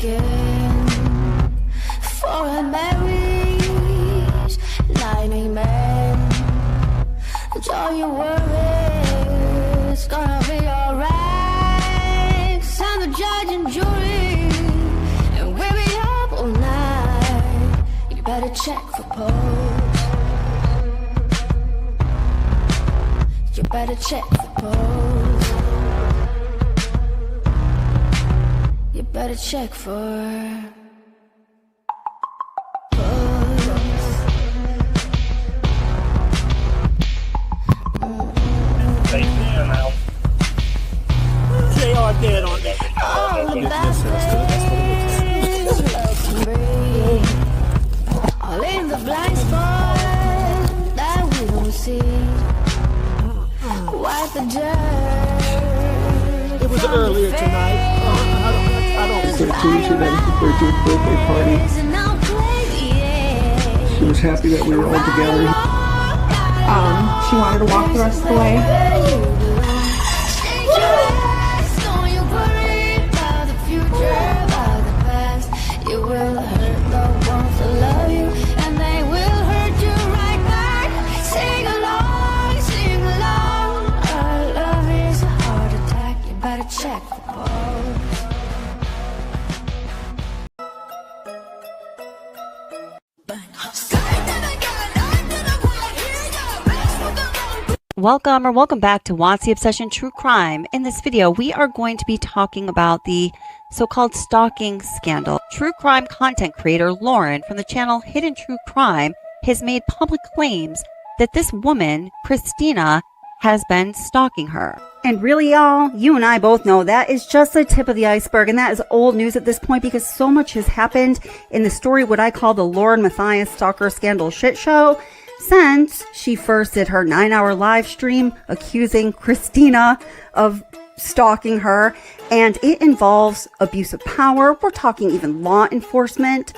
looking for a marriage, lightning man. All your worries, gonna be alright. Sign the judge and jury, and we'll be up all night. You better check for pose. You better check for pose. You better check for They are dead on that. all the bad things love can bring. All in the blind spot that we don't see. Wipe the dirt. It was earlier tonight. I don't. 13, she went to 13th birthday party. She was happy that we were all together. She wanted to walk the rest of the way. You will hurt the ones that love you, and they will hurt you right back. Sing along, sing along. Our love is a heart attack. You better check the pulse. Welcome back to What's the Obsession True Crime. In this video, we are going to be talking about the so-called stalking scandal. True crime content creator Lauren from the channel Hidden True Crime has made public claims that this woman, Christina, has been stalking her. And really, y'all, you and I both know that is just the tip of the iceberg, and that is old news at this point because so much has happened in the story, what I call the Lauren Matthias Stalker scandal shit show, since she first did her 9-hour live stream accusing Christina of stalking her, and it involves abuse of power. We're talking even law enforcement,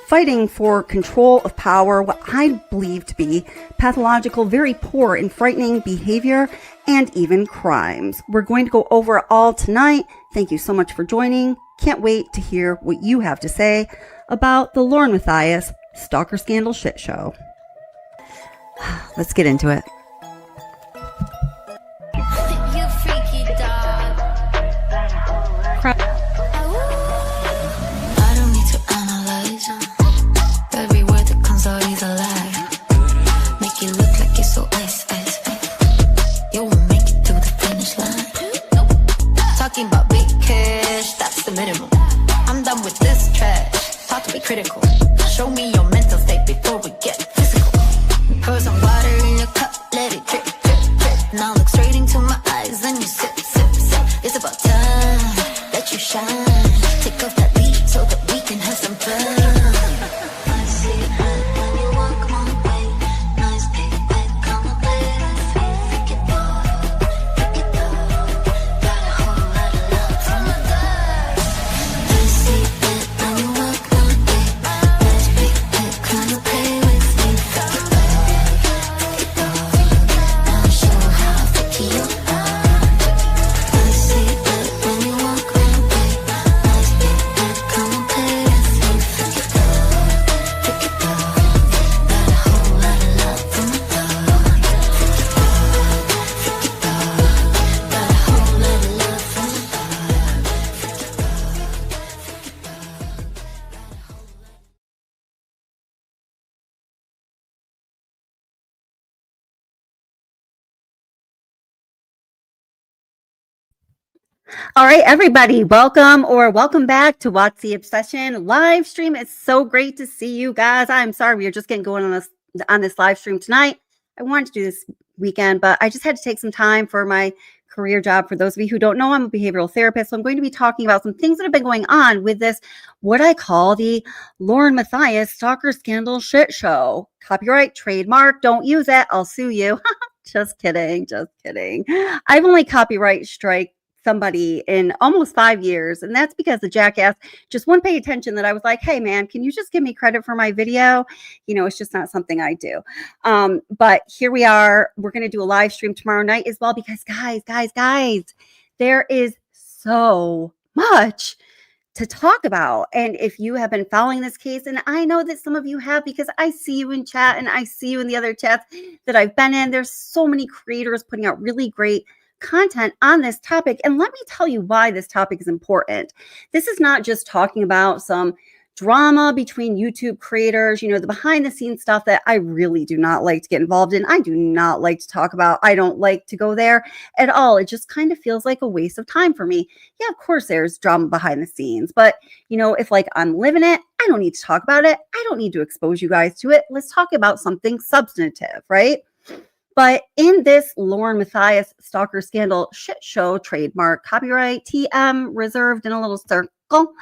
fighting for control of power, what I believe to be pathological, very poor and frightening behavior, and even crimes. We're going to go over it all tonight. Thank you so much for joining. Can't wait to hear what you have to say about the Lauren Matthias Stalker Scandal shit show. Let's get into it. You freaky dog. I don't need to analyze every word that comes out is a lie. Make it look like you're so ice. You won't make it to the finish line. Nope. Talking about big cash, that's the minimum. I'm done with this trash. Talk to be critical. Show me your mental state before we get physical. Pour some water in your cup, let it drip, drip, drip. Now look straight into my eyes, then you sip, sip, sip. It's about time that you shine. Take off that lead so that we can have some fun. I see it when you walk my way. Nice big bed, come and play with me. Freak it out, got a whole lot of love from my dad. I see it when you walk my way. Nice big bed, come and play with me. All right, everybody, welcome back to What's the Obsession live stream. It's so great to see you guys. I'm sorry we are just getting going on this live stream tonight. I wanted to do this weekend, but I just had to take some time for my career job. For those of you who don't know, I'm a behavioral therapist, so I'm going to be talking about some things that have been going on with this, what I call the Lauren Matthias Stalker Scandal shit show. Copyright, trademark, don't use it, I'll sue you. Just kidding. I've only copyright strike somebody in almost 5 years, and that's because the jackass just wouldn't pay attention. That I was like, hey man, can you just give me credit for my video? You know, it's just not something I do. But here we are. We're going to do a live stream tomorrow night as well, because guys, there is so much to talk about. And if you have been following this case, and I know that some of you have, because I see you in chat and I see you in the other chats that I've been in, there's so many creators putting out really great content on this topic. And let me tell you why this topic is important. This is not just talking about some drama between YouTube creators, you know, the behind the scenes stuff that I really do not like to get involved in. I do not like to talk about. I don't like to go there at all. It just kind of feels like a waste of time for me. Yeah, of course there's drama behind the scenes, but you know, if like I'm living it, I don't need to talk about it. I don't need to expose you guys to it. Let's talk about something substantive, right? But in this Lauren Matthias Stalker scandal shit show, trademark, copyright, TM, reserved in a little circle,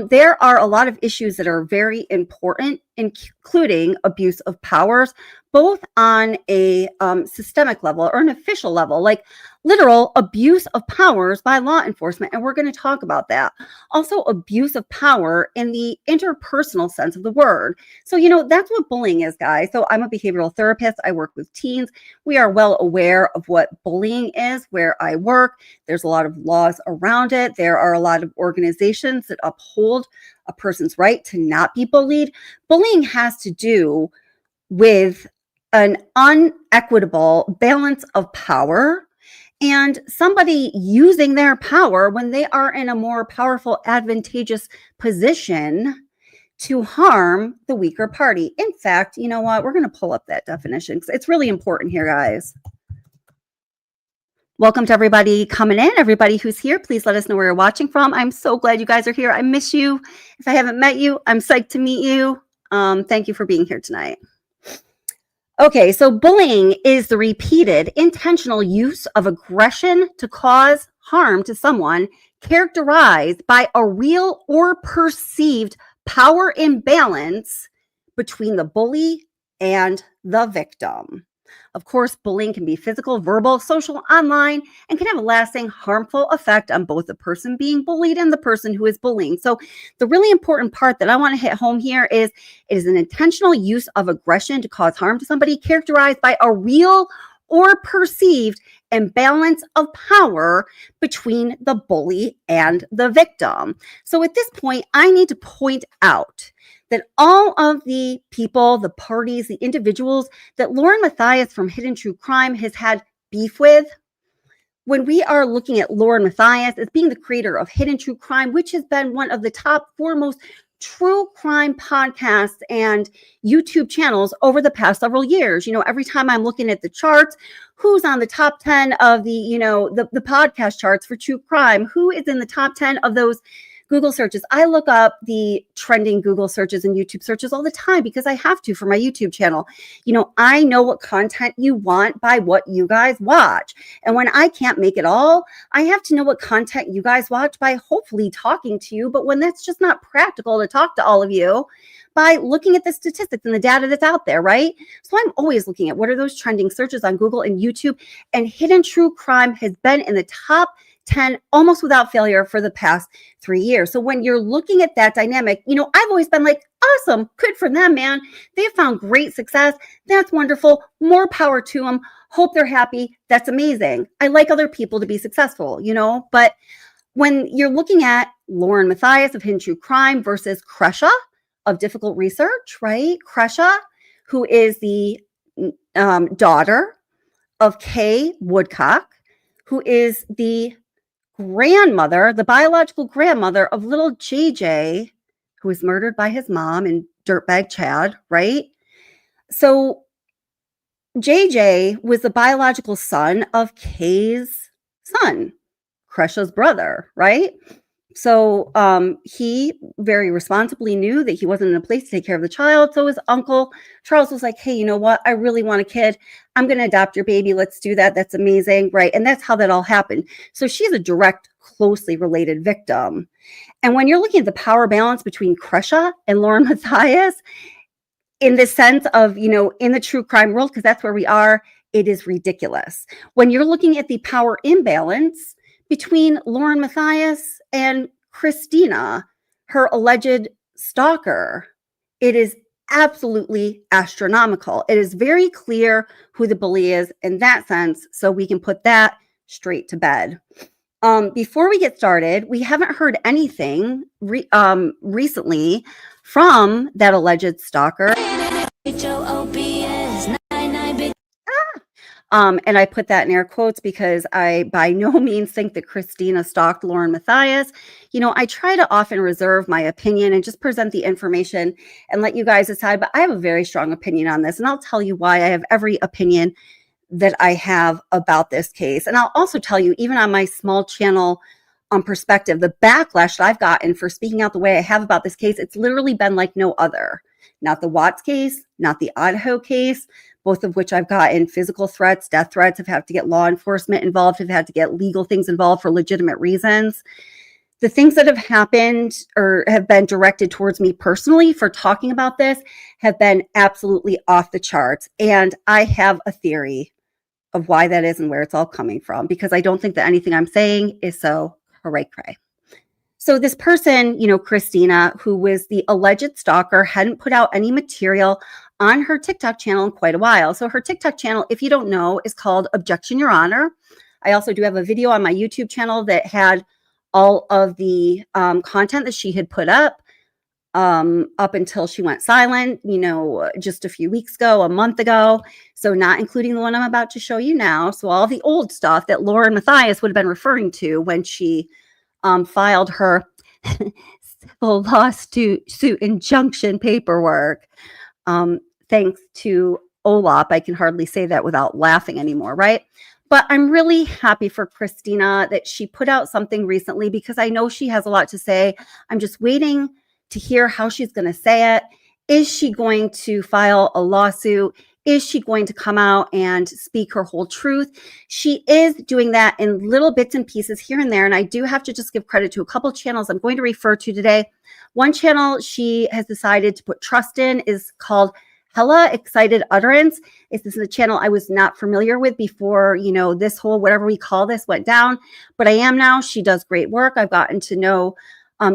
there are a lot of issues that are very important, including abuse of powers, both on a systemic level or an official level, like literal abuse of powers by law enforcement. And we're going to talk about that. Also, abuse of power in the interpersonal sense of the word. So, you know, that's what bullying is, guys. So I'm a behavioral therapist. I work with teens. We are well aware of what bullying is where I work. There's a lot of laws around it. There are a lot of organizations that uphold a person's right to not be bullied. Bullying has to do with an unequitable balance of power and somebody using their power when they are in a more powerful, advantageous position to harm the weaker party. In fact, you know what? We're going to pull up that definition because it's really important here, guys. Welcome to everybody coming in. Everybody who's here, please let us know where you're watching from. I'm so glad you guys are here. I miss you. If I haven't met you, I'm psyched to meet you. Thank you for being here tonight. Okay, so bullying is the repeated intentional use of aggression to cause harm to someone, characterized by a real or perceived power imbalance between the bully and the victim. Of course, bullying can be physical, verbal, social, online, and can have a lasting harmful effect on both the person being bullied and the person who is bullying. So the really important part that I want to hit home here is it is an intentional use of aggression to cause harm to somebody, characterized by a real or perceived imbalance of power between the bully and the victim. So at this point, I need to point out that all of the people, the parties, the individuals that Lauren Matthias from Hidden True Crime has had beef with, when we are looking at Lauren Matthias as being the creator of Hidden True Crime, which has been one of the top foremost true crime podcasts and YouTube channels over the past several years. You know, every time I'm looking at the charts, who's on the top 10 of the, you know, the podcast charts for true crime, who is in the top 10 of those Google searches. I look up the trending Google searches and YouTube searches all the time because I have to for my YouTube channel. You know, I know what content you want by what you guys watch. And when I can't make it all, I have to know what content you guys watch by hopefully talking to you. But when that's just not practical to talk to all of you, by looking at the statistics and the data that's out there, right? So I'm always looking at what are those trending searches on Google and YouTube. And Hidden True Crime has been in the top 10 almost without failure for the past 3 years. So when you're looking at that dynamic, you know, I've always been like, awesome, good for them, man. They've found great success. That's wonderful. More power to them. Hope they're happy. That's amazing. I like other people to be successful, you know, but when you're looking at Lauren Matthias of Hidden True Crime versus Kresha of Difficult Research, right? Kresha, who is the daughter of Kay Woodcock, who is the grandmother, the biological grandmother of little JJ, who was murdered by his mom and dirtbag Chad, right? So JJ was the biological son of Kay's son, Kresha's brother, right? So he very responsibly knew that he wasn't in a place to take care of the child. So his uncle Charles was like, hey, you know what? I really want a kid. I'm going to adopt your baby. Let's do that. That's amazing. Right. And that's how that all happened. So she's a direct, closely related victim. And when you're looking at the power balance between Kresha and Lauren Matthias, in the sense of, you know, in the true crime world, because that's where we are, it is ridiculous. When you're looking at the power imbalance between Lauren Matthias and Christina, her alleged stalker, it is absolutely astronomical. It is very clear who the bully is in that sense, so we can put that straight to bed. Before we get started, we haven't heard anything recently from that alleged stalker. And I put that in air quotes because I by no means think that Christina stalked Lauren Matthias. You know, I try to often reserve my opinion and just present the information and let you guys decide, but I have a very strong opinion on this, and I'll tell you why I have every opinion that I have about this case. And I'll also tell you, even on my small channel perspective, the backlash that I've gotten for speaking out the way I have about this case, it's literally been like no other. Not the Watts case, not the Idaho case, both of which I've gotten physical threats, death threats. I've had to get law enforcement involved. I've had to get legal things involved for legitimate reasons. The things that have happened or have been directed towards me personally for talking about this have been absolutely off the charts. And I have a theory of why that is and where it's all coming from, because I don't think that anything I'm saying is so hooray cray. So this person, you know, Christina, who was the alleged stalker, hadn't put out any material on her TikTok channel in quite a while. So her TikTok channel, if you don't know, is called Objection Your Honor. I also do have a video on my YouTube channel that had all of the content that she had put up until she went silent, you know, just a few weeks ago, a month ago. So not including the one I'm about to show you now. So all the old stuff that Lauren Matthias would have been referring to when she filed her civil lawsuit injunction paperwork. Thanks to OLAP, I can hardly say that without laughing anymore, right? But I'm really happy for Christina that she put out something recently because I know she has a lot to say. I'm just waiting to hear how she's going to say it. Is she going to file a lawsuit? Is she going to come out and speak her whole truth? She is doing that in little bits and pieces here and there. And I do have to just give credit to a couple channels I'm going to refer to today. One channel she has decided to put trust in is called Hella Excited Utterance. This is a channel I was not familiar with before, you know, this whole whatever we call this went down, but I am now. She does great work. I've gotten to know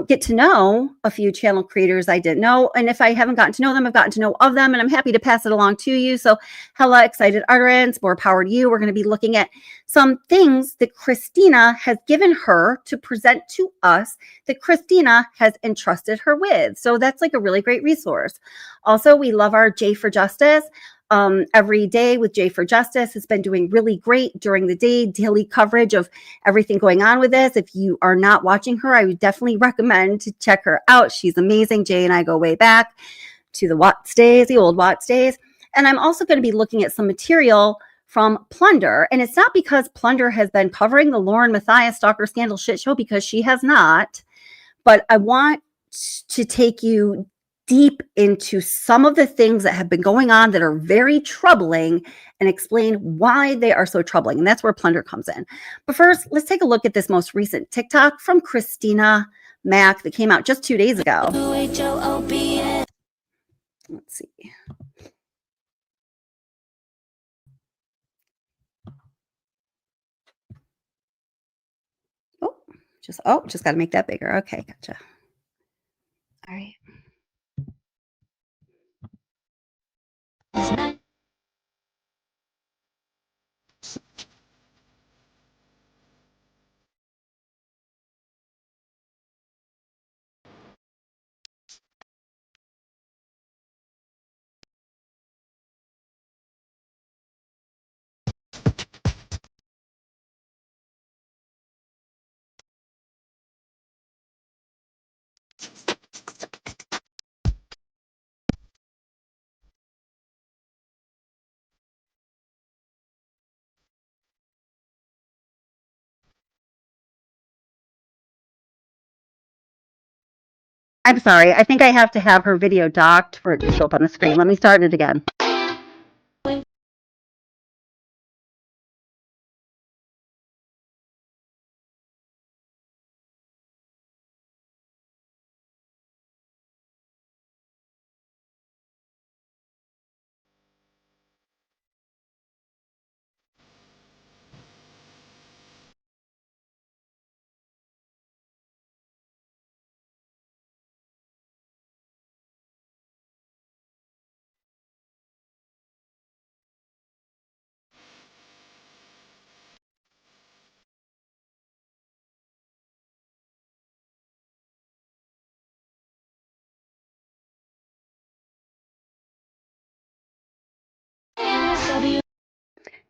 get to know a few channel creators I didn't know. And if I haven't gotten to know them, I've gotten to know of them, and I'm happy to pass it along to you. So Hella Excited Utterance, more power to you. We're going to be looking at some things that Christina has given her to present to us that Christina has entrusted her with. So that's like a really great resource. Also, we love our J for Justice. Every day with J for Justice has been doing really great during the day, daily coverage of everything going on with this. If you are not watching her, I would definitely recommend to check her out. She's amazing. Jay and I go way back to the Watts days, the old Watts days. And I'm also going to be looking at some material from Plunder. And it's not because Plunder has been covering the Lauren Matthias stalker scandal shit show, because she has not. But I want to take you deep into some of the things that have been going on that are very troubling and explain why they are so troubling. And that's where Plunder comes in. But first, let's take a look at this most recent TikTok from Christina Mack that came out just 2 days ago. Let's see. Just got to make that bigger. Okay, gotcha. All right. I'm sorry. I think I have to have her video docked for it to show up on the screen. Let me start it again.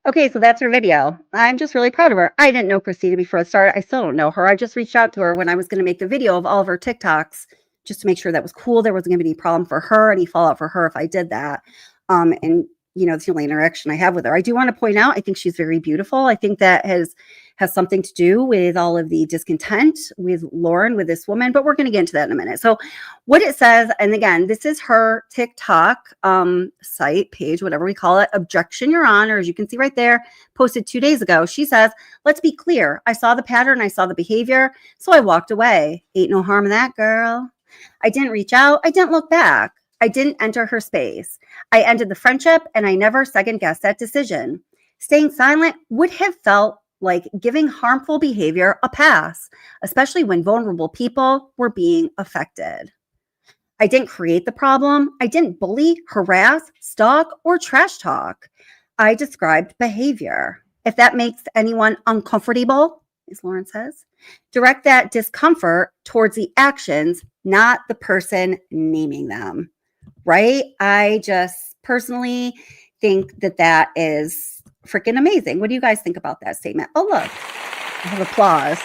Okay, so that's her video. I'm just really proud of her. I didn't know Christina before I started. I still don't know her. I just reached out to her when I was going to make the video of all of her TikToks just to make sure that was cool. There wasn't going to be any problem for her, any fallout for her if I did that. And it's the only interaction I have with her. I do want to point out, I think she's very beautiful. I think that has something to do with all of the discontent with Lauren, with this woman, but we're going to get into that in a minute. So what it says, and again, this is her TikTok site, page, whatever we call it, Objection, Your Honor, as you can see right there, posted 2 days ago. She says, let's be clear. I saw the pattern. I saw the behavior. So I walked away. Ain't no harm in that, girl. I didn't reach out. I didn't look back. I didn't enter her space. I ended the friendship and I never second guessed that decision. Staying silent would have felt like giving harmful behavior a pass, especially when vulnerable people were being affected. I didn't create the problem. I didn't bully, harass, stalk, or trash talk. I described behavior. If that makes anyone uncomfortable, as Lauren says, direct that discomfort towards the actions, not the person naming them. Right? I just personally think that that is freaking amazing. What do you guys think about that statement? Oh, look, I have applause.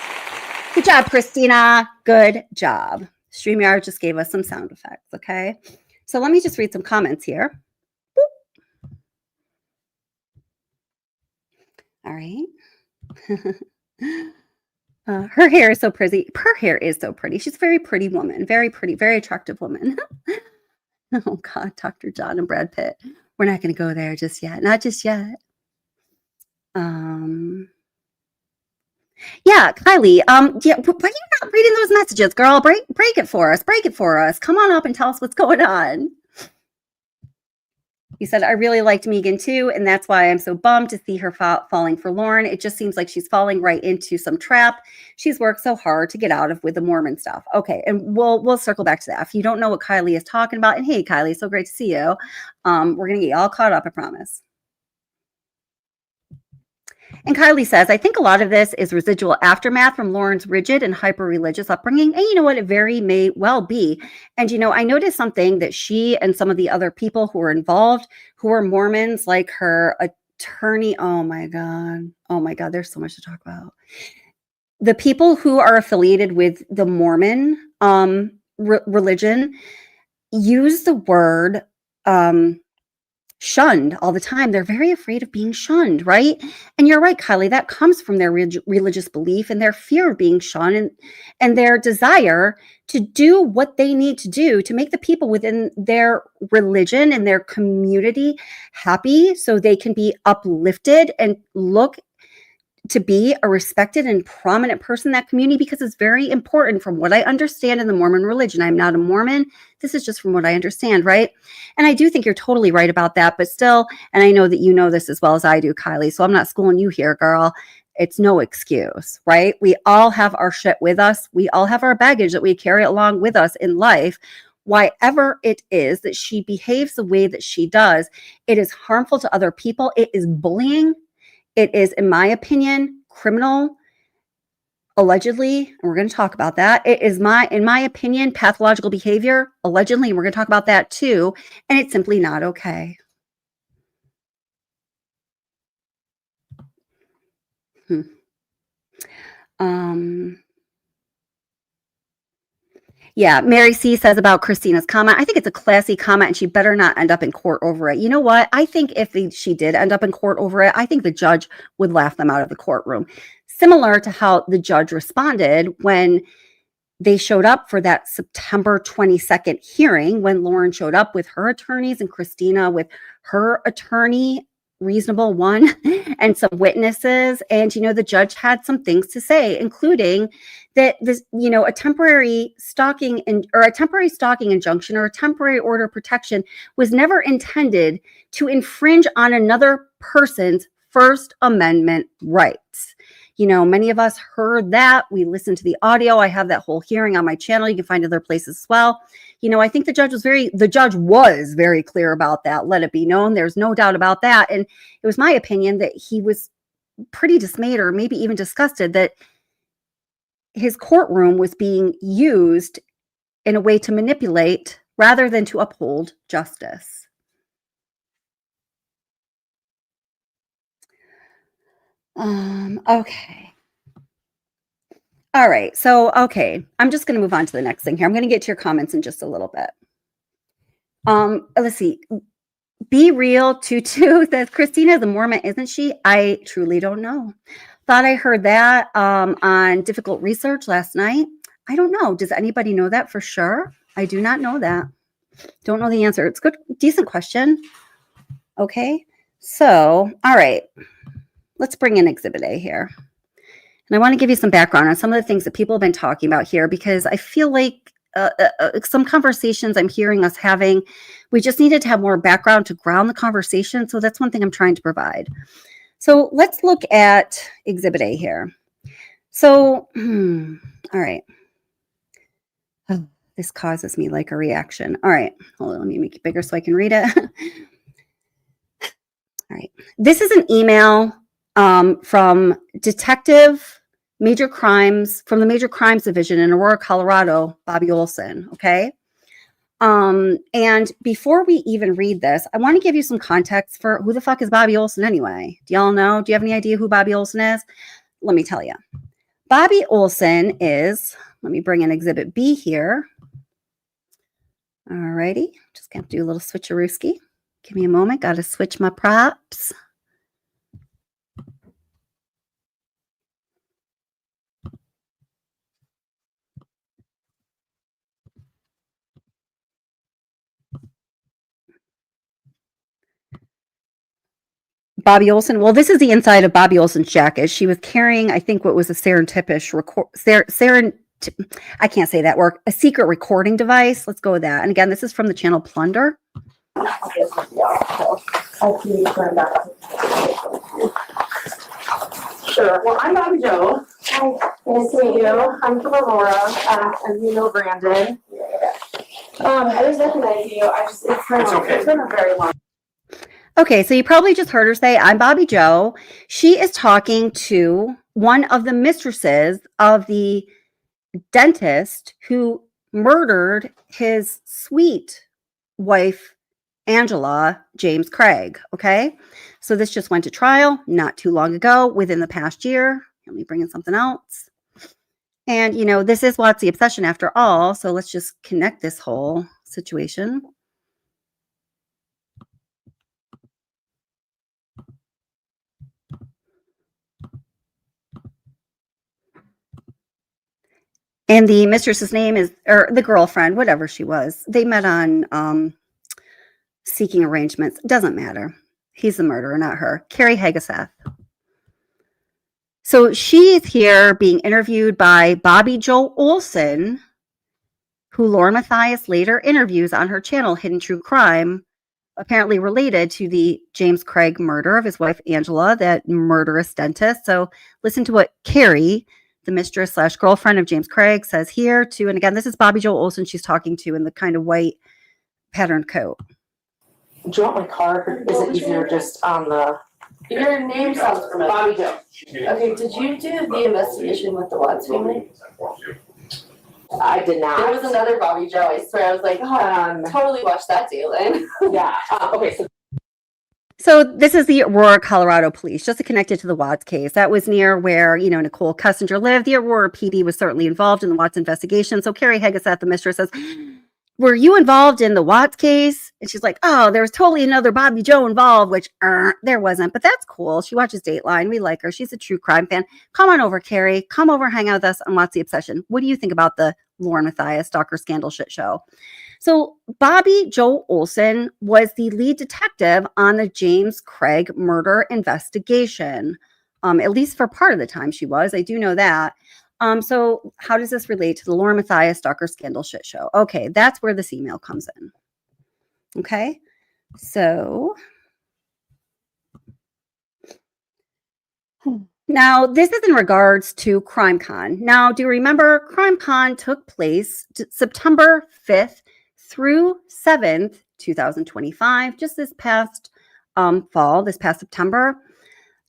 Good job, Christina. Good job. StreamYard just gave us some sound effects. Okay. So let me just read some comments here. Boop. All right. Her hair is so pretty. Her hair is so pretty. She's a very pretty woman. Very pretty, very attractive woman. Oh God, Dr. John and Brad Pitt. We're not going to go there just yet. Not just yet. Yeah, Kylie. Yeah, why are you not reading those messages, girl? Break it for us. Break it for us. Come on up and tell us what's going on. You said, I really liked Megan too, and that's why I'm so bummed to see her falling for Lauren. It just seems like she's falling right into some trap she's worked so hard to get out of with the Mormon stuff. Okay, and we'll circle back to that. If you don't know what Kylie is talking about, and hey, Kylie, so great to see you. We're going to get you all caught up, I promise. And Kylie says, I think a lot of this is residual aftermath from Lauren's rigid and hyper-religious upbringing. And you know what? It very may well be. And, I noticed something that she and some of the other people who were involved, who are Mormons, like her attorney. Oh my God. There's so much to talk about. The people who are affiliated with the Mormon religion use the word shunned all the time. They're very afraid of being shunned, right? And you're right, Kylie, that comes from their religious belief and their fear of being shunned and their desire to do what they need to do to make the people within their religion and their community happy so they can be uplifted and look to be a respected and prominent person in that community, because it's very important from what I understand in the Mormon religion. I'm not a Mormon. This is just from what I understand, right? And I do think you're totally right about that, but still, and I know that you know this as well as I do, Kylie, so I'm not schooling you here, girl. It's no excuse, right? We all have our shit with us. We all have our baggage that we carry along with us in life. Whyever it is that she behaves the way that she does, it is harmful to other people. It is bullying. It is, in my opinion, criminal, allegedly, and we're going to talk about that. It is, in my opinion, pathological behavior, allegedly, and we're going to talk about that too, and it's simply not okay. Yeah, Mary C says about Christina's comment, I think it's a classy comment and she better not end up in court over it. You know what? I think if she did end up in court over it, I think the judge would laugh them out of the courtroom. Similar to how the judge responded when they showed up for that September 22nd hearing, when Lauren showed up with her attorneys and Christina with her attorney, reasonable one, and some witnesses. And, the judge had some things to say, including that this, a temporary stalking injunction or a temporary order of protection was never intended to infringe on another person's First Amendment rights. Many of us heard that. We listened to the audio. I have that whole hearing on my channel. You can find other places as well. I think the judge was very clear about that. Let it be known. There's no doubt about that. And it was my opinion that he was pretty dismayed or maybe even disgusted that his courtroom was being used in a way to manipulate rather than to uphold justice. Okay. All right. So, okay. I'm just going to move on to the next thing here. I'm going to get to your comments in just a little bit. Let's see. Be Real Tutu says Christina the Mormon, isn't she? I truly don't know. Thought I heard that on Difficult Research last night. I don't know. Does anybody know that for sure? I do not know that. Don't know the answer. It's good, decent question. Okay. So, all right. Let's bring in Exhibit A here. And I want to give you some background on some of the things that people have been talking about here, because I feel like some conversations I'm hearing us having, we just needed to have more background to ground the conversation. So that's one thing I'm trying to provide. So let's look at Exhibit A here. So, all right. Oh, this causes me like a reaction. All right. Hold on, let me make it bigger so I can read it. All right. This is an email from Detective Major Crimes from the Major Crimes Division in Aurora, Colorado, Bobby Olson. Okay. And before we even read this, I want to give you some context for who the fuck is Bobby Olson anyway. Do y'all know? Do you have any idea who Bobby Olson is? Let me tell you. Bobby Olson is, let me bring in Exhibit B here. All righty. Just going to do a little switcherooski. Give me a moment. Got to switch my props. Bobby Olson. Well, this is the inside of Bobby Olson's jacket. She was carrying, I think, what was a serendipitous I can't say that word. A secret recording device. Let's go with that. And again, this is from the channel Plunder. Sure. Well, I'm Bobby Joe. Hi. Nice to meet you. I'm from Aurora. As you know, Brandon. I just recognize you. It's been a very long. Okay, so you probably just heard her say, I'm Bobby Joe. She is talking to one of the mistresses of the dentist who murdered his sweet wife, Angela James Craig. Okay, so this just went to trial not too long ago, within the past year. Let me bring in something else. And, you know, this is what's the obsession after all. So let's just connect this whole situation. And the mistress's name is, or the girlfriend, whatever she was. They met on Seeking Arrangements. Doesn't matter. He's the murderer, not her. Carrie Haggeseth. So she is here being interviewed by Bobby Joe Olson, who Lauren Matthias later interviews on her channel, Hidden True Crime, apparently related to the James Craig murder of his wife, Angela, that murderous dentist. So listen to what Carrie, the mistress / girlfriend of James Craig, says here too. And again, this is Bobby Joe Olson she's talking to in the kind of white patterned coat. Do you want my card, or is it easier just on the? Your name sounds familiar. Bobby Joe. Okay, did you do the investigation with the Watts family? I did not. There was another Bobby Joe, I swear. I was like, totally watched that deal in. Yeah. Okay, So this is the Aurora, Colorado police, just to connect it to the Watts case. That was near where, you know, Nicole Cussinger lived. The Aurora PD was certainly involved in the Watts investigation. So Carrie Haggeseth, the mistress, says, were you involved in the Watts case? And she's like, oh, there was totally another Bobby Joe involved, which there wasn't. But that's cool. She watches Dateline. We like her. She's a true crime fan. Come on over, Carrie. Come over, hang out with us on What's the Obsession. What do you think about the Lauren Matthias Stalker scandal shit show? So Bobby Joe Olson was the lead detective on the James Craig murder investigation. At least for part of the time she was. I do know that. So how does this relate to the Lauren Matthias Stalker scandal shit show? Okay, that's where this email comes in. Okay, so now this is in regards to CrimeCon. Now, do you remember CrimeCon took place September 5th through 7th, 2025, just this past fall, this past September.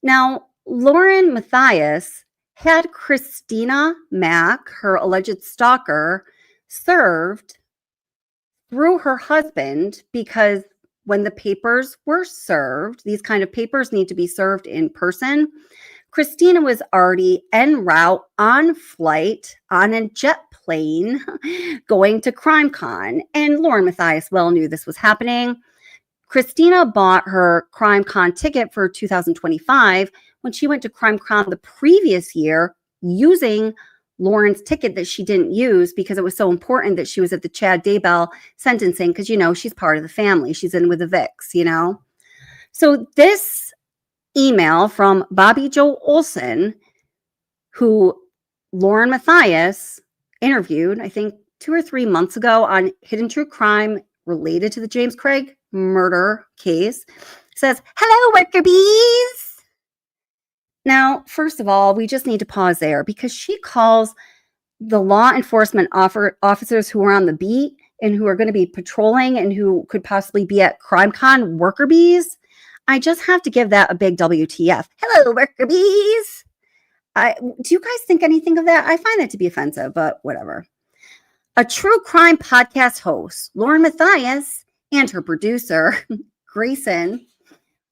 Now, Lauren Matthias had Christina Mack, her alleged stalker, served through her husband, because when the papers were served, these kind of papers need to be served in person. Christina was already en route on flight on a jet plane going to CrimeCon, and Lauren Matthias well knew this was happening. Christina bought her CrimeCon ticket for 2025 when she went to CrimeCon the previous year using Lauren's ticket that she didn't use because it was so important that she was at the Chad Daybell sentencing because, she's part of the family. She's in with the Vicks, So this email from Bobby Joe Olson, who Lauren Matthias interviewed, I think 2 or 3 months ago on Hidden True Crime related to the James Craig murder case, says, "Hello, worker bees." Now, first of all, we just need to pause there because she calls the law enforcement officers who are on the beat and who are going to be patrolling and who could possibly be at CrimeCon worker bees. I just have to give that a big WTF. Hello, worker bees. Do you guys think anything of that? I find that to be offensive, but whatever. A true crime podcast host, Lauren Matthias, and her producer, Grayson,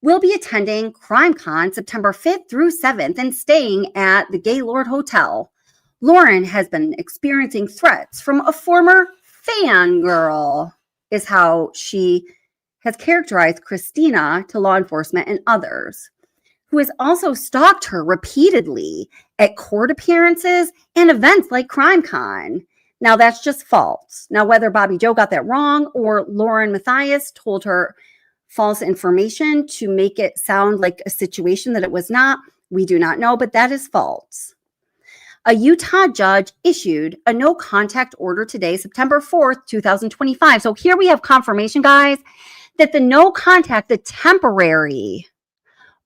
will be attending CrimeCon September 5th through 7th and staying at the Gaylord Hotel. Lauren has been experiencing threats from a former fangirl, is how she has characterized Christina to law enforcement and others, who has also stalked her repeatedly at court appearances and events like CrimeCon. Now, that's just false. Now, whether Bobby Joe got that wrong or Lauren Matthias told her false information to make it sound like a situation that it was not, we do not know, but that is false. A Utah judge issued a no contact order today, September 4th, 2025. So here we have confirmation, guys, that the no contact, the temporary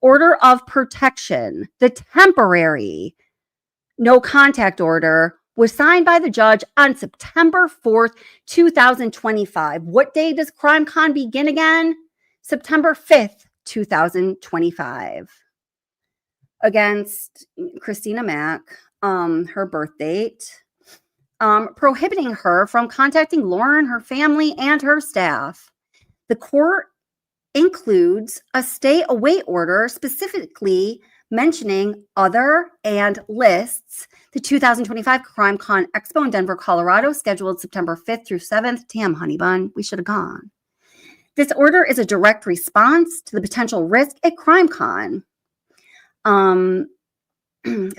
order of protection, the temporary no contact order was signed by the judge on September 4th, 2025. What day does CrimeCon begin again? September 5th, 2025. Against Christina Mack, her birth date, prohibiting her from contacting Lauren, her family, and her staff. The court includes a stay away order specifically mentioning other and lists the 2025 CrimeCon Expo in Denver, Colorado, scheduled September 5th through 7th. Damn, honey bun, we should have gone. This order is a direct response to the potential risk at CrimeCon.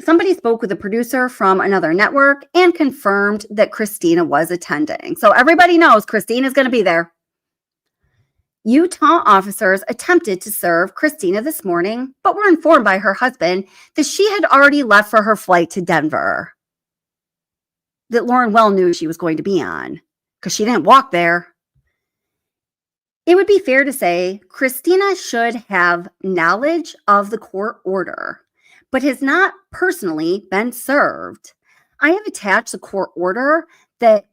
Somebody spoke with a producer from another network and confirmed that Christina was attending. So everybody knows Christina's going to be there. Utah officers attempted to serve Christina this morning, but were informed by her husband that she had already left for her flight to Denver, that Lauren well knew she was going to be on because she didn't walk there. It would be fair to say Christina should have knowledge of the court order, but has not personally been served. I have attached the court order that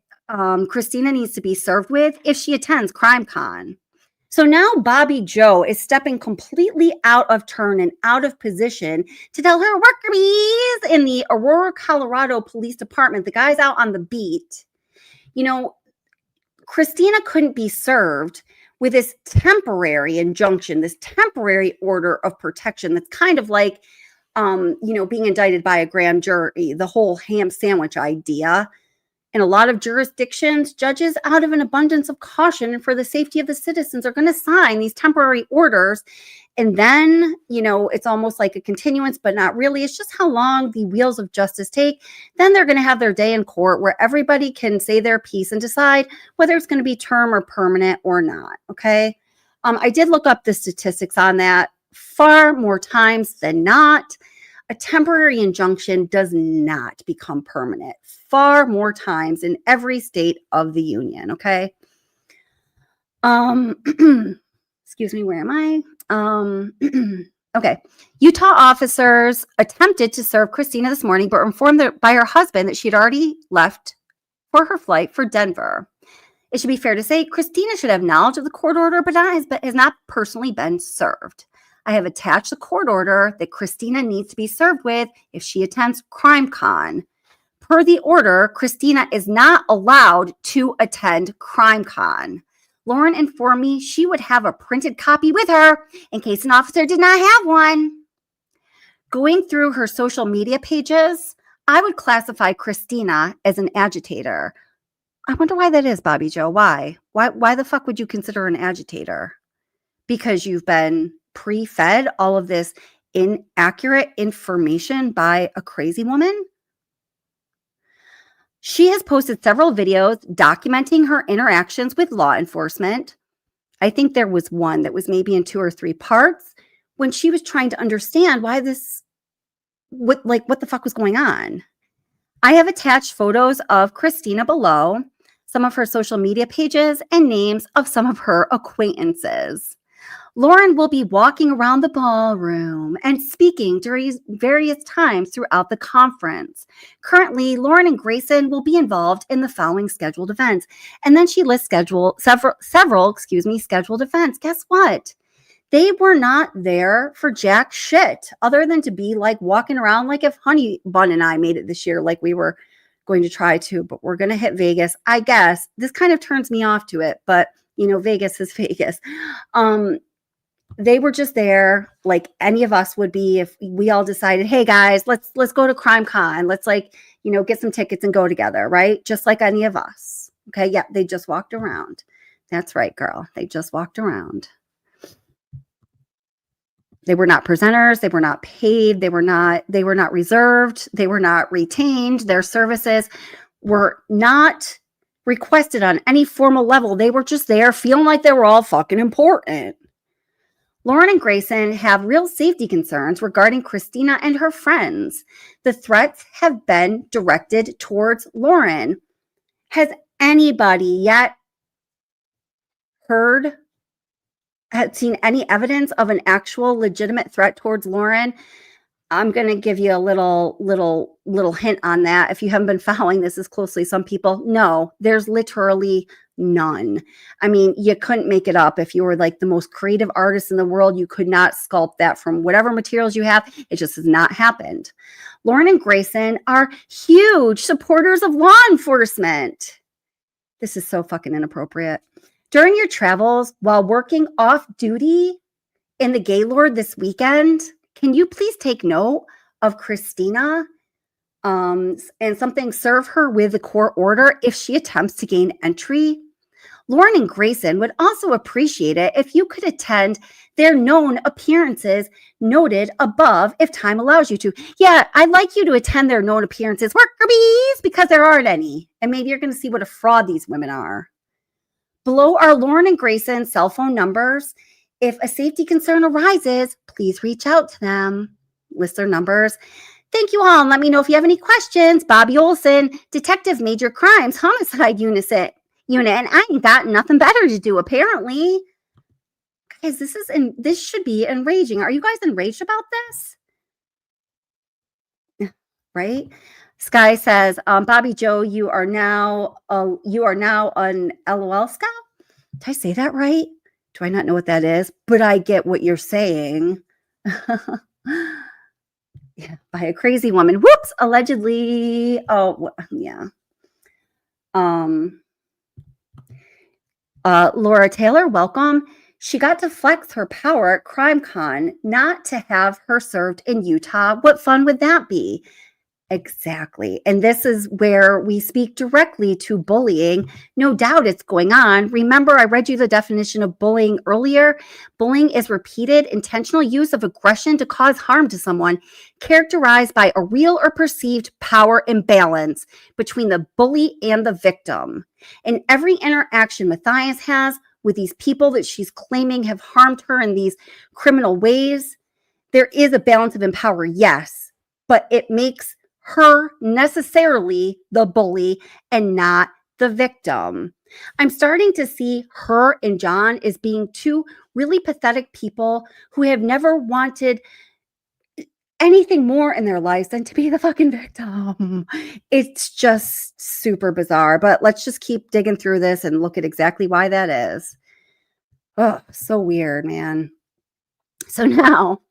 Christina needs to be served with if she attends CrimeCon. So now Bobby Joe is stepping completely out of turn and out of position to tell her worker bees in the Aurora, Colorado Police Department, the guys out on the beat, Christina couldn't be served with this temporary injunction, this temporary order of protection that's kind of like, being indicted by a grand jury, the whole ham sandwich idea. In a lot of jurisdictions, judges, out of an abundance of caution and for the safety of the citizens, are going to sign these temporary orders. And then, it's almost like a continuance, but not really. It's just how long the wheels of justice take. Then they're going to have their day in court where everybody can say their piece and decide whether it's going to be term or permanent or not. Okay. I did look up the statistics on that. Far more times than not, a temporary injunction does not become permanent. Far more times in every state of the union. Okay. Excuse me, where am I? Okay. Utah officers attempted to serve Christina this morning, but were informed by her husband that she had already left for her flight for Denver. It should be fair to say Christina should have knowledge of the court order, but has not personally been served. I have attached the court order that Christina needs to be served with if she attends CrimeCon. Per the order, Christina is not allowed to attend CrimeCon. Lauren informed me she would have a printed copy with her in case an officer did not have one. Going through her social media pages, I would classify Christina as an agitator. I wonder why that is, Bobby Joe. Why? Why the fuck would you consider an agitator? Because you've been pre-fed all of this inaccurate information by a crazy woman? She has posted several videos documenting her interactions with law enforcement. I think there was one that was maybe in 2 or 3 parts when she was trying to understand why what the fuck was going on. I have attached photos of Christina below, some of her social media pages, and names of some of her acquaintances. Lauren will be walking around the ballroom and speaking during various times throughout the conference. Currently, Lauren and Grayson will be involved in the following scheduled events. And then she lists several scheduled events. Guess what? They were not there for jack shit other than to be like walking around like if Honey Bun and I made it this year, like we were going to try to, but we're going to hit Vegas. I guess this kind of turns me off to it, but Vegas is Vegas. They were just there like any of us would be if we all decided, hey guys, let's go to Crime Con. Let's get some tickets and go together, right? Just like any of us. Okay. Yeah. They just walked around. That's right, girl. They just walked around. They were not presenters. They were not paid. They were not reserved. They were not retained. Their services were not requested on any formal level. They were just there feeling like they were all fucking important. Lauren and Grayson have real safety concerns regarding Christina and her friends. The threats have been directed towards Lauren. Has anybody yet seen any evidence of an actual legitimate threat towards Lauren? I'm going to give you a little hint on that. If you haven't been following this as closely, some people, no, there's literally none. I mean, you couldn't make it up. If you were like the most creative artist in the world, you could not sculpt that from whatever materials you have. It just has not happened. Lauren and Grayson are huge supporters of law enforcement. This is so fucking inappropriate. During your travels while working off duty in the Gaylord this weekend, can you please take note of Christina and serve her with a court order if she attempts to gain entry? Lauren and Grayson would also appreciate it if you could attend their known appearances noted above if time allows you to. Yeah, I'd like you to attend their known appearances, worker bees, because there aren't any. And maybe you're going to see what a fraud these women are. Below are Lauren and Grayson's cell phone numbers. If a safety concern arises, please reach out to them. List their numbers. Thank you all. And let me know if you have any questions. Bobby Olson, Detective Major Crimes Homicide Unit. And I ain't got nothing better to do, apparently. Guys, this should be enraging. Are you guys enraged about this? Right? Sky says, Bobby Joe, you are now an LOL scout. Did I say that right? Do I not know what that is? But I get what you're saying. Yeah, by a crazy woman. Whoops, allegedly. Oh, yeah. Laura Taylor, welcome. She got to flex her power at CrimeCon, not to have her served in Utah. What fun would that be? Exactly. And this is where we speak directly to bullying. No doubt it's going on. Remember, I read you the definition of bullying earlier. Bullying is repeated, intentional use of aggression to cause harm to someone, characterized by a real or perceived power imbalance between the bully and the victim. In every interaction Matthias has with these people that she's claiming have harmed her in these criminal ways, there is a balance of power, yes, but it makes her necessarily the bully and not the victim. I'm starting to see her and John as being two really pathetic people who have never wanted anything more in their lives than to be the fucking victim. It's just super bizarre, but let's just keep digging through this and look at exactly why that is. Oh, so weird, man. So now,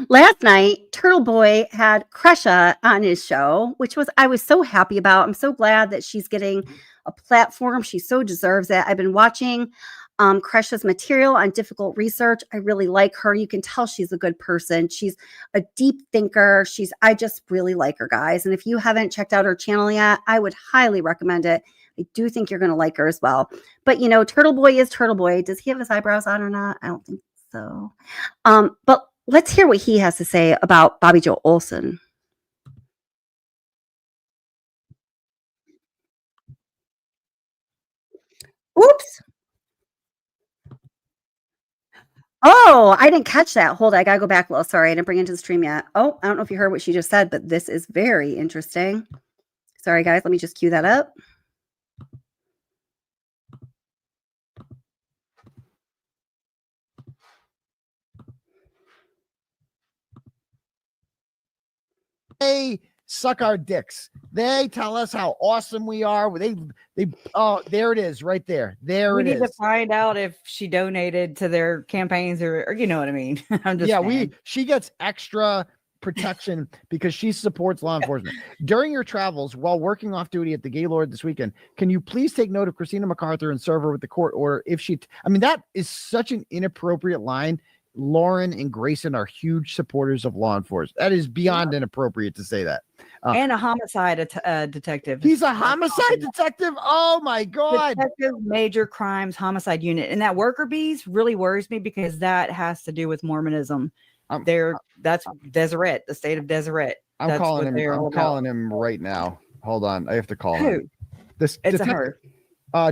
last night, Turtle Boy had Kresha on his show, which I was so happy about. I'm so glad that she's getting a platform. She so deserves it. I've been watching Crushes material on difficult research. I really like her. You can tell she's a good person. She's a deep thinker. I just really like her, guys. And if you haven't checked out her channel yet, I would highly recommend it. I do think you're going to like her as well. But, Turtle Boy is Turtle Boy. Does he have his eyebrows on or not? I don't think so. But let's hear what he has to say about Bobby Joe Olson. Oops. Oh, I didn't catch that. Hold on. I got to go back a little. Sorry, I didn't bring it into the stream yet. Oh, I don't know if you heard what she just said, but this is very interesting. Sorry, guys. Let me just cue that up. They suck our dicks. They tell us how awesome we are. Oh, there it is, right there. We need to find out if she donated to their campaigns or you know what I mean. I'm just she gets extra protection because she supports law enforcement. During your travels while working off duty at the Gaylord this weekend, can you please take note of Christina MacArthur and serve her with the court order if she that is such an inappropriate line. Lauren and Grayson are huge supporters of law enforcement. That is beyond inappropriate to say that. And a homicide detective. He's a homicide detective. Oh my God. Detective Major Crimes Homicide Unit. And that worker bees really worries me because that has to do with Mormonism. That's Deseret, the state of Deseret. I'm calling him right now. Hold on. I have to call him. It's her.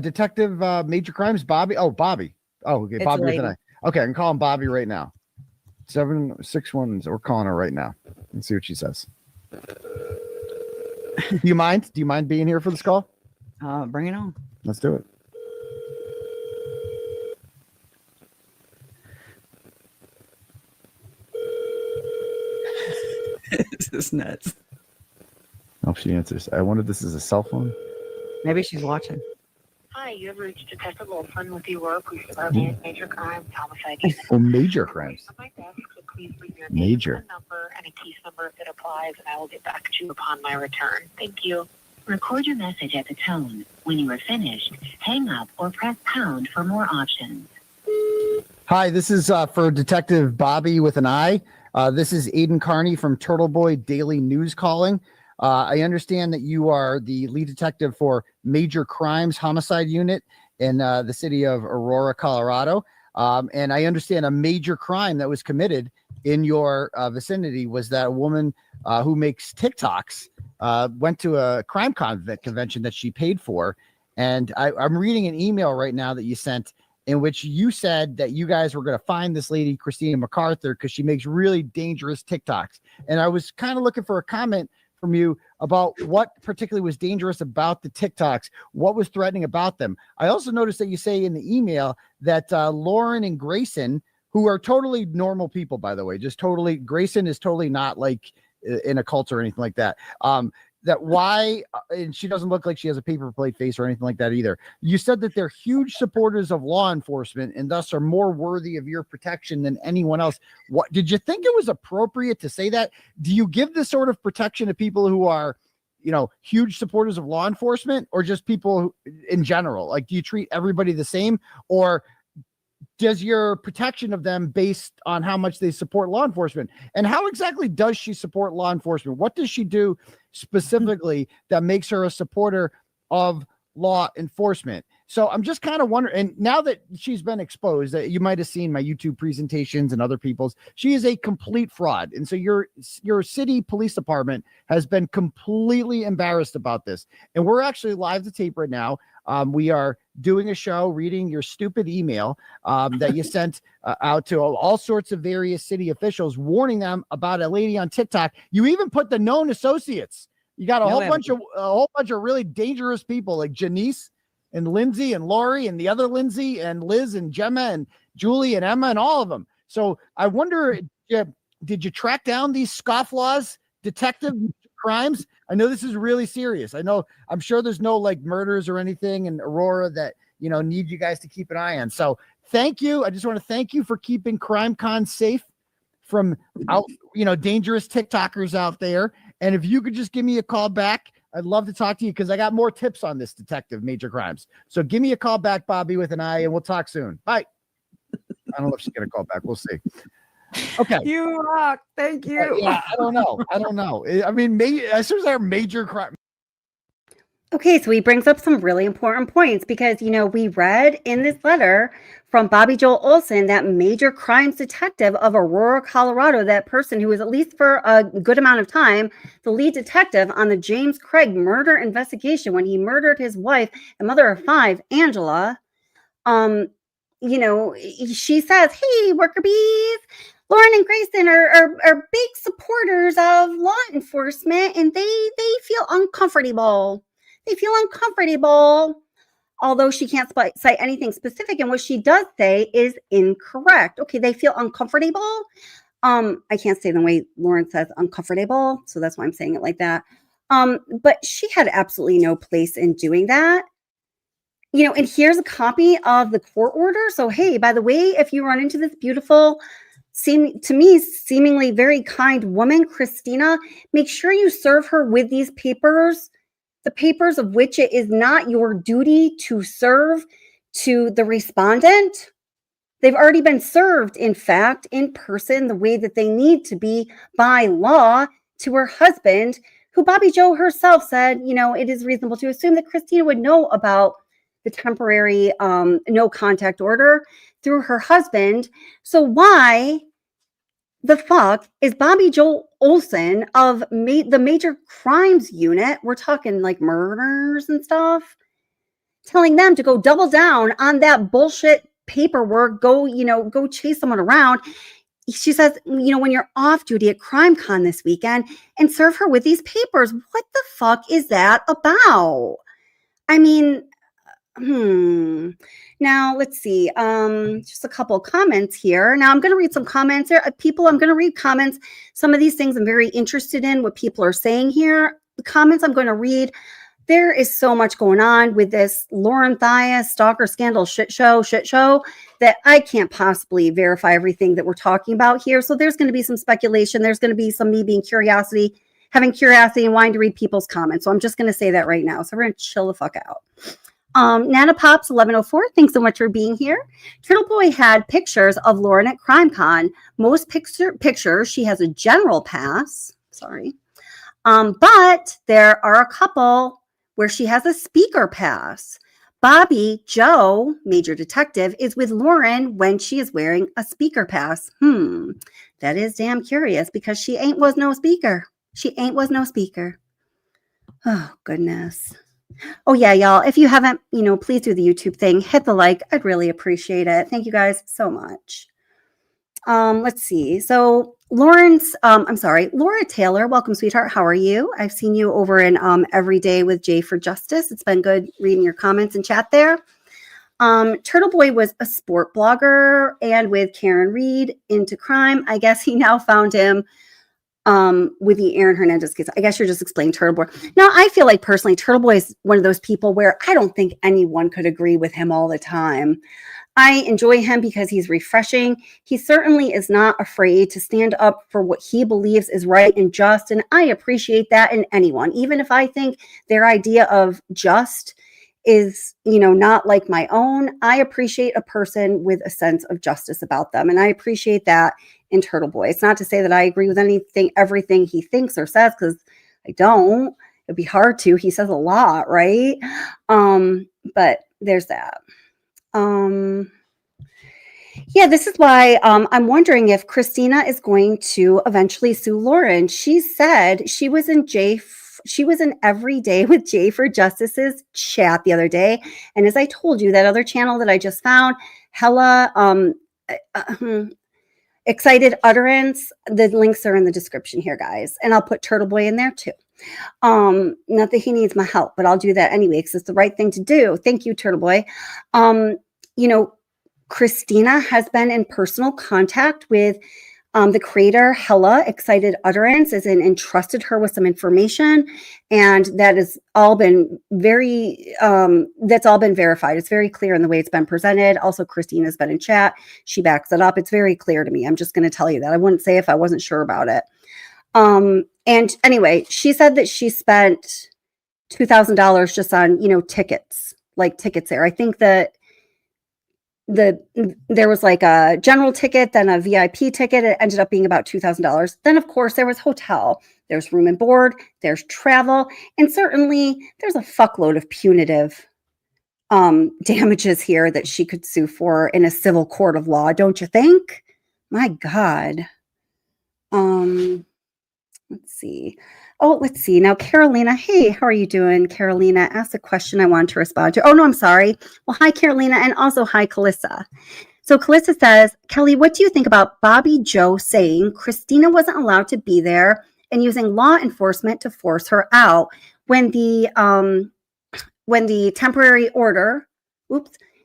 Detective Major Crimes, Bobby. Oh, Bobby. Oh, okay. Bobby with an I. Okay, I can call him Bobby right now. 761. We're calling her right now. Let's see what she says. Do you mind? Do you mind being here for this call? Bring it on. Let's do it. This is nuts. Oh, she answers. I wonder if this is a cell phone. Maybe she's watching. Hi, you have reached Detective Olson with your work. We Department Major Crimes, Homicide Unit. Oh, major crimes. On my desk, so please leave your major name, number, and a case number if it applies, and I will get back to you upon my return. Thank you. Record your message at the tone. When you are finished, hang up or press pound for more options. Hi, this is for Detective Bobby with an I. This is Aiden Carney from Turtle Boy Daily News calling. I understand that you are the lead detective for Major Crimes Homicide Unit in the city of Aurora, Colorado. And I understand a major crime that was committed in your vicinity was that a woman who makes TikToks went to a crime convention that she paid for. And I'm reading an email right now that you sent in which you said that you guys were going to find this lady, Christina MacArthur, because she makes really dangerous TikToks. And I was kind of looking for a comment from you about what particularly was dangerous about the TikToks, what was threatening about them. I also noticed that you say in the email that Lauren and Grayson, who are totally normal people, by the way, Grayson is totally not like in a cult or anything like that. And she doesn't look like she has a paper plate face or anything like that either. You said that they're huge supporters of law enforcement and thus are more worthy of your protection than anyone else. What did you think it was appropriate to say that? Do you give this sort of protection to people who are, huge supporters of law enforcement, or just people in general? Like, do you treat everybody the same, or does your protection of them based on how much they support law enforcement? And how exactly does she support law enforcement? What does she do specifically that makes her a supporter of law enforcement? So I'm just kind of wondering, and now that she's been exposed, that you might have seen my YouTube presentations and other people's, she is a complete fraud. And so your city police department has been completely embarrassed about this. And we're actually live to tape right now. We are doing a show, reading your stupid email that you sent out to all sorts of various city officials, warning them about a lady on TikTok. You even put the known associates. You got a whole bunch of really dangerous people like Janice and Lindsay and Lori and the other Lindsay and Liz and Gemma and Julie and Emma and all of them. So I wonder, did you track down these scofflaws, detective crimes? I know this is really serious. I'm sure there's no like murders or anything in Aurora that, need you guys to keep an eye on. So thank you. I just want to thank you for keeping CrimeCon safe from dangerous TikTokers out there. And if you could just give me a call back, I'd love to talk to you because I got more tips on this detective major crimes. So give me a call back, Bobby, with an I, and we'll talk soon. Bye. I don't know if she's going to call back. We'll see. Okay. You rock. Thank you. Yeah, I don't know. I mean, maybe as soon as they're major crime. Okay, so he brings up some really important points because, we read in this letter from Bobby Joel Olson, that major crimes detective of Aurora, Colorado, that person who was, at least for a good amount of time, the lead detective on the James Craig murder investigation when he murdered his wife and mother of 5, Angela. She says, hey, worker bees, Lauren and Grayson are big supporters of law enforcement, and they feel uncomfortable. They feel uncomfortable, although she can't cite anything specific. And what she does say is incorrect. Okay, they feel uncomfortable. I can't say the way Lauren says uncomfortable, so that's why I'm saying it like that. But she had absolutely no place in doing that. And here's a copy of the court order. So, hey, by the way, if you run into this beautiful, seemingly very kind woman, Christina, make sure you serve her with these papers, the papers of which it is not your duty to serve to the respondent. They've already been served, in fact, in person, the way that they need to be by law to her husband, who Bobby Joe herself said, it is reasonable to assume that Christina would know about the temporary no contact order through her husband. So why the fuck is Bobby Joel Olson of the major crimes unit, we're talking like murders and stuff, telling them to go double down on that bullshit paperwork, go chase someone around. She says, when you're off duty at CrimeCon this weekend, and serve her with these papers. What the fuck is that about? I mean, Now, let's see. Just a couple comments here. Now, I'm going to read some comments here. I'm going to read comments. Some of these things I'm very interested in, what people are saying here. The comments I'm going to read. There is so much going on with this Lauren Matthias Stalker scandal shit show that I can't possibly verify everything that we're talking about here. So there's going to be some speculation. There's going to be some me being having curiosity and wanting to read people's comments. So I'm just going to say that right now. So we're going to chill the fuck out. Nana Pops 1104, thanks so much for being here. Turtle Boy had pictures of Lauren at CrimeCon. Most pictures, she has a general pass. Sorry. But there are a couple where she has a speaker pass. Bobby Joe, major detective, is with Lauren when she is wearing a speaker pass. That is damn curious because she ain't was no speaker. Oh, goodness. Oh, yeah, y'all. If you haven't, please do the YouTube thing. Hit the like. I'd really appreciate it. Thank you guys so much. Let's see. So Laura Taylor. Welcome, sweetheart. How are you? I've seen you over in Every Day with Jay for Justice. It's been good reading your comments and chat there. Turtle Boy was a sport blogger and with Karen Reed into crime. I guess he now found him with the Aaron Hernandez case. I guess you're just explaining Turtle Boy. Now, I feel like personally, Turtle Boy is one of those people where I don't think anyone could agree with him all the time. I enjoy him because he's refreshing. He certainly is not afraid to stand up for what he believes is right and just. And I appreciate that in anyone, even if I think their idea of just is, not like my own. I appreciate a person with a sense of justice about them. And I appreciate that in Turtle Boy. It's not to say that I agree with everything he thinks or says, because I don't. It'd be hard to. He says a lot, right? But there's that. Yeah, this is why I'm wondering if Christina is going to eventually sue Lauren. She said she was in Every Day with Jay for Justice's chat the other day. And as I told you, that other channel that I just found, Hella Excited Utterance, the links are in the description here, guys. And I'll put Turtle Boy in there too. Not that he needs my help, but I'll do that anyway because it's the right thing to do. Thank you, Turtle Boy. Christina has been in personal contact with the creator, Hella Excited Utterance, entrusted her with some information, and that has all been that's all been verified. It's very clear in the way it's been presented. Also, Christina's been in chat. She backs it up. It's very clear to me. I'm just going to tell you that. I wouldn't say if I wasn't sure about it. And anyway, she said that she spent $2,000 just on, tickets, like tickets there. I think that there was like a general ticket, then a VIP ticket. It ended up being about $2,000. Then, of course, there was hotel, there's room and board, there's travel, and certainly there's a fuckload of punitive damages here that she could sue for in a civil court of law, don't you think? My God. Let's see. Now, Carolina. Hey, how are you doing? Carolina asked a question I want to respond to. Oh, no, I'm sorry. Well, hi, Carolina, and also hi, Calissa. So Calissa says, Kelly, what do you think about Bobby Joe saying Christina wasn't allowed to be there and using law enforcement to force her out when the temporary order,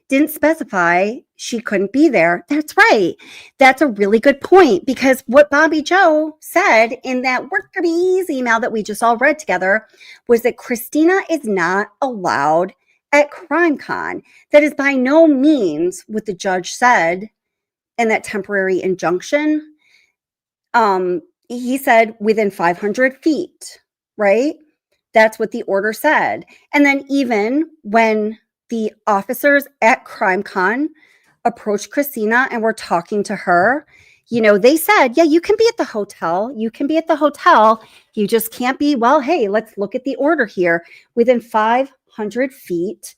didn't specify she couldn't be there? That's right. That's a really good point, because what Bobby Joe said in that Worker Bees email that we just all read together was that Christina is not allowed at CrimeCon. That is by no means what the judge said in that temporary injunction. He said within 500 feet, right? That's what the order said. And then even when the officers at CrimeCon approached Christina and were talking to her, they said, yeah, you can be at the hotel. You can be at the hotel. You just can't be, well, hey, let's look at the order here, within 500 feet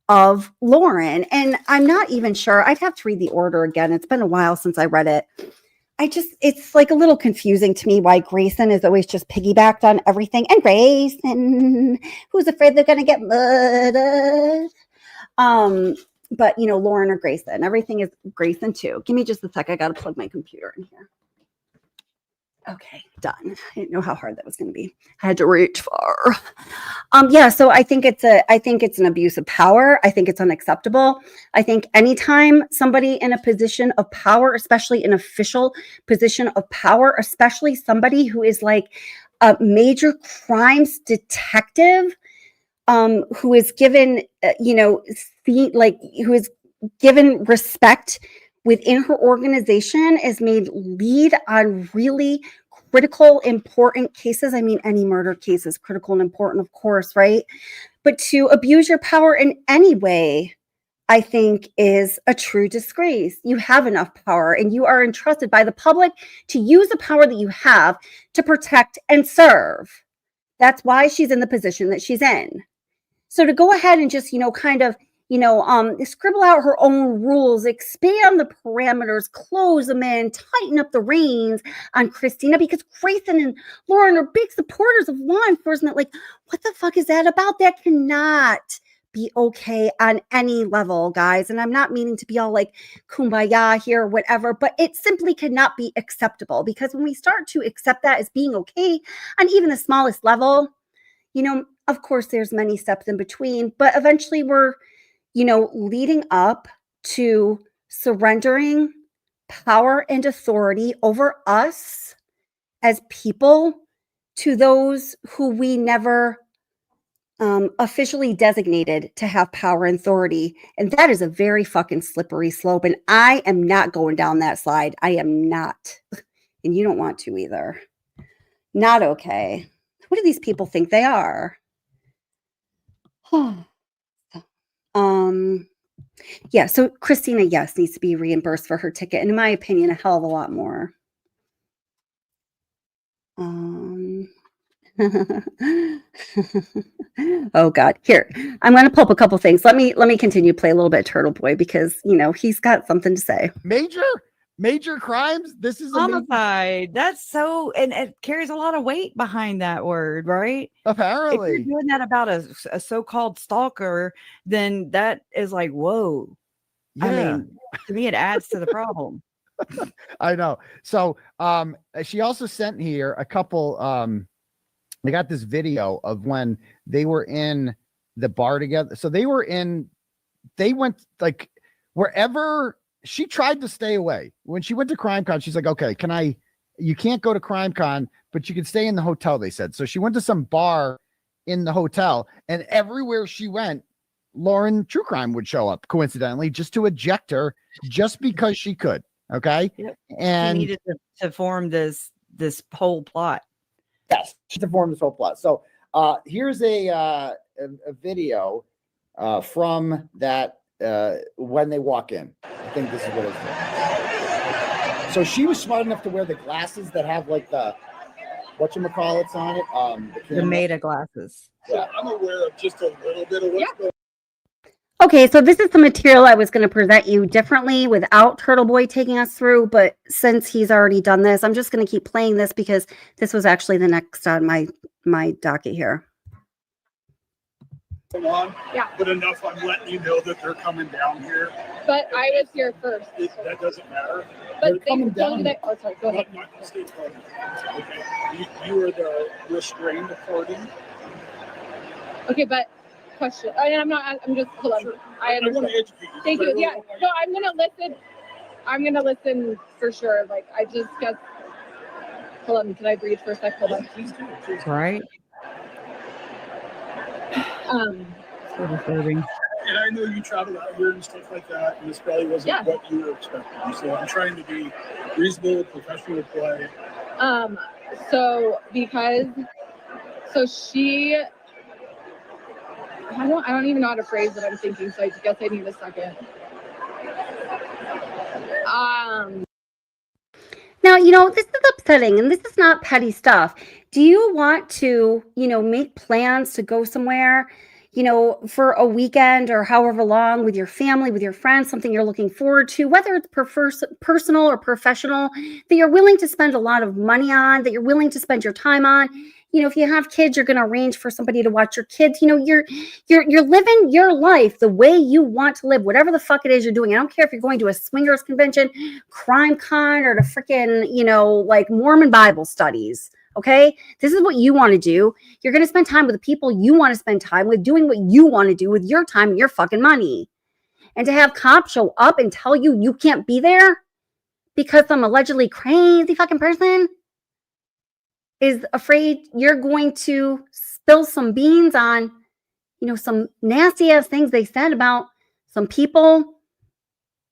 of Lauren. And I'm not even sure. I'd have to read the order again. It's been a while since I read it. It's like a little confusing to me why Grayson is always just piggybacked on everything. And Grayson, who's afraid they're going to get murdered. But Lauren or Grayson, everything is Grayson too. Give me just a sec. I got to plug my computer in here. Okay, done. I didn't know how hard that was going to be. I had to reach far. So I think it's an abuse of power. I think it's unacceptable. I think anytime somebody in a position of power, especially an official position of power, especially somebody who is like a major crimes detective, who is given, who is given respect within her organization, is made lead on really critical, important cases. I mean, any murder case is critical and important, of course, right? But to abuse your power in any way, I think, is a true disgrace. You have enough power and you are entrusted by the public to use the power that you have to protect and serve. That's why she's in the position that she's in. So to go ahead and just, scribble out her own rules, expand the parameters, close them in, tighten up the reins on Christina, because Grayson and Lauren are big supporters of law enforcement. Like, what the fuck is that about? That cannot be okay on any level, guys. And I'm not meaning to be all like kumbaya here or whatever, but it simply cannot be acceptable, because when we start to accept that as being okay on even the smallest level, of course, there's many steps in between, but eventually we're, leading up to surrendering power and authority over us as people to those who we never officially designated to have power and authority. And that is a very fucking slippery slope. And I am not going down that slide. I am not. And you don't want to either. Not okay. Who do these people think they are? So Christina, yes, needs to be reimbursed for her ticket, and in my opinion, a hell of a lot more. Oh God, here, I'm going to pull up a couple things. Let me continue to play a little bit of Turtle Boy, because he's got something to say. Major crimes. This is homicide. That's so, and it carries a lot of weight behind that word, right? Apparently, if you're doing that about a so-called stalker, then that is like, whoa. Yeah. I mean, to me, it adds to the problem. I know. So, she also sent here a couple. They got this video of when they were in the bar together. So they went like wherever. She tried to stay away. When she went to CrimeCon, she's like, okay, you can't go to CrimeCon, but you can stay in the hotel, they said. So she went to some bar in the hotel, and everywhere she went, Lauren True Crime would show up, coincidentally, just to eject her, just because she could. Okay. Yep. And she needed to form this whole plot. Yes, to form this whole plot. So Here's a video from that when they walk in. I think this is what it's. So she was smart enough to wear the glasses that have like the whatchamacallits on it. The Meta glasses. Yeah, I'm aware of just a little bit of what's going. Okay, so this is the material I was going to present you differently without Turtle Boy taking us through, but since he's already done this, I'm just going to keep playing this because this was actually the next on my docket here. On, yeah, but enough I'm letting you know that they're coming down here. But I was here first. That doesn't matter. But they told me that. Oh, sorry. Go ahead. Okay. You are the restrained party. Okay, but question. I'm not. I'm just. Hold on. Sure. I understand. want to educate you. Thank you. Yeah. No, I'm gonna listen. I'm gonna listen for sure. Like I just got. Hold on. Can I breathe for a sec? Hold on. Right. And I know you travel out here and stuff like that, and this probably wasn't what you were expecting. So I'm trying to be reasonable, professional, polite. So she. I don't even know how to phrase what I'm thinking, so I guess I need a second. Now, this is upsetting and this is not petty stuff. Do you want to, make plans to go somewhere, for a weekend or however long with your family, with your friends, something you're looking forward to, whether it's personal or professional, that you're willing to spend a lot of money on, that you're willing to spend your time on? If you have kids, you're going to arrange for somebody to watch your kids. You're living your life the way you want to live, whatever the fuck it is you're doing. I don't care if you're going to a swingers convention, crime con, or to freaking, like Mormon Bible studies. Okay. This is what you want to do. You're going to spend time with the people you want to spend time with, doing what you want to do with your time and your fucking money. And to have cops show up and tell you you can't be there because some allegedly crazy fucking person is afraid you're going to spill some beans on, some nasty ass things they said about some people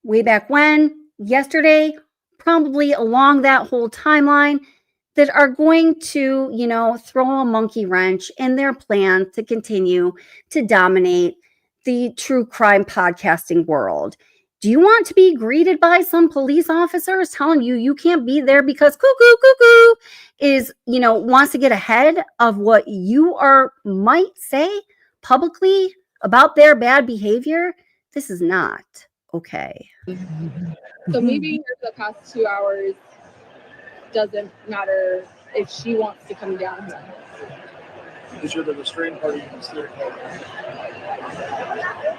way back when, yesterday, probably along that whole timeline, that are going to, throw a monkey wrench in their plans to continue to dominate the true crime podcasting world. Do you want to be greeted by some police officers telling you you can't be there because cuckoo is, wants to get ahead of what you might say publicly about their bad behavior? This is not okay. So maybe here for the past 2 hours doesn't matter if she wants to come down here. Because you're the restrained party in the state.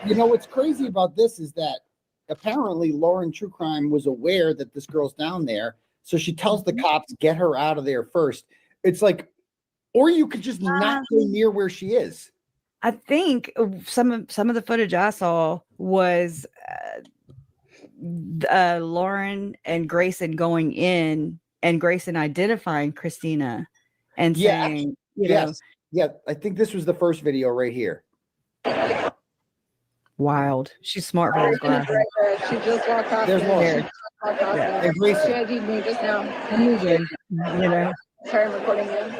What's crazy about this is that apparently Lauren True Crime was aware that this girl's down there. So she tells the cops, get her out of there first. It's like, or you could just not go near where she is. I think some of the footage I saw was Lauren and Grayson going in and Grayson identifying Christina and saying, yes. Yeah, I think this was the first video right here. Wild. She's smart for those glasses. She just walked off. There's Lauren. Yeah. She ID'd me just now. Sorry, I'm recording you.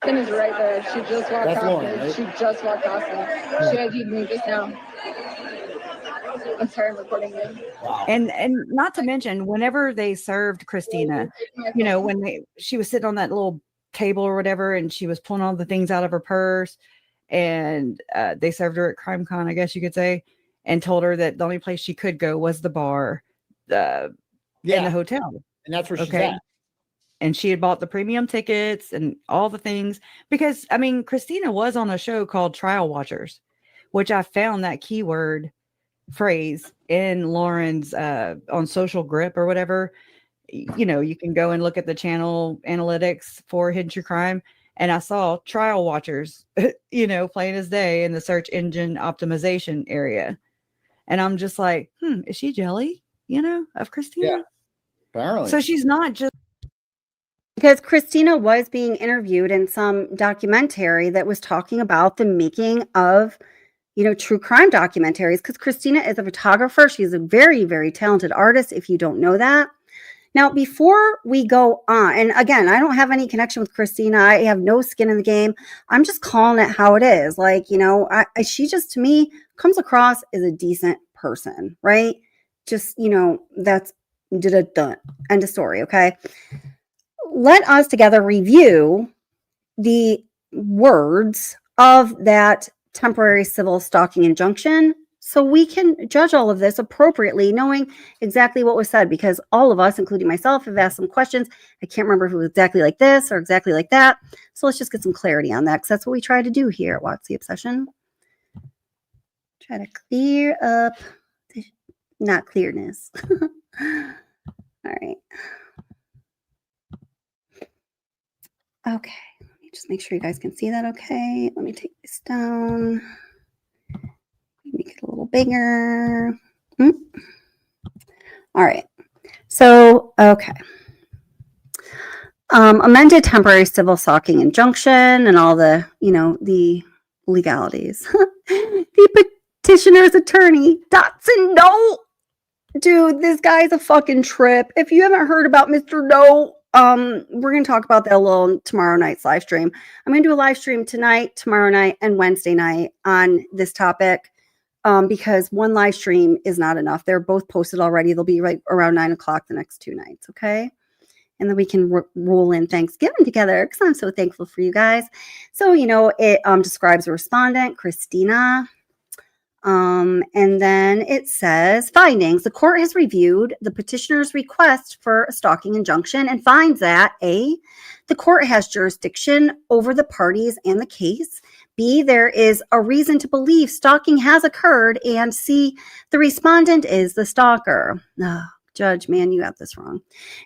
Pin is right there. She just walked off. Lauren, right? She just walked off. She ID'd me just now. I'm sorry, I'm recording you. Wow. And not to mention, whenever they served Christina, when she was sitting on that little table or whatever, and she was pulling all the things out of her purse, and they served her at Crime Con, I guess you could say, and told her that the only place she could go was the bar, and the hotel, and that's where she's at. And she had bought the premium tickets and all the things because Christina was on a show called Trial Watchers, which I found that keyword phrase in Lauren's on Social Grip or whatever. You can go and look at the channel analytics for Hidden True Crime, and I saw Trial Watchers, plain as day in the search engine optimization area, and I'm just like, is she jelly, of Christina? Yeah, apparently. So she's not just. Because Christina was being interviewed in some documentary that was talking about the making of, true crime documentaries. Because Christina is a photographer. She's a very, very talented artist, if you don't know that. Now, before we go on, and again, I don't have any connection with Christina. I have no skin in the game. I'm just calling it how it is. Like, you know, she just, to me, comes across as a decent person, right? Just, you know, that's done. End of story, okay? Let us together review the words of that temporary civil stalking injunction so we can judge all of this appropriately, knowing exactly what was said, because all of us, including myself, have asked some questions. I can't remember if it was exactly like this or exactly like that. So let's just get some clarity on that, because that's what we try to do here at Watch the Obsession. Try to clear up the not clearness. All right. Okay. Let me just make sure you guys can see that okay. Let me take this down. Make it a little bigger. All right. So, okay. Amended temporary civil stalking injunction and all the, you know, the legalities. The petitioner's attorney, Dotson, no. Dude, this guy's a fucking trip. If you haven't heard about Mr. No, we're going to talk about that a little tomorrow night's live stream. I'm going to do a live stream tonight, tomorrow night, and Wednesday night on this topic. Because one live stream is not enough. They're both posted already. They'll be right around 9 o'clock the next 2 nights, okay? And then we can roll in Thanksgiving together, because I'm so thankful for you guys. So, you know, it describes a respondent, Christina. And then it says, findings. The court has reviewed the petitioner's request for a stalking injunction and finds that A, the court has jurisdiction over the parties and the case. B, there is a reason to believe stalking has occurred. And C, the respondent is the stalker. Oh, Judge, man, you got this wrong.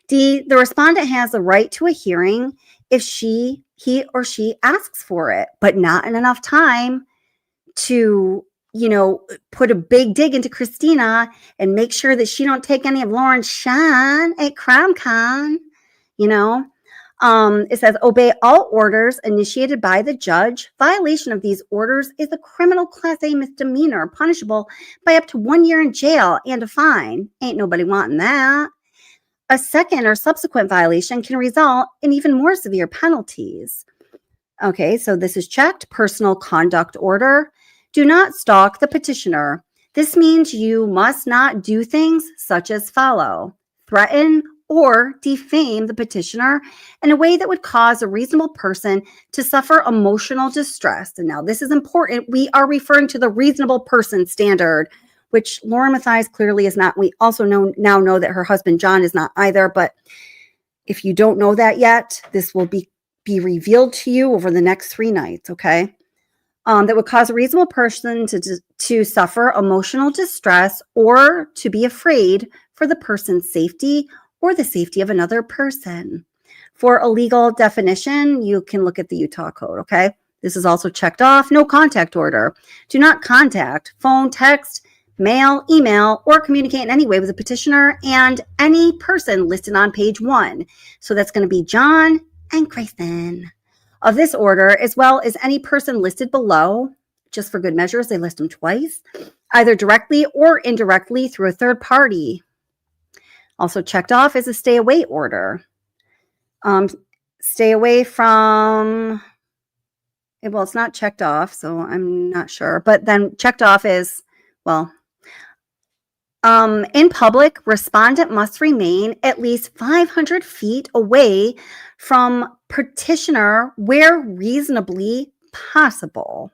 D, the respondent has the right to a hearing if he or she asks for it, but not in enough time to, you know, put a big dig into Christina and make sure that she don't take any of Lauren's shine at CrimeCon, you know. It says, obey all orders initiated by the judge. Violation of these orders is a criminal class A misdemeanor, punishable by up to 1 year in jail and a fine. Ain't nobody wanting that. A second or subsequent violation can result in even more severe penalties. Okay, so this is checked. Personal conduct order. Do not stalk the petitioner. This means you must not do things such as follow, threaten, or defame the petitioner in a way that would cause a reasonable person to suffer emotional distress. And now this is important. We are referring to the reasonable person standard, which Lauren Matthias clearly is not. We also now know that her husband, John, is not either. But if you don't know that yet, this will be revealed to you over the next 3 nights, okay? That would cause a reasonable person to suffer emotional distress or to be afraid for the person's safety or the safety of another person. For a legal definition, you can look at the Utah Code, okay? This is also checked off. No contact order. Do not contact, phone, text, mail, email, or communicate in any way with the petitioner and any person listed on page 1. So that's going to be John and Kristen. Of this order, as well as any person listed below, just for good measures, they list them twice, either directly or indirectly through a third party. Also checked off is a stay away order. Stay away from, well, it's not checked off, so I'm not sure. But then checked off is, well, in public, respondent must remain at least 500 feet away from petitioner where reasonably possible.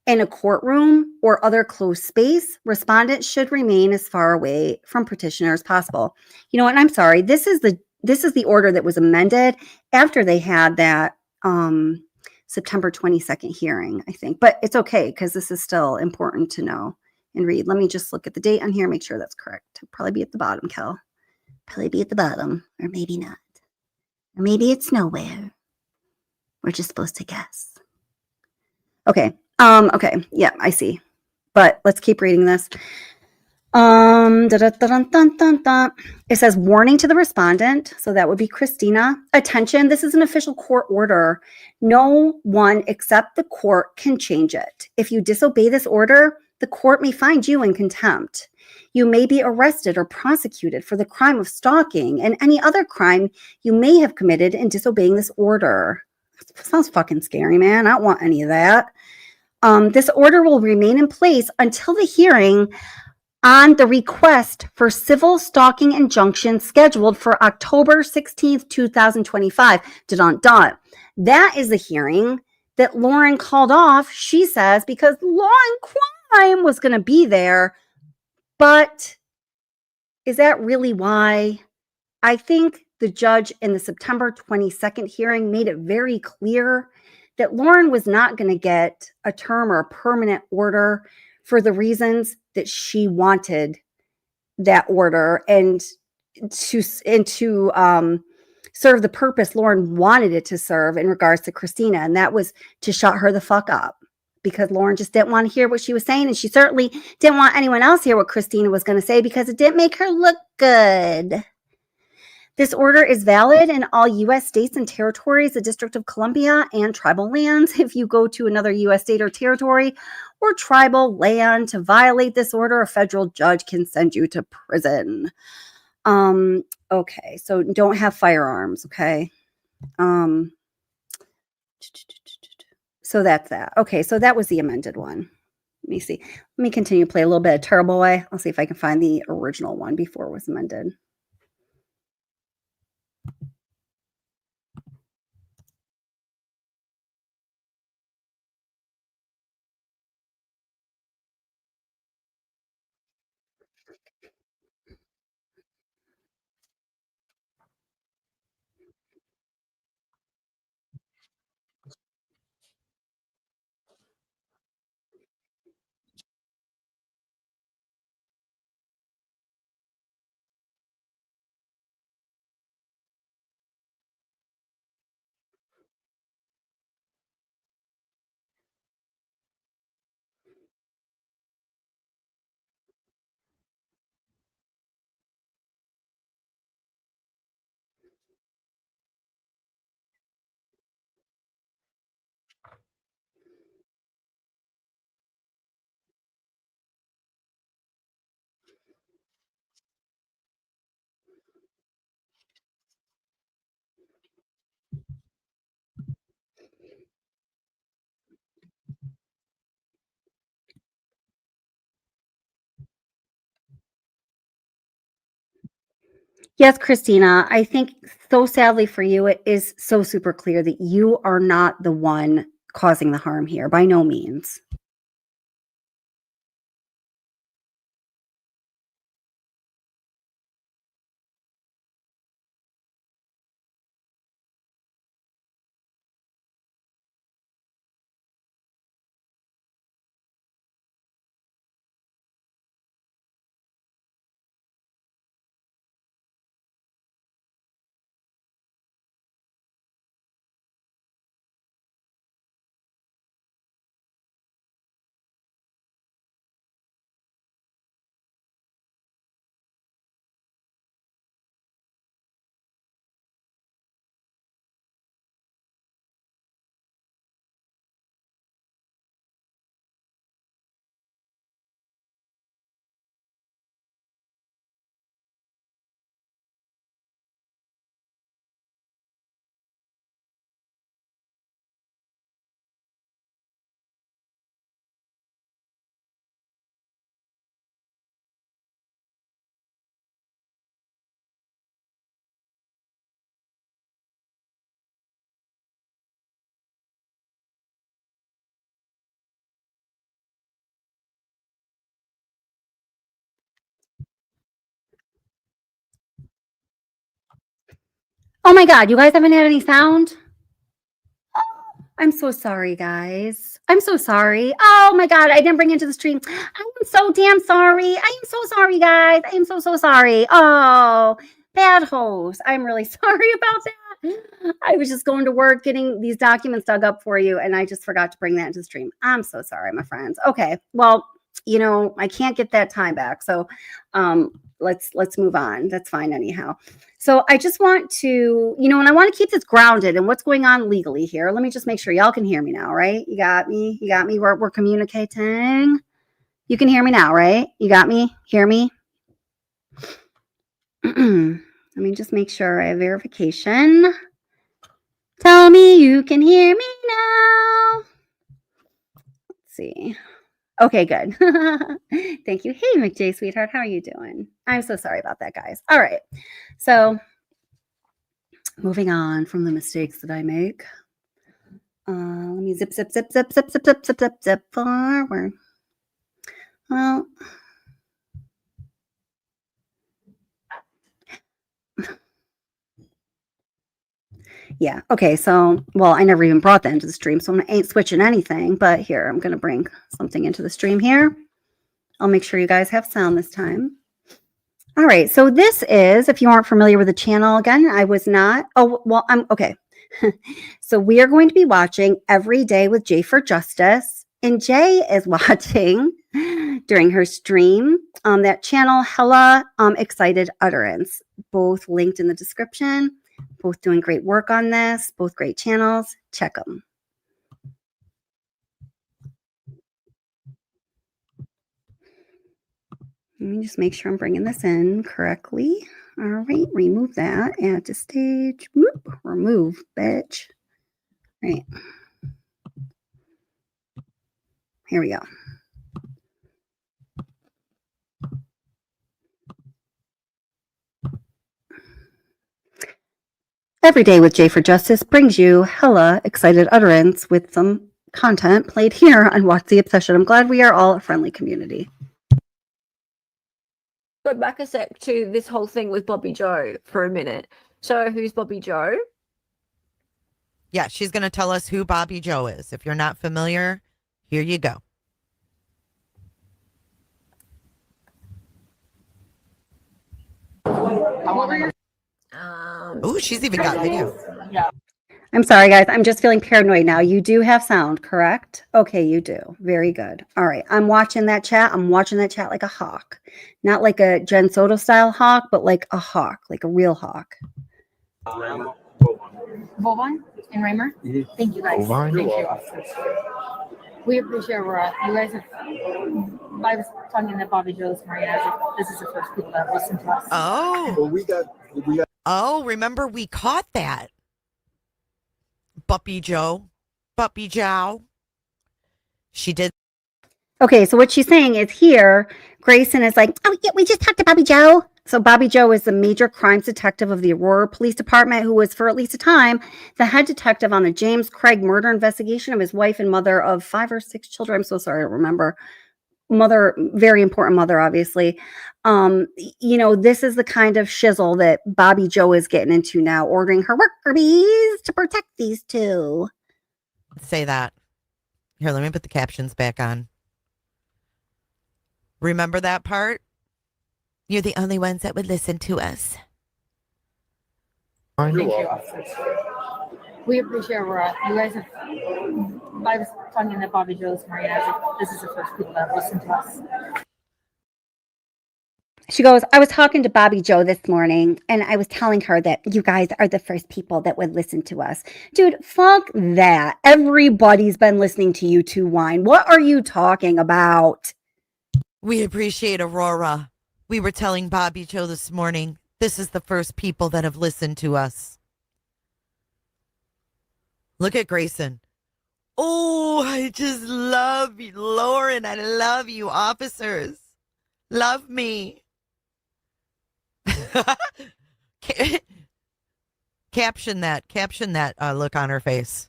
In a courtroom or other closed space, respondent should remain as far away from petitioner as possible. You know, and I'm sorry, this is the order that was amended after they had that September 22nd hearing, I think. But it's okay, because this is still important to know and read. Let me just look at the date on here, make sure that's correct. It'll probably be at the bottom, Kel. Probably be at the bottom, or maybe not. Or maybe it's nowhere. We're just supposed to guess. Okay. Okay. Yeah, I see. But let's keep reading this. It says warning to the respondent. So that would be Christina. Attention, this is an official court order. No one except the court can change it. If you disobey this order, the court may find you in contempt. You may be arrested or prosecuted for the crime of stalking and any other crime you may have committed in disobeying this order. That sounds fucking scary, man. I don't want any of that. This order will remain in place until the hearing on the request for civil stalking injunction scheduled for October 16th, 2025. Dun-dun-dun. That is the hearing that Lauren called off, she says, because Lauren Crime was going to be there. But is that really why? I think the judge in the September 22nd hearing made it very clear that Lauren was not going to get a term or a permanent order for the reasons that she wanted that order and to serve the purpose Lauren wanted it to serve in regards to Christina. And that was to shut her the fuck up, because Lauren just didn't want to hear what she was saying. And she certainly didn't want anyone else to hear what Christina was going to say because it didn't make her look good. This order is valid in all U.S. states and territories, the District of Columbia, and tribal lands. If you go to another U.S. state or territory or tribal land to violate this order, a federal judge can send you to prison. Okay, so don't have firearms, okay? So that's that. Okay, so that was the amended one. Let me see. Let me continue to play a little bit of Turbo Boy. I'll see if I can find the original one before it was amended. Yes, Christina, I think so sadly for you, it is so super clear that you are not the one causing the harm here, by no means. Oh my God, you guys haven't had any sound? I'm so sorry, guys. I'm so sorry. Oh my God, I didn't bring it to the stream. I am so damn sorry. I am so sorry, guys. I am so sorry. Oh, bad host. I'm really sorry about that. I was just going to work getting these documents dug up for you, and I just forgot to bring that into the stream. I'm so sorry, my friends. Okay, well, I can't get that time back. So let's move on. That's fine anyhow. So I just want to, and I want to keep this grounded in what's going on legally here. Let me just make sure y'all can hear me now, right? You got me? We're communicating. You can hear me now, right? You got me? Hear me? Let me just make sure I have verification. Tell me you can hear me now. Let's see. Okay, good. Thank you. Hey, McJ, sweetheart. How are you doing? I'm so sorry about that, guys. All right. So, moving on from the mistakes that I make. Let me zip forward. Well, yeah. Okay. So, well, I never even brought that into the stream, so I ain't switching anything. But here, I'm going to bring something into the stream here. I'll make sure you guys have sound this time. All right. So this is, if you aren't familiar with the channel, again, I was not. Oh, well, I'm okay. So we are going to be watching Every Day with Jay for Justice. And Jay is watching during her stream on that channel, Hella Excited Utterance, both linked in the description, both doing great work on this, both great channels. Check them. Let me just make sure I'm bringing this in correctly. All right, remove that, add to stage, whoop, remove, bitch. Right. Here we go. Every Day with Jay for Justice brings you Hella Excited Utterance with some content played here on Watch the Obsession. I'm glad we are all a friendly community. Go back a sec to this whole thing with Bobby Joe for a minute. So who's Bobby Joe? Yeah, she's going to tell us who Bobby Joe is. If you're not familiar, here you go. Oh, she's even got video. Yeah. I'm sorry, guys. I'm just feeling paranoid now. You do have sound, correct? Okay, you do. Very good. All right. I'm watching that chat. I'm watching that chat like a hawk. Not like a Jen Soto style hawk, but like a hawk, like a real hawk. Vaughn and Raymer. Thank you guys. Thank you. We appreciate Aurora. You guys have, I was talking to Bobby Joe this morning. This is the first people that listen to us. Oh. Well, we got. Oh, remember we caught that. Bobby Joe. She did. Okay, so what she's saying is here, Grayson is like, oh, yeah, we just talked to Bobby Joe. So Bobby Joe is the major crimes detective of the Aurora Police Department, who was, for at least a time, the head detective on the James Craig murder investigation of his wife and mother of 5 or 6 children. I'm so sorry, I don't remember. Mother, very important mother, obviously. You know, this is the kind of shizzle that Bobby Joe is getting into now, ordering her worker bees to protect these two. Say that. Here, let me put the captions back on. Remember that part? You're the only ones that would listen to us. Thank you. We appreciate Aurora. You guys have, I was talking to Bobby Joe this morning. This is the first people that listen to us. She goes, I was talking to Bobby Joe this morning, and I was telling her that you guys are the first people that would listen to us. Dude, fuck that. Everybody's been listening to you two whine. What are you talking about? We appreciate Aurora. We were telling Bobby Joe this morning, this is the first people that have listened to us. Look at Grayson. Oh, I just love you, Lauren. I love you, officers. Love me. Caption that look on her face.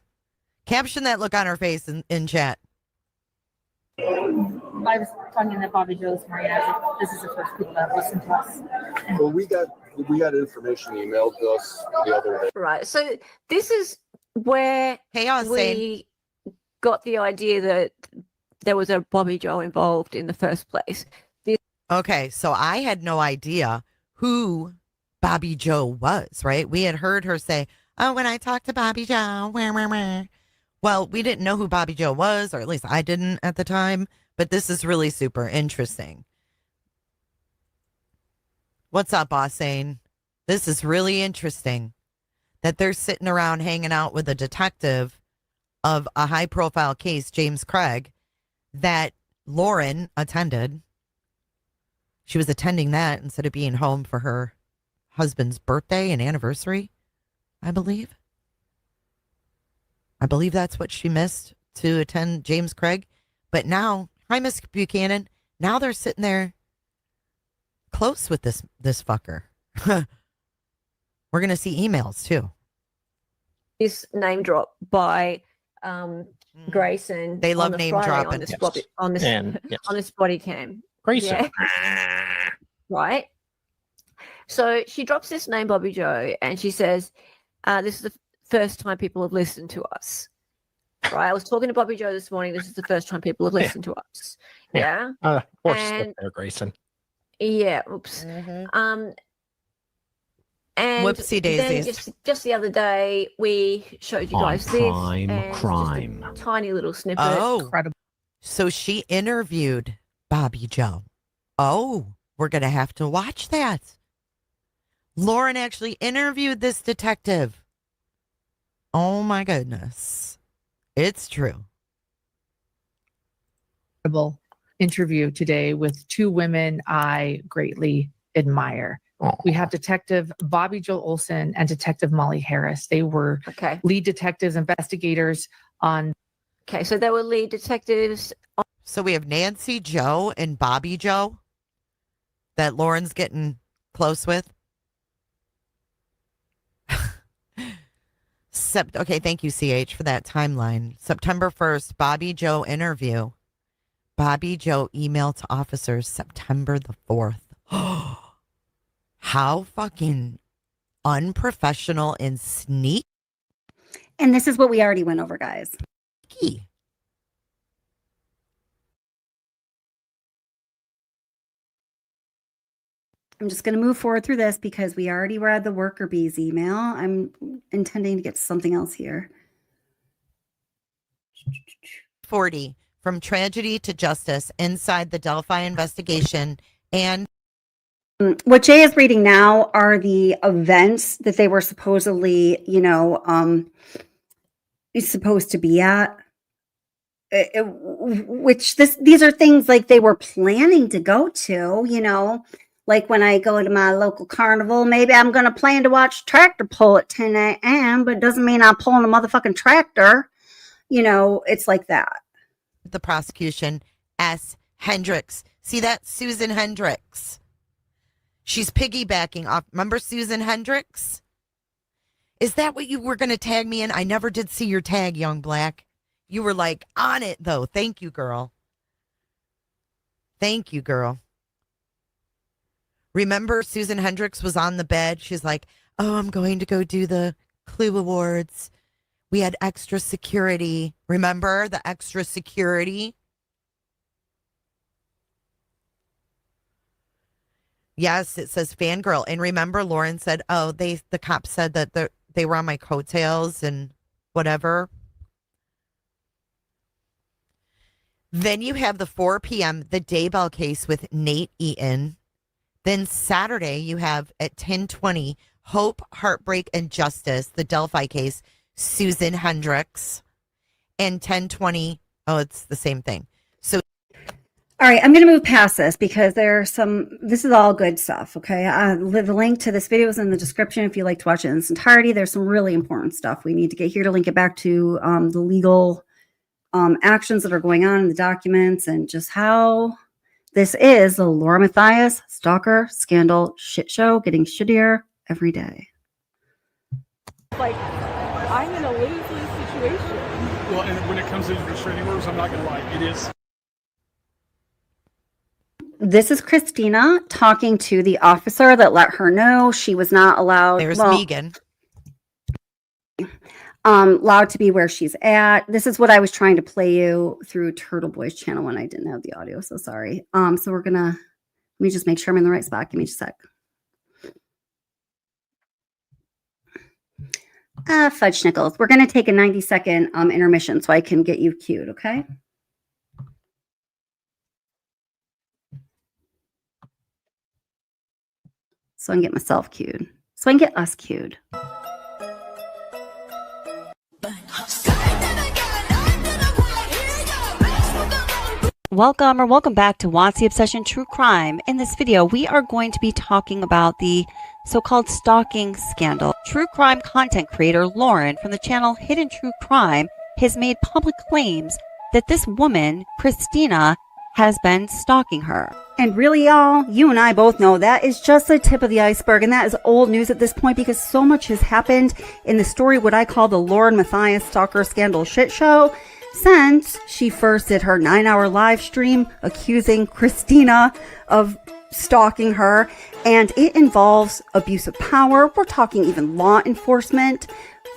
Caption that look on her face in chat. I was talking to Bobby Joe this morning. This is the first people that listen to us. Well, we got information emailed to us the other day. Right. So this is where we got the idea that there was a Bobby Joe involved in the first place. Okay, so I had no idea who Bobby Joe was, right? We had heard her say, oh, when I talked to Bobby Joe, well, we didn't know who Bobby Joe was, or at least I didn't at the time, but this is really super interesting. What's up, Bossane? This is really interesting that they're sitting around hanging out with a detective of a high-profile case, James Craig, that Lauren attended. She was attending that instead of being home for her husband's birthday and anniversary, I believe. I believe that's what she missed to attend James Craig. But now, hi, Miss Buchanan. Now they're sitting there close with this fucker. We're going to see emails too. This name drop by Grayson. They love on the name Friday dropping. on this body, on this Yes. on this body cam. Grayson. Yeah. Right. So she drops this name, Bobby Joe, and she says, "This is the first time people have listened to us." Right. I was talking to Bobby Joe this morning. This is the first time people have listened to us. Yeah. Of course, And- there, Grayson. Yeah. Oops. And Whoopsie then daisies. just the other day, we showed you guys this. Crime, and it's just a crime. tiny little snippet. Oh, so she interviewed Bobby Joe. Oh, we're going to have to watch that. Lauren actually interviewed this detective. Oh my goodness. It's true. Interview today with two women I greatly admire. We have Detective Bobby Joe Olson and Detective Molly Harris. They were lead detectives, investigators on. Okay, so they were lead detectives. So we have Nancy Joe and Bobby Joe that Lauren's getting close with. Okay, thank you, CH, for that timeline. September 1st, Bobby Joe interview. Bobby Joe email to officers September the 4th. How fucking unprofessional and sneaky. And this is what we already went over, guys. I'm just going to move forward through this because we already read the worker bees email. I'm intending to get to something else here. 40, from tragedy to justice inside the Delphi investigation. And what Jay is reading now are the events that they were supposedly, supposed to be at. These are things like they were planning to go to, like when I go to my local carnival, maybe I'm going to plan to watch tractor pull at 10 a.m., but it doesn't mean I'm pulling a motherfucking tractor. It's like that. The prosecution, S. Hendricks. See that? Susan Hendricks. She's piggybacking off. Remember Susan Hendricks? Is that what you were going to tag me in? I never did see your tag, Young Black. You were like on it, though. Thank you, girl. Thank you, girl. Remember Susan Hendricks was on the bed? She's like, oh, I'm going to go do the Clue Awards. We had extra security. Remember the extra security? Yes, it says fangirl. And remember, Lauren said, oh, the cops said that they were on my coattails and whatever. Then you have the 4 p.m., the Daybell case with Nate Eaton. Then Saturday, you have at 10:20, Hope, Heartbreak, and Justice, the Delphi case, Susan Hendricks. And 10:20, oh, it's the same thing. So, all right, I'm going to move past this because this is all good stuff, okay? The link to this video is in the description if you'd like to watch it in its entirety. There's some really important stuff we need to get here to link it back to the legal actions that are going on in the documents and just how this is the Laura Matthias Stalker scandal shit show getting shittier every day. Like, I'm in a lose-lose situation. Well, and when it comes to restraining orders, I'm not going to lie, it is. This is Christina talking to the officer that let her know she was not allowed. There's Megan. Allowed to be where she's at. This is what I was trying to play you through Turtle Boy's channel when I didn't have the audio. So sorry. So we're gonna, let me just make sure I'm in the right spot. Give me just a sec. Fudge Nickels. We're gonna take a 90-second intermission so I can get you cued. Okay. So I can get myself cued. So I can get us cued. Welcome back to Watts the Obsession True Crime. In this video, we are going to be talking about the so-called stalking scandal. True crime content creator Lauren from the channel Hidden True Crime has made public claims that this woman, Christina, has been stalking her. And really, y'all, you and I both know that is just the tip of the iceberg, and that is old news at this point because so much has happened in the story, what I call the Lauren Matthias Stalker scandal shit show, since she first did her 9-hour live stream accusing Christina of stalking her, and it involves abuse of power. We're talking even law enforcement,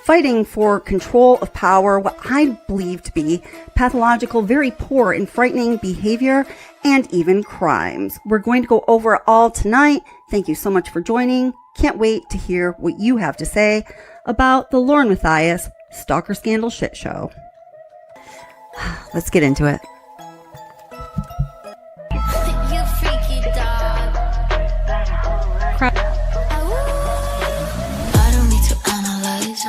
fighting for control of power, what I believe to be pathological, very poor and frightening behavior, and even crimes. We're going to go over it all tonight. Thank you so much for joining. Can't wait to hear what you have to say about the Lauren Matthias Stalker Scandal shit show. Let's get into it. I don't need to analyze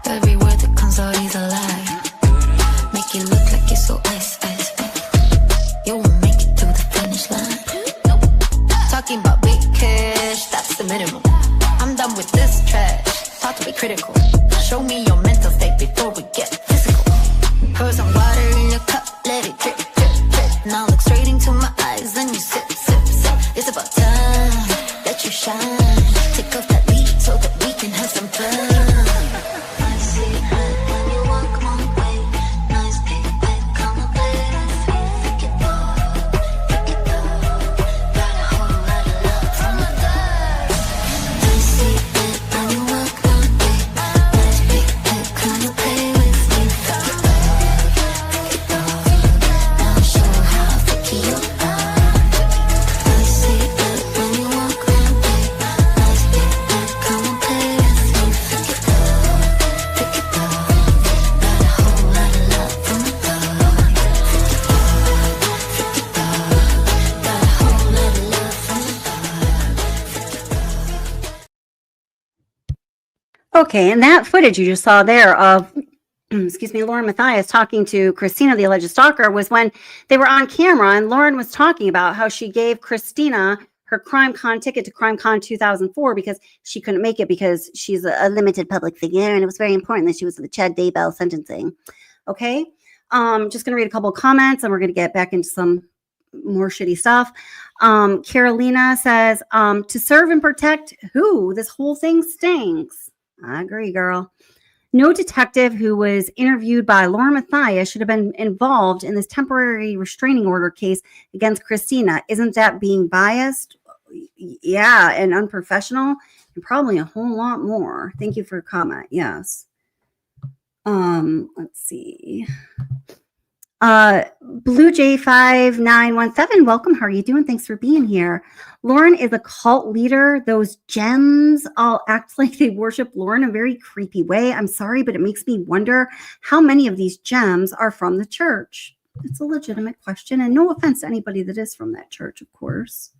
every word that comes out is a lie. Make it look like it's so ice. You won't make it through the finish line. Talking about big cash, that's the minimum. I'm done with this trash. Talk to be critical. Show me your mental state before we get physical. Pour some water in your cup, let it drip, drip, drip. Now look straight into my eyes, then you sip, sip, sip. It's about time that you shine. Take off that lead so that we can have some fun. I see red when you walk my way. Nice big bed, come and play with me. Pick it up, got a whole lot of love from my dad. I see red when you walk my way. Nice big bed, come and play with me. Pick it up, now show how freaky you are. I see red when you walk my way. Nice big bed, come and play with me. Pick it up, got a whole lot of love from my dad. Got a whole lot of love from Okay, and that footage you just saw there of, excuse me, Lauren Matthias talking to Christina, the alleged stalker, was when they were on camera, and Lauren was talking about how she gave Christina her CrimeCon ticket to CrimeCon 2004 because she couldn't make it because she's a limited public figure, and it was very important that she was at the Chad Daybell sentencing. Okay, just going to read a couple of comments, and we're going to get back into some more shitty stuff. Carolina says, to serve and protect who? This whole thing stinks. I agree, girl. No detective who was interviewed by Lauren Matthias should have been involved in this temporary restraining order case against Christina. Isn't that being biased? Yeah, and unprofessional, and probably a whole lot more. Thank you for your comment. Yes. Let's see. Blue J5917, welcome. How are you doing? Thanks for being here. Lauren is a cult leader. Those gems all act like they worship Lauren in a very creepy way. I'm sorry, but it makes me wonder how many of these gems are from the church. It's a legitimate question, and no offense to anybody that is from that church, of course.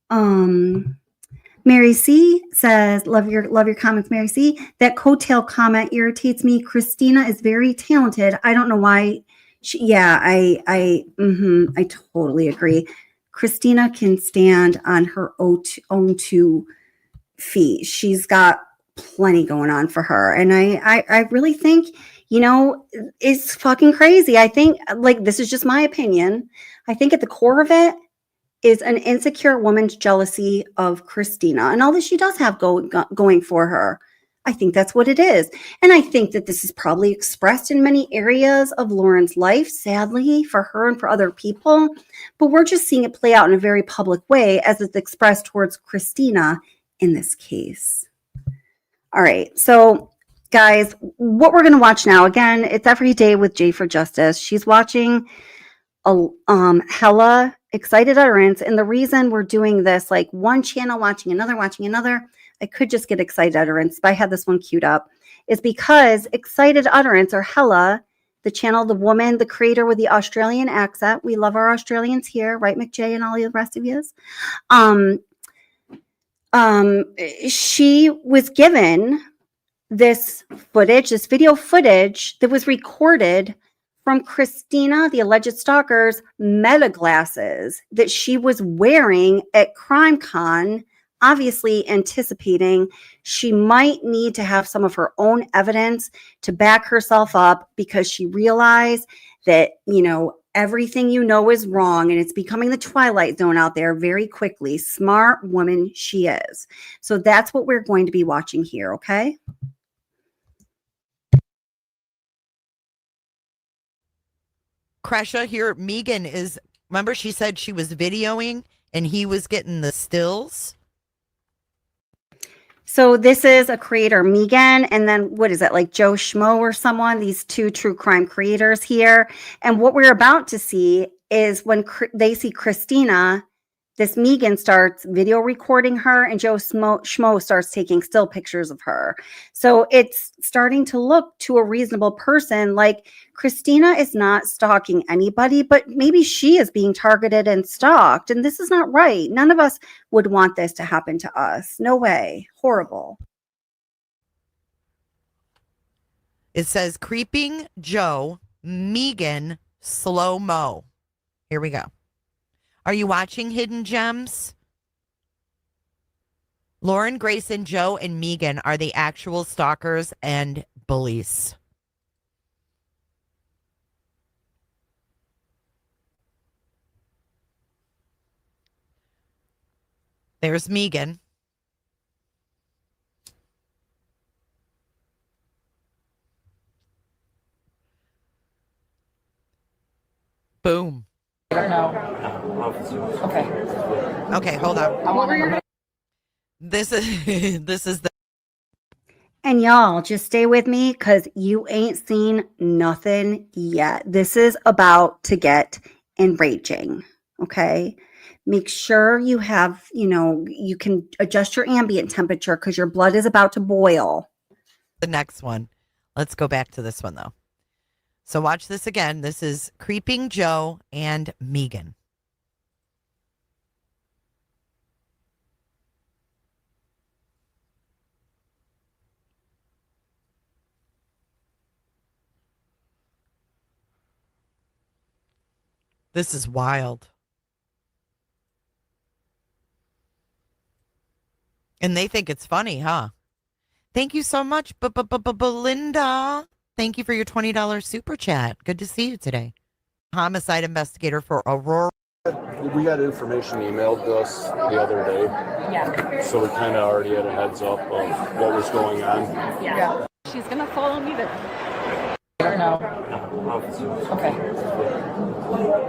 Mary C says, love your comments, Mary C. That coattail comment irritates me. Christina is very talented. I don't know why. I totally agree. Christina can stand on her own 2 feet. She's got plenty going on for her. And I really think, it's fucking crazy. I think, like, this is just my opinion. I think at the core of it is an insecure woman's jealousy of Christina and all that she does have going for her. I think that's what it is. And I think that this is probably expressed in many areas of Lauren's life, sadly, for her and for other people. But we're just seeing it play out in a very public way as it's expressed towards Christina in this case. All right. So, guys, what we're going to watch now, again, it's Every Day with Jay for Justice. She's watching Hella Excited Utterance. And the reason we're doing this, like one channel watching another, I could just get Excited Utterance, but I had this one queued up, is because Excited Utterance, or Hella, the channel, the woman, the creator with the Australian accent. We love our Australians here, right, McJay and all the rest of yous. She was given this footage, this video footage that was recorded from Christina, the alleged stalker's meta glasses that she was wearing at CrimeCon obviously anticipating she might need to have some of her own evidence to back herself up because she realized that, everything is wrong and it's becoming the twilight zone out there very quickly. Smart woman she is. So that's what we're going to be watching here, okay? Kresha here, Megan is, remember she said she was videoing and he was getting the stills? So this is a creator, Megan, and then what is it, like Joe Schmo or someone, these two true crime creators here. And what we're about to see is when they see Christina, this Megan starts video recording her and Joe Schmo starts taking still pictures of her. So it's starting to look to a reasonable person like Christina is not stalking anybody, but maybe she is being targeted and stalked. And this is not right. None of us would want this to happen to us. No way. Horrible. It says Creeping Joe, Megan, slow-mo. Here we go. Are you watching Hidden Gems? Lauren, Grayson, Joe, and Megan are the actual stalkers and bullies. There's Megan. Boom. I don't know. Okay. Okay, hold on. What were your... This is the... And y'all, just stay with me because you ain't seen nothing yet. This is about to get enraging, okay? Make sure you have, you can adjust your ambient temperature because your blood is about to boil. The next one. Let's go back to this one, though. So watch this again. This is Creeping Joe and Megan. This is wild. And they think it's funny, huh? Thank you so much, Belinda. Thank you for your $20 super chat. Good to see you today. Homicide investigator for Aurora. We got information emailed to us the other day. Yeah. So we kind of already had a heads up of what was going on. Yeah. She's going to follow me there. I don't know. Okay.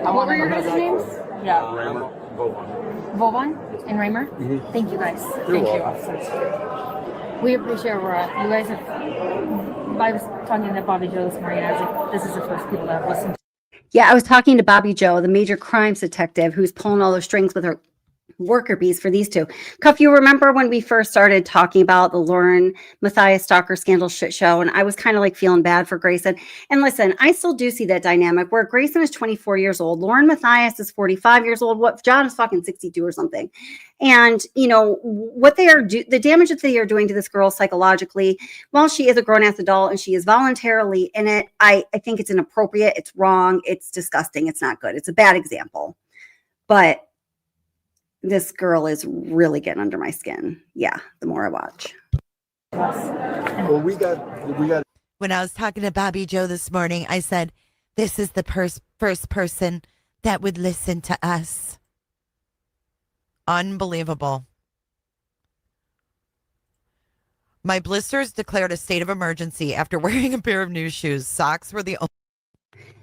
What were your guys' names? Yeah. Vovan and Raymer? Mm-hmm. Thank you guys. Thank you, officers. We appreciate Aurora. You guys have... I was talking to Bobby Joe this morning. I was like, this is the first people that have listened. Yeah, I was talking to Bobby Joe, the major crimes detective who's pulling all the strings with her worker bees for these two. Cuff, you remember when we first started talking about the Lauren Matthias Stalker scandal shit show, and I was kind of like feeling bad for Grayson. And listen, I still do see that dynamic where Grayson is 24 years old, Lauren Matthias is 45 years old, what John is fucking 62 or something. And what they are the damage that they are doing to this girl psychologically, while she is a grown-ass adult and she is voluntarily in it, I think it's inappropriate, it's wrong, it's disgusting, it's not good, it's a bad example. But this girl is really getting under my skin. Yeah, the more I watch. Well, we got. When I was talking to Bobby Joe this morning, I said, this is the first person that would listen to us. Unbelievable. My blisters declared a state of emergency after wearing a pair of new shoes. Socks were the only.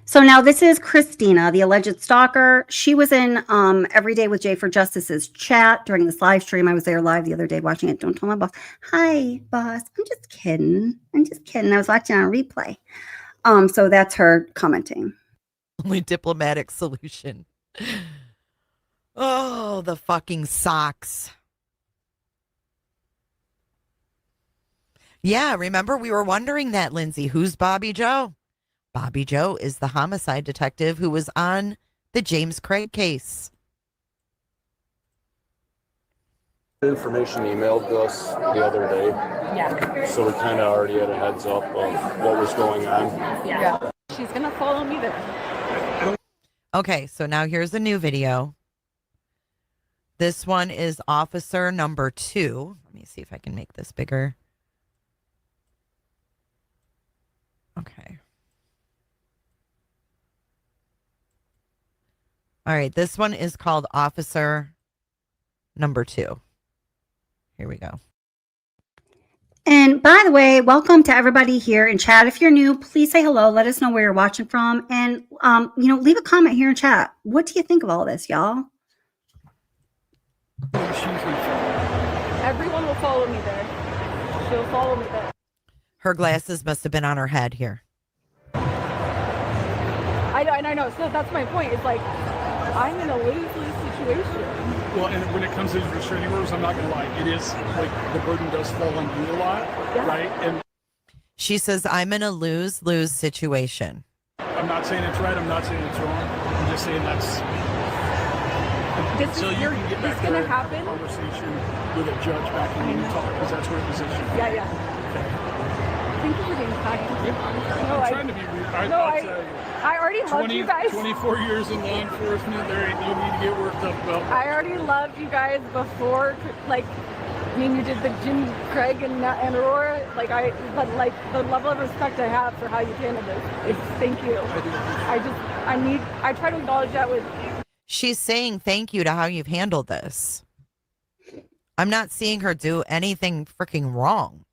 So now this is Christina, the alleged stalker. She was in Every Day with Jay for Justice's chat during this live stream. I was there live the other day watching it. Don't tell my boss. Hi, boss. I'm just kidding. I was watching on replay. So that's her commenting. Only diplomatic solution. Oh, the fucking socks. Yeah, remember we were wondering that, Lindsay. Who's Bobby Joe? Bobby Joe is the homicide detective who was on the James Craig case. Information emailed to us the other day. Yeah. So we kind of already had a heads up of what was going on. Yeah. She's going to follow me there. Okay, so now here's a new video. This one is officer number 2. Let me see if I can make this bigger. Okay. All right. This one is called officer number 2. Here we go. And by the way, welcome to everybody here in chat. If you're new, please say hello. Let us know where you're watching from. And, leave a comment here in chat. What do you think of all this, y'all? Everyone will follow me there. She'll follow me there. Her glasses must have been on her head here. I know. So that's my point. It's like, I'm in a lose-lose situation. Well, and when it comes to these restraining orders, I'm not going to lie. It is like the burden does fall on you a lot, right? And she says, I'm in a lose-lose situation. I'm not saying it's right. I'm not saying it's wrong. I'm just saying that's until you can get back there and have a conversation with a judge back in and talk, because that's where it positions. Yeah. Thank you for being kind. I'm trying to be weird. I already loved you guys. 24 years in law enforcement, there ain't no need to get worked up about. I already loved you guys before, you did the Jim Craig and Aurora. But the level of respect I have for how you handled this is thank you. I try to acknowledge that with. She's saying thank you to how you've handled this. I'm not seeing her do anything freaking wrong.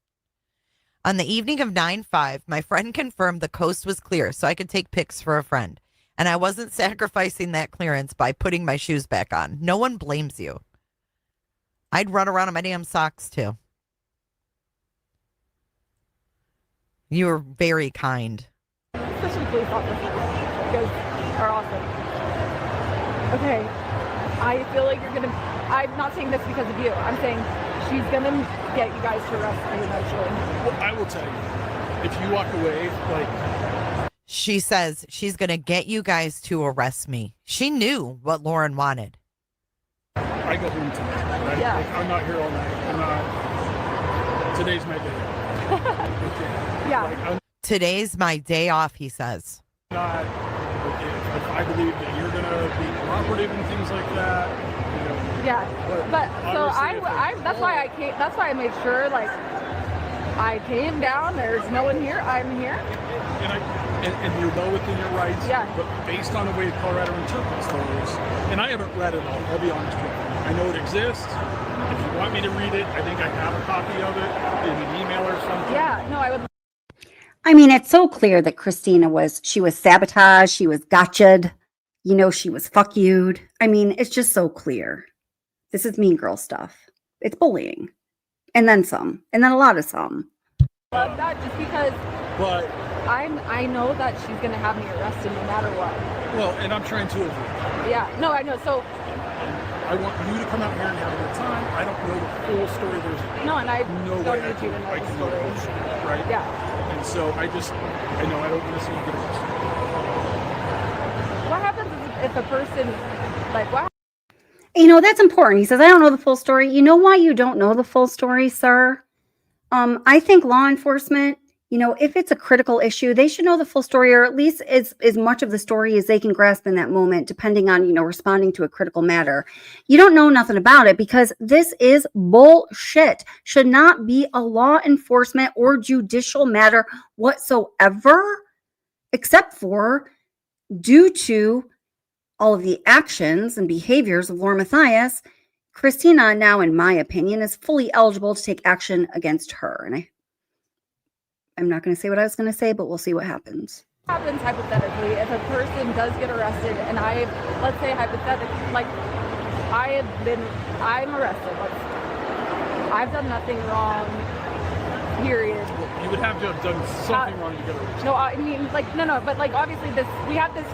On the evening of 9/5, my friend confirmed the coast was clear so I could take pics for a friend. And I wasn't sacrificing that clearance by putting my shoes back on. No one blames you. I'd run around in my damn socks too. You were very kind. Especially police officers. You guys are awesome. Okay. I feel like you're going to... I'm not saying this because of you. I'm saying she's going to get you guys to arrest me eventually. Well, I will tell you, if you walk away, She says she's going to get you guys to arrest me. She knew what Lauren wanted. I go home tonight, right? Yeah. I'm not here all night. Today's my day. Yeah. Today's my day off, he says. If I believe that you're going to be cooperative and things like that, Yeah, but so that's why I came. That's why I made sure, I came down. There's no one here. I'm here. And you're well within your rights. Yeah. But based on the way Colorado interprets those, and I haven't read it all. I'll be honest with you. I know it exists. If you want me to read it, I think I have a copy of it in an email or something. Yeah. No, I would. I mean, it's so clear that Christina was sabotaged. She was gotcha'd. She was fuck you'd. I mean, it's just so clear. This is mean girl stuff. It's bullying. And then some. And then a lot of some. Love that just because I know that she's going to have me arrested no matter what. Well, and I'm trying to avoid. Yeah. No, I know. So I want you to come out here and have a good time. I don't know the full story. There's no, and I no don't way need you to know the story. Right? Yeah. And so I know I don't want to see you get arrested. What happens if a person, what? That's important. He says, I don't know the full story. You know why you don't know the full story, sir? I think law enforcement, if it's a critical issue, they should know the full story, or at least as much of the story as they can grasp in that moment, depending on, responding to a critical matter. You don't know nothing about it because this is bullshit. Should not be a law enforcement or judicial matter whatsoever, except for due to all of the actions and behaviors of Laura Matthias. Christina now, in my opinion, is fully eligible to take action against her. And I'm not going to say what I was going to say, but we'll see what happens. What happens hypothetically if a person does get arrested and let's say hypothetically, I'm arrested. I've done nothing wrong, period. Well, you would have to have done something wrong to get arrested. No, I mean, no, but obviously we have this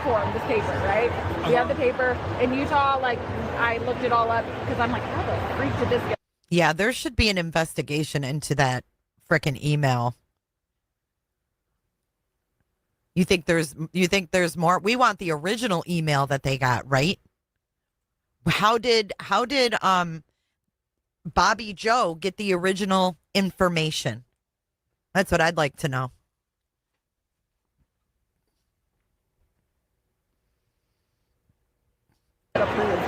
form, this paper, right? We have the paper in Utah. I looked it all up because I'm how the freak did this get? Yeah, there should be an investigation into that frickin' email. You think there's more? We want the original email that they got, right? How did Bobby Joe get the original information? That's what I'd like to know. Approved,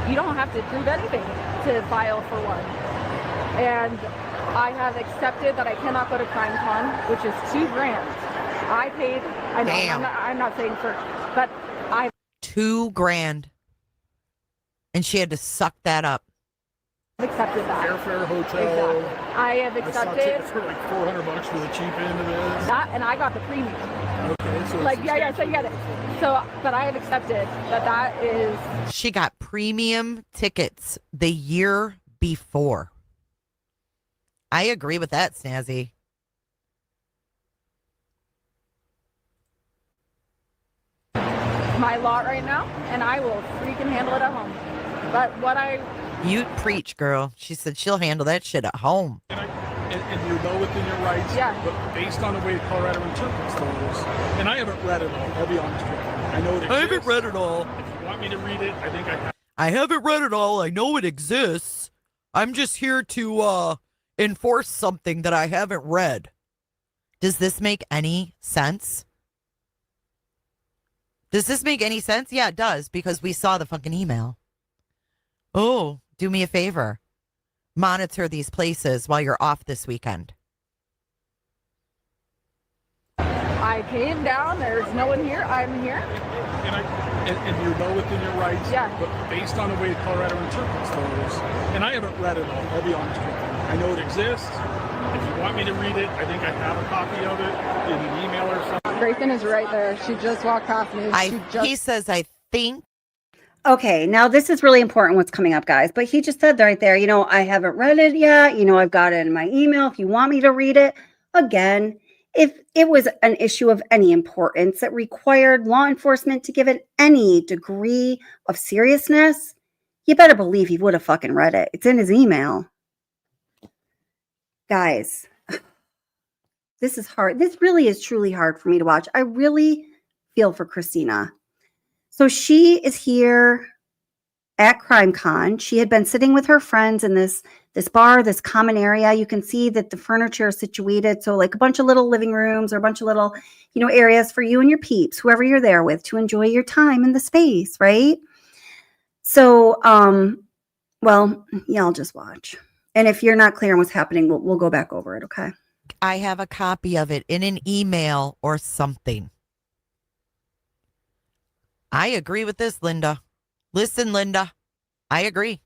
you don't have to prove anything to file for one. And I have accepted that I cannot go to CrimeCon, which is $2,000. I paid. I know. Damn. I'm not saying for, but I. $2,000, and she had to suck that up. Accepted that. Airfare, hotel. Exactly. I have I saw accepted tickets for like $400 for the cheap end of this. that, and I got the premium. Okay, so Like, yeah, so you get it. So, but I have accepted that is. She got premium tickets the year before. I agree with that, Snazzy. My lot right now, and I will freaking handle it at home. But what I. You preach, girl. She said she'll handle that shit at home. And you're well within your rights. Yeah. But based on the way Colorado interprets those, and I haven't read it all, I'll be honest with you. I know it exists. I haven't read it all. If you want me to read it, I think I can. I haven't read it all. I know it exists. I'm just here to enforce something that I haven't read. Does this make any sense? Does this make any sense? Yeah, it does, because we saw the fucking email. Oh, do me a favor. Monitor these places while you're off this weekend. I came down, there's no one here, I'm here. And you're well within your rights. Yeah. But based on the way Colorado interprets those, and I haven't read it all, I'll be honest with you. I know it exists. If you want me to read it, I think I have a copy of it in an email or something. Grayson is right there. She just walked past me. He says, I think. Okay, now this is really important what's coming up, guys. But he just said right there, I haven't read it yet. I've got it in my email if you want me to read it. Again, if it was an issue of any importance that required law enforcement to give it any degree of seriousness, you better believe he would have fucking read it. It's in his email. Guys, this is hard. This really is truly hard for me to watch. I really feel for Christina. So she is here at CrimeCon. She had been sitting with her friends in this bar, this common area. You can see that the furniture is situated. So like a bunch of little living rooms or a bunch of little, areas for you and your peeps, whoever you're there with, to enjoy your time in the space, right? So, I'll just watch. And if you're not clear on what's happening, we'll go back over it, okay? I have a copy of it in an email or something. I agree with this, Linda. Listen, Linda, I agree.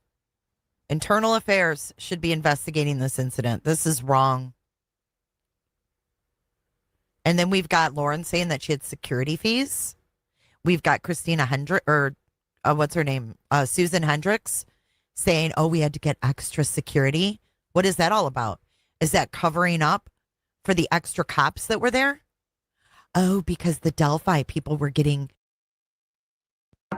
Internal Affairs should be investigating this incident. This is wrong. And then we've got Lauren saying that she had security fees. We've got Christina what's her name? Susan Hendricks saying, we had to get extra security. What is that all about? Is that covering up for the extra cops that were there? Oh, because the Delphi people were getting...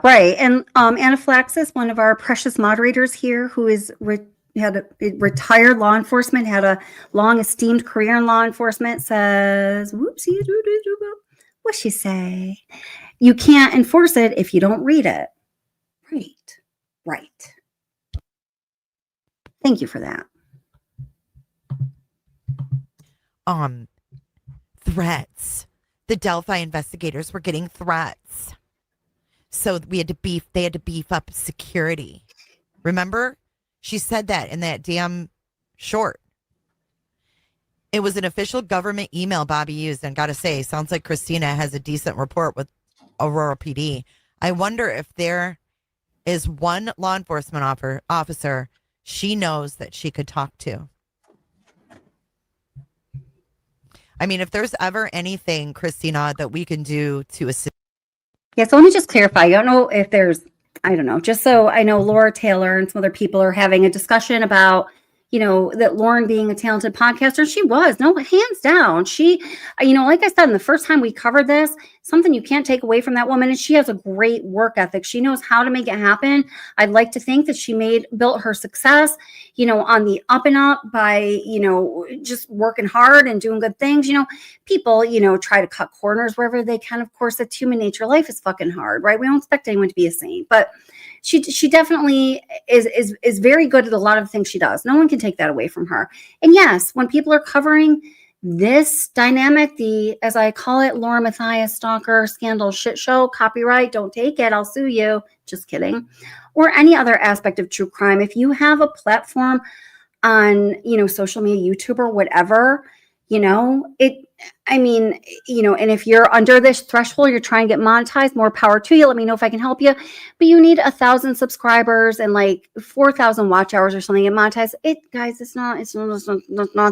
Right. And Anaphylaxis, one of our precious moderators here, who is retired law enforcement, had a long esteemed career in law enforcement, says, whoopsie, what'd she say? You can't enforce it if you don't read it. Right. Thank you for that. Threats. The Delphi investigators were getting threats. So they had to beef up security. Remember? She said that in that damn short. It was an official government email Bobby used, and gotta say, sounds like Christina has a decent rapport with Aurora PD. I wonder if there is one law enforcement officer she knows that she could talk to. I mean, if there's ever anything, Christina, that we can do to assist. Yeah, so let me just clarify. I don't know if just so I know, Laura Taylor and some other people are having a discussion about, that Lauren being a talented podcaster. She was, no, hands down. She, like I said, the first time we covered this, something you can't take away from that woman is she has a great work ethic. She knows how to make it happen. I'd like to think that she built her success, on the up and up by, just working hard and doing good things. People, try to cut corners wherever they can. Of course, it's human nature. Life is fucking hard, right? We don't expect anyone to be a saint, but she definitely is very good at a lot of things she does. No one can take that away from her. And yes, when people are covering, this dynamic, the, as I call it, Laura Matthias Stalker scandal shit show, copyright, don't take it, I'll sue you. Just kidding. Or any other aspect of true crime. If you have a platform on, social media, YouTube or whatever, and if you're under this threshold, you're trying to get monetized, more power to you. Let me know if I can help you. But you need 1,000 subscribers and like 4,000 watch hours or something to get monetized. Guys, it's not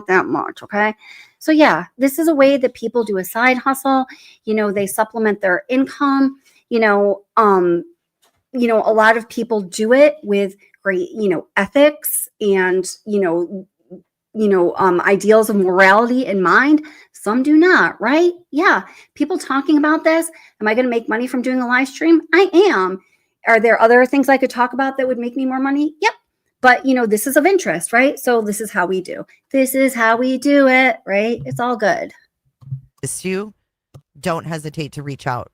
that much. Okay. So yeah, this is a way that people do a side hustle. They supplement their income. A lot of people do it with great, ethics and, ideals of morality in mind. Some do not, right? Yeah. People talking about this. Am I going to make money from doing a live stream? I am. Are there other things I could talk about that would make me more money? Yep. But, this is of interest, right? So this is how we do. This is how we do it, right? It's all good. You don't hesitate to reach out.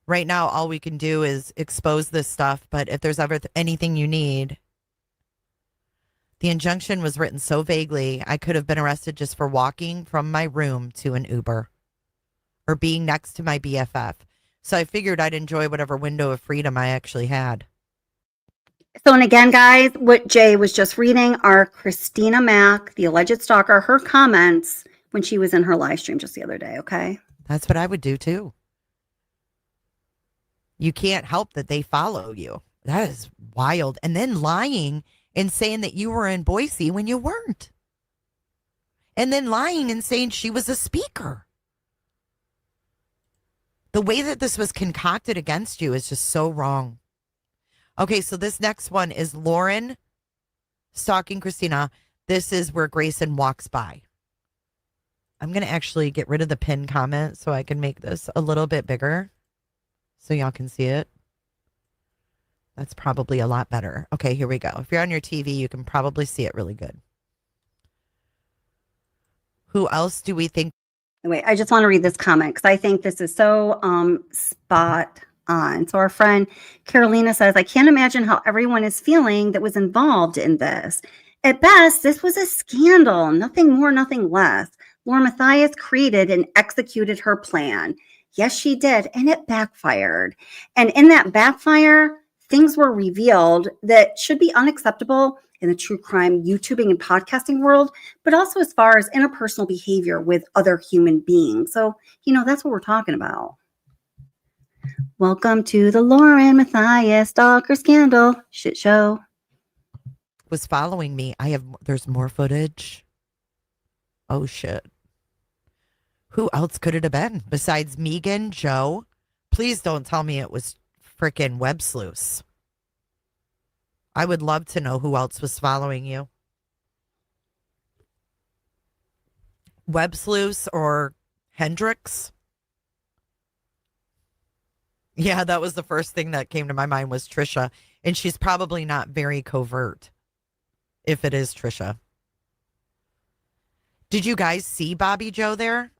Right now, all we can do is expose this stuff. But if there's ever anything you need, the injunction was written so vaguely, I could have been arrested just for walking from my room to an Uber or being next to my BFF. So I figured I'd enjoy whatever window of freedom I actually had. So, and again, guys, what Jay was just reading are Christina Mack, the alleged stalker, her comments when she was in her live stream just the other day, okay? That's what I would do too. You can't help that they follow you. That is wild. And then lying and saying that you were in Boise when you weren't. And then lying and saying she was a speaker. The way that this was concocted against you is just so wrong. Okay, so this next one is Lauren stalking Christina. This is where Grayson walks by. I'm going to actually get rid of the pinned comment so I can make this a little bit bigger so y'all can see it. That's probably a lot better. Okay, here we go. If you're on your TV, you can probably see it really good. Who else do we think? Wait, I just want to read this comment because I think this is so spot on. So our friend Carolina says, I can't imagine how everyone is feeling that was involved in this. At best, this was a scandal. Nothing more, nothing less. Laura Matthias created and executed her plan. Yes, she did. And it backfired. And in that backfire, things were revealed that should be unacceptable in the true crime YouTubing and podcasting world, but also as far as interpersonal behavior with other human beings. So, that's what we're talking about. Welcome to the Lauren Matthias Stalker scandal shit show. Was following me. There's more footage. Oh, shit. Who else could it have been besides Megan, Joe? Please don't tell me it was freaking web sleuths. I would love to know who else was following you. Web sleuths or Hendrix? Yeah, that was the first thing that came to my mind was Trisha. And she's probably not very covert, if it is Trisha. Did you guys see Bobby Joe there?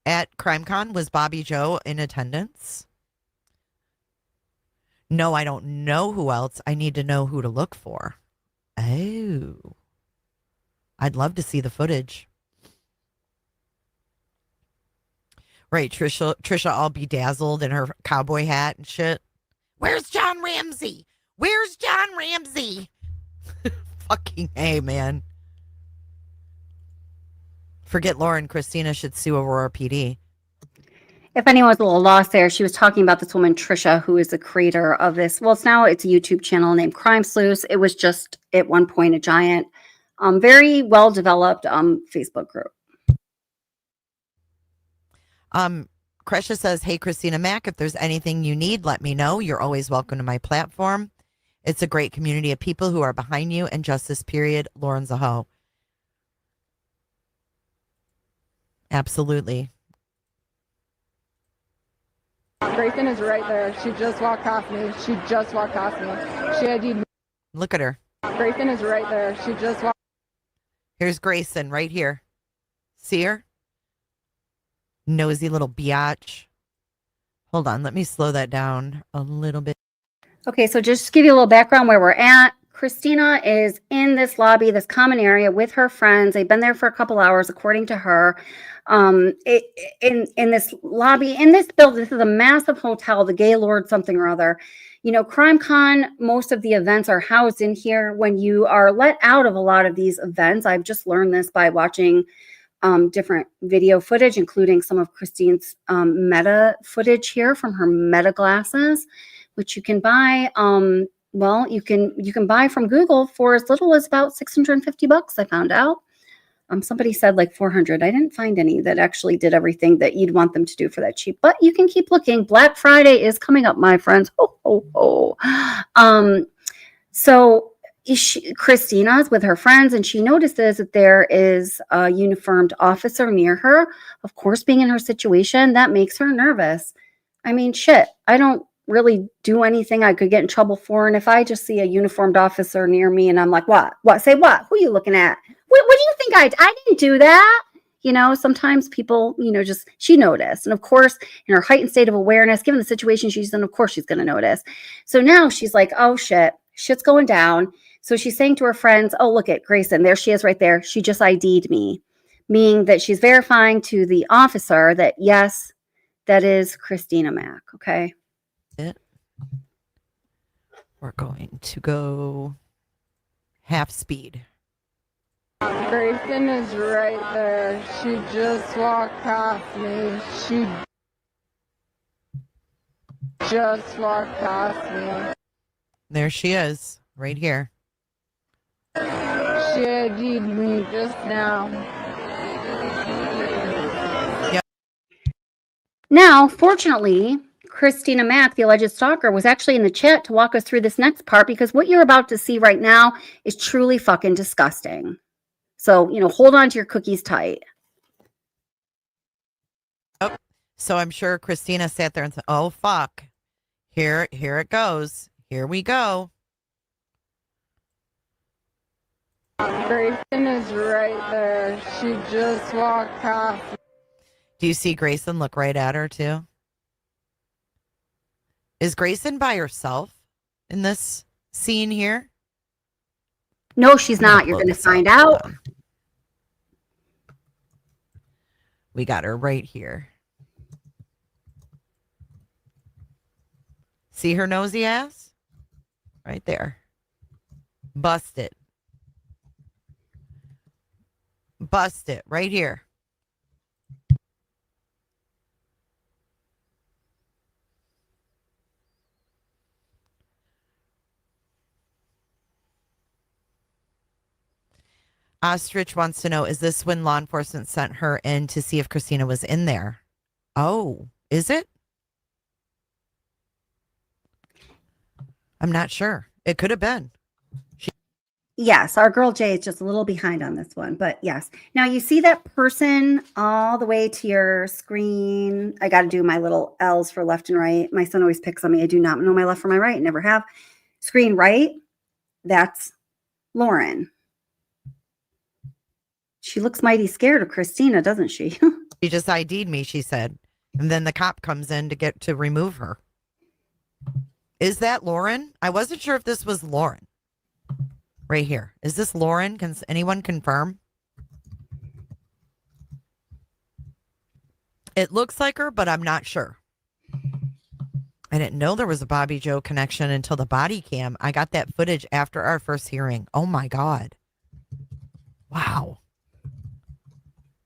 At CrimeCon, was Bobby Joe in attendance? No, I don't know who else. I need to know who to look for. Oh. I'd love to see the footage. Right, Trisha all bedazzled in her cowboy hat and shit. Where's John Ramsey? Where's John Ramsey? Fucking A, man. Forget Lauren. Christina should sue Aurora PD. If anyone's a little lost there, she was talking about this woman, Trisha, who is the creator of this. Well, it's a YouTube channel named Crime Sleuths. It was just at one point a giant, very well-developed Facebook group. Kresha says, hey, Christina Mack, if there's anything you need, let me know. You're always welcome to my platform. It's a great community of people who are behind you and justice, period. Lauren Zaho. Absolutely. Grayson is right there. She just walked past me. She ID'd. Look at her. Grayson is right there. She just walked. Here's Grayson right here. See her? Nosy little biatch. Hold on. Let me slow that down a little bit. Okay, so just to give you a little background where we're at, Christina is in this lobby, this common area with her friends. They've been there for a couple hours, according to her. In this lobby, in this building, this is a massive hotel, the Gaylord something or other. You know, CrimeCon, most of the events are housed in here. When you are let out of a lot of these events, I've just learned this by watching different video footage, including some of Christine's Meta footage here from her Meta glasses, which you can buy. Well, you can buy from Google for as little as about $650. I found out. Somebody said like 400. I didn't find any that actually did everything that you'd want them to do for that cheap, but you can keep looking. Black Friday is coming up, my friends. Ho, ho, ho. So Christina's with her friends, and she notices that there is a uniformed officer near her. Of course, being in her situation, that makes her nervous. I mean, shit, I don't really do anything I could get in trouble for. And if I just see a uniformed officer near me and I'm like, what? Say what? Who are you looking at? What do you think I didn't do that? You know, sometimes people, you know, just, she noticed. And of course, in her heightened state of awareness, given the situation she's in, of course she's going to notice. So now she's like, oh shit's going down. So she's saying to her friends, oh, look at Grayson. There she is right there. She just ID'd me, meaning that she's verifying to the officer that, yes, that is Christina Mack. Okay. We're going to go half speed. Grayson is right there. She just walked past me. She just walked past me. There she is, right here. She ID'd me just now. Yep. Now, fortunately, Christina Mack, the alleged stalker, was actually in the chat to walk us through this next part, because what you're about to see right now is truly fucking disgusting. So, you know, hold on to your cookies tight. Oh, so I'm sure Christina sat there and said, oh, fuck. Here it goes. Here we go. Grayson is right there. She just walked past. Do you see Grayson look right at her too? Is Grayson by herself in this scene here? No, she's not. You're going to find out. We got her right here. See her nosy ass? Right there. Bust it. Bust it right here. Ostrich wants to know, is this when law enforcement sent her in to see if Christina was in there? Oh, is it? I'm not sure. It could have been. Yes, our girl Jay is just a little behind on this one, but yes. Now you see that person all the way to your screen. I got to do my little L's for left and right. My son always picks on me. I do not know my left from my right. Never have. Screen right. That's Lauren. She looks mighty scared of Christina, doesn't she? She just ID'd me, she said. And then the cop comes in to remove her. Is that Lauren? I wasn't sure if this was Lauren. Right here. Is this Lauren? Can anyone confirm? It looks like her, but I'm not sure. I didn't know there was a Bobby Joe connection until the body cam. I got that footage after our first hearing. Oh my God. Wow.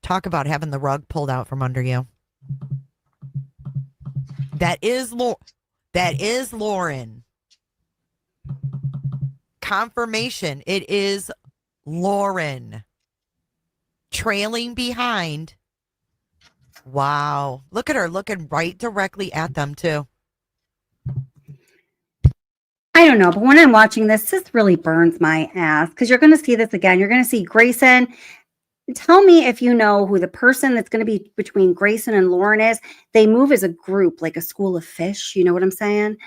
Talk about having the rug pulled out from under you. That is Lauren. Confirmation. It is Lauren. Trailing behind. Wow. Look at her looking right directly at them too. I don't know, but when I'm watching this really burns my ass, because you're going to see this again. You're going to see Grayson. Tell me if you know who the person that's going to be between Grayson and Lauren is. They move as a group, like a school of fish. You know what I'm saying?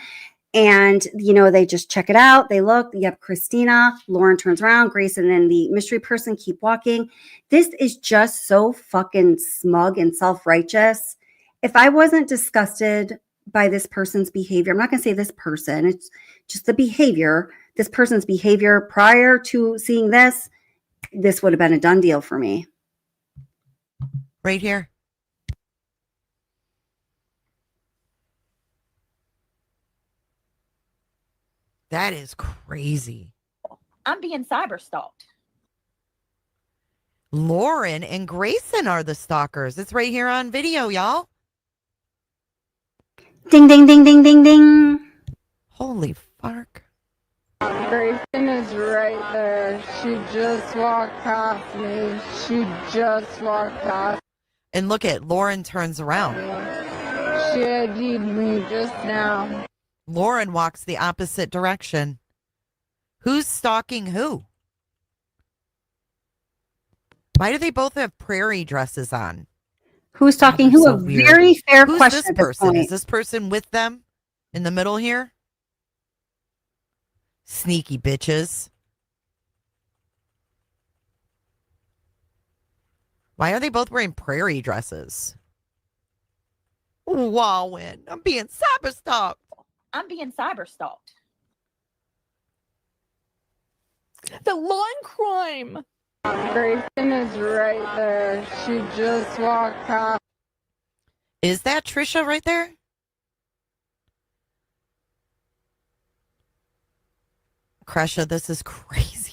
And, you know, they just check it out. They look, yep, Christina, Lauren turns around, Grayson and the mystery person keep walking. This is just so fucking smug and self-righteous. If I wasn't disgusted by this person's behavior, I'm not going to say this person, it's just the behavior this person's behavior prior to seeing this would have been a done deal for me. Right here. That is crazy. I'm being cyber stalked. Lauren and Grayson are the stalkers. It's right here on video, y'all. Ding, ding, ding, ding, ding, ding. Holy fuck. Grayson is right there. She just walked past me. She just walked past. And look at Lauren turns around. She ID'd me just now. Lauren walks the opposite direction. Who's stalking who? Why do they both have prairie dresses on? Who's talking who? So A weird. very fair Who's question. this at this person? point. Is this person with them in the middle here? Sneaky bitches. Why are they both wearing prairie dresses? Wow, I'm being cyber stalked. I'm being cyber stalked. The lawn crime. Grayson is right there. She just walked past. Is that Trisha right there? Kresha, this is crazy.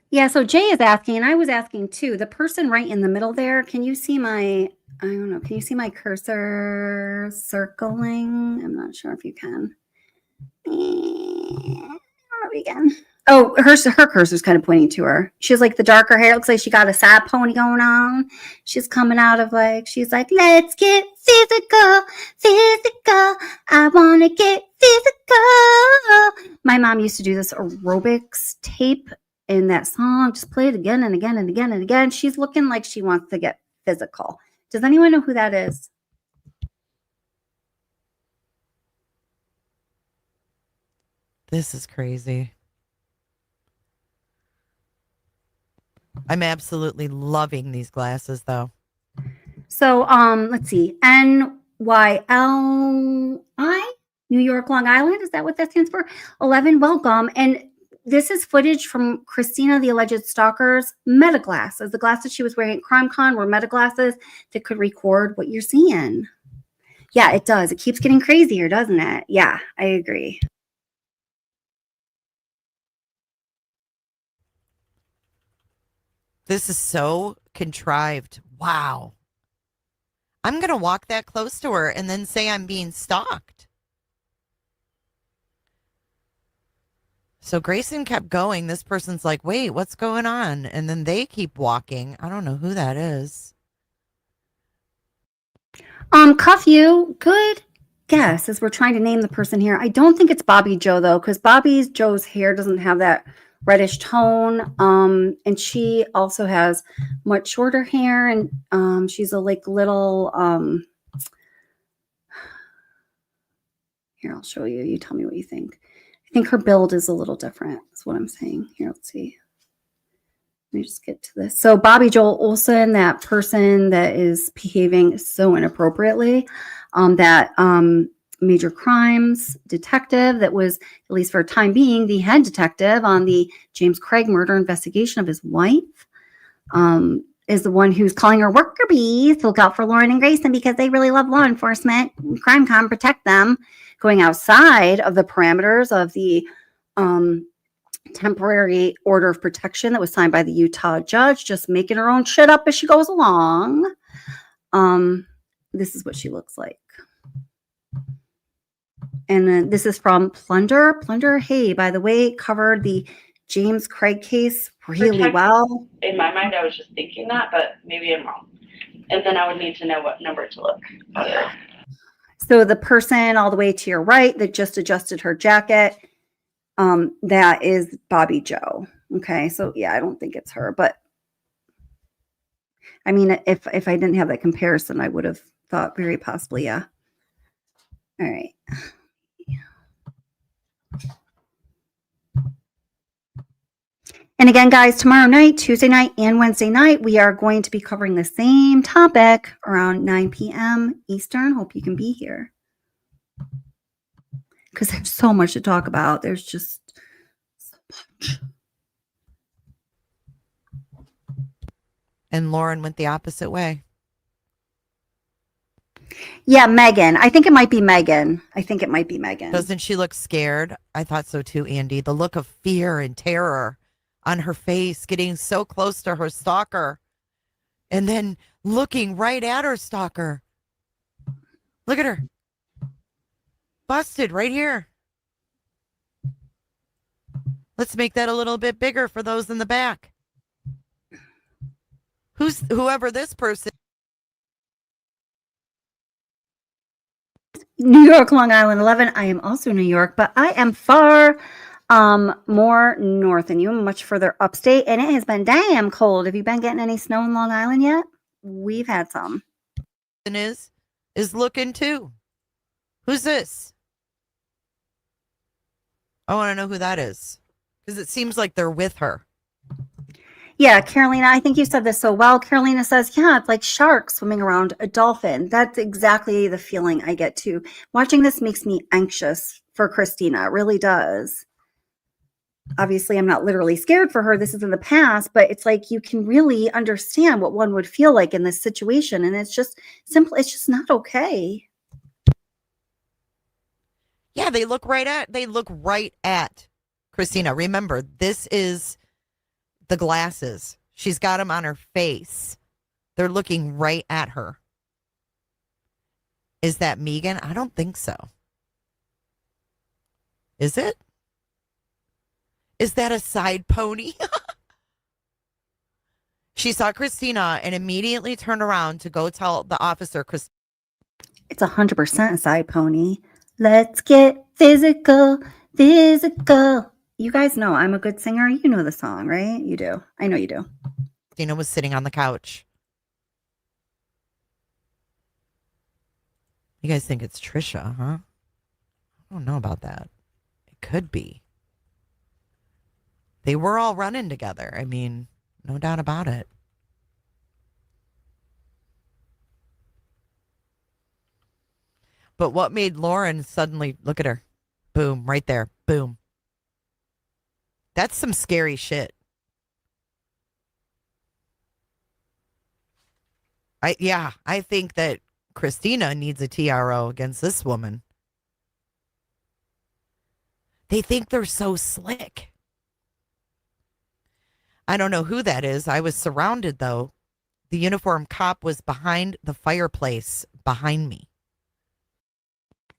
Yeah, so Jay is asking, and I was asking too, the person right in the middle there, can you see my, I don't know, can you see my cursor circling? I'm not sure if you can. We can. Oh, her cursor's kind of pointing to her. She has like the darker hair. It looks like she got a side pony going on. She's coming out of like, she's like, let's get physical, physical. I want to get physical. My mom used to do this aerobics tape in that song. Just play it again and again and again and again. She's looking like she wants to get physical. Does anyone know who that is? This is crazy. I'm absolutely loving these glasses, though. So, let's see. NYLI, New York, Long Island. Is that what that stands for? 11, welcome. And this is footage from Christina, the alleged stalker's meta glasses. The glasses she was wearing at CrimeCon were meta glasses that could record what you're seeing. Yeah, it does. It keeps getting crazier, doesn't it? Yeah, I agree. This is so contrived. Wow. I'm going to walk that close to her and then say I'm being stalked. So Grayson kept going. This person's like, wait, what's going on? And then they keep walking. I don't know who that is. Cuff you. Good guess as we're trying to name the person here. I don't think it's Bobby Joe though, because Joe's hair doesn't have that reddish tone. And she also has much shorter hair, and she's a like little here, I'll show you. You tell me what you think. I think her build is a little different. That's what I'm saying. Here, let's see. Let me just get to this. So Bobby Joel Olson, that person that is behaving so inappropriately, that major crimes detective that was, at least for a time being, the head detective on the James Craig murder investigation of his wife, is the one who's calling her worker bees. Look out for Lauren and Grayson because they really love law enforcement. CrimeCon, protect them. Going outside of the parameters of the temporary order of protection that was signed by the Utah judge, just making her own shit up as she goes along. This is what she looks like. And then this is from Plunder. Plunder, hey, by the way, covered the James Craig case really well. In my mind, I was just thinking that, but maybe I'm wrong. And then I would need to know what number to look at. So the person all the way to your right that just adjusted her jacket, that is Bobby Joe. Okay, so yeah, I don't think it's her, but I mean, if I didn't have that comparison, I would have thought very possibly, yeah. All right. And again, guys, tomorrow night, Tuesday night, and Wednesday night, we are going to be covering the same topic around 9 p.m. Eastern. Hope you can be here. because there's so much to talk about. There's just so much. And Lauren went the opposite way. Yeah, Megan. I think it might be Megan. Doesn't she look scared? I thought so too, Andy. The look of fear and terror on her face, getting so close to her stalker, and then looking right at her stalker. Look at her. Busted right here. Let's make that a little bit bigger for those in the back. Whoever this person. New York, Long Island, 11. I am also New York, but I am far more north than you, much further upstate, and it has been damn cold. Have you been getting any snow in Long Island yet? We've had some. Is looking too. Who's this? I want to know who that is because it seems like they're with her. Yeah, Carolina, I think you said this so well. Carolina says, yeah, it's like sharks swimming around a dolphin. That's exactly the feeling I get too. Watching this makes me anxious for Christina. It really does. Obviously, I'm not literally scared for her. This is in the past, but it's like you can really understand what one would feel like in this situation. And it's just simple. It's just not okay. Yeah, they look right at Christina. Remember, this is the glasses. She's got them on her face. They're looking right at her. Is that Megan? I don't think so. Is it? Is that a side pony? She saw Christina and immediately turned around to go tell the officer. It's 100% a side pony. Let's get physical, physical. You guys know I'm a good singer. You know the song, right? You do. I know you do. Christina was sitting on the couch. You guys think it's Trisha, huh? I don't know about that. It could be. They were all running together. I mean, no doubt about it. But what made Lauren suddenly look at her? Boom, right there. Boom. That's some scary shit. I think that Christina needs a TRO against this woman. They think they're so slick. I don't know who that is. I was surrounded, though. The uniformed cop was behind the fireplace behind me.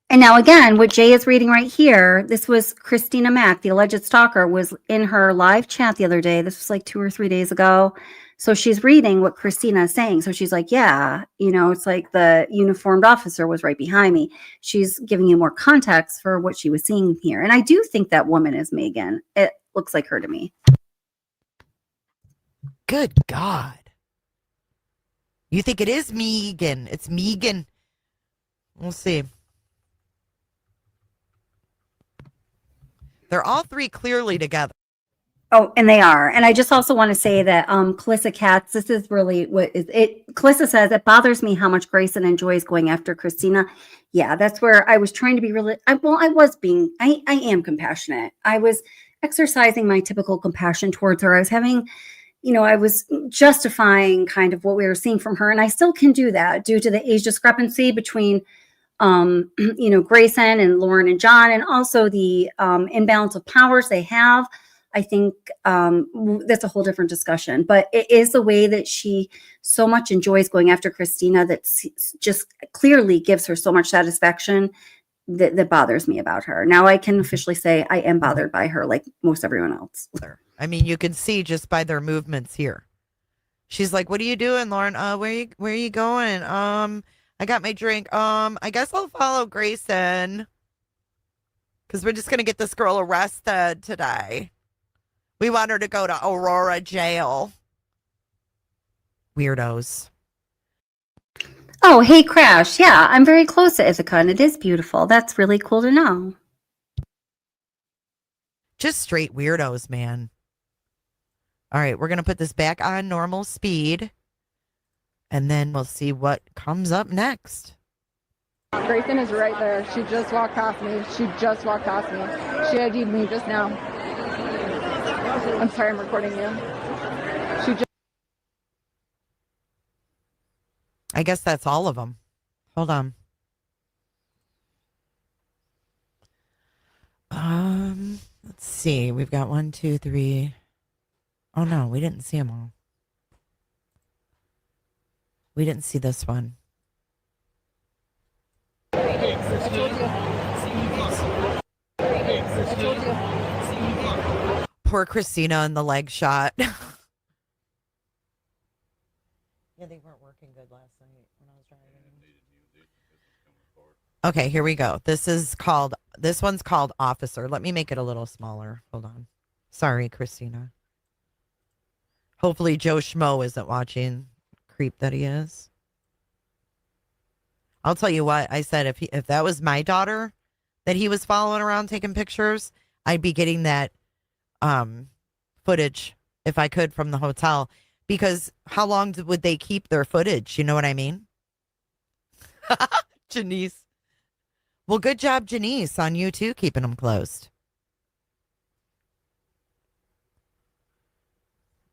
And now again, what Jay is reading right here, this was Christina Mack, the alleged stalker, was in her live chat the other day. This was like 2 or 3 days ago. So she's reading what Christina is saying. So she's like, yeah, it's like the uniformed officer was right behind me. She's giving you more context for what she was seeing here. And I do think that woman is Megan. It looks like her to me. Good God. You think it is Megan? It's Megan. We'll see. They're all three clearly together. Oh, and they are. And I just also want to say that Calissa Katz, this is really what is it. Calissa says, it bothers me how much Grayson enjoys going after Christina. Yeah, that's where I was trying to be really, I am compassionate. I was exercising my typical compassion towards her. I was having, I was justifying kind of what we were seeing from her. And I still can do that due to the age discrepancy between Grayson and Lauren and John, and also the imbalance of powers they have. I think that's a whole different discussion, but it is the way that she so much enjoys going after Christina that just clearly gives her so much satisfaction that bothers me about her. Now I can officially say I am bothered by her like most everyone else. I mean, you can see just by their movements here. She's like, what are you doing, Lauren? Where are you going? I got my drink. I guess I'll follow Grayson because we're just going to get this girl arrested today. We want her to go to Aurora jail. Weirdos. Oh, hey, Crash. Yeah, I'm very close to Ithaca, and it is beautiful. That's really cool to know. Just straight weirdos, man. All right, we're going to put this back on normal speed. And then we'll see what comes up next. Grayson is right there. She just walked past me. She ID'd me just now. I'm sorry, I'm recording you. I guess that's all of them. Hold on. Let's see. We've got 1, 2, 3. Oh no, we didn't see them all. We didn't see this one. Poor Christina in the leg shot. Yeah, they weren't working good last night when I was driving. Okay, here we go. This one's called Officer. Let me make it a little smaller. Hold on. Sorry, Christina. Hopefully Joe Schmo isn't watching. Creep that he is. I'll tell you what, I said if that was my daughter that he was following around taking pictures, I'd be getting that footage if I could from the hotel. Because how long would they keep their footage? You know what I mean? Janice. Well, good job, Janice, on you too, keeping them closed.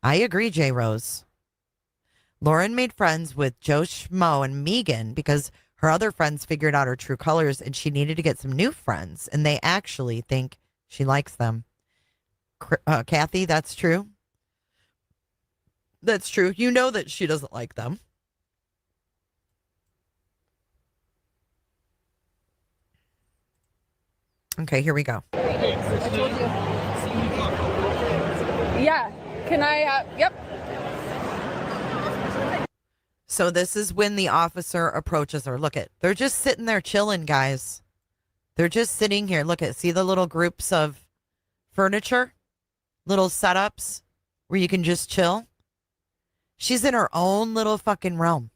I agree, J. Rose. Lauren made friends with Joe Schmo and Megan because her other friends figured out her true colors and she needed to get some new friends. And they actually think she likes them. Kathy, that's true. That's true. You know that she doesn't like them. Okay, here we go. Yeah. Can I, yep. So this is when the officer approaches her. Look they're just sitting there chilling, guys. They're just sitting here. Look see the little groups of furniture? Little setups where you can just chill? She's in her own little fucking realm.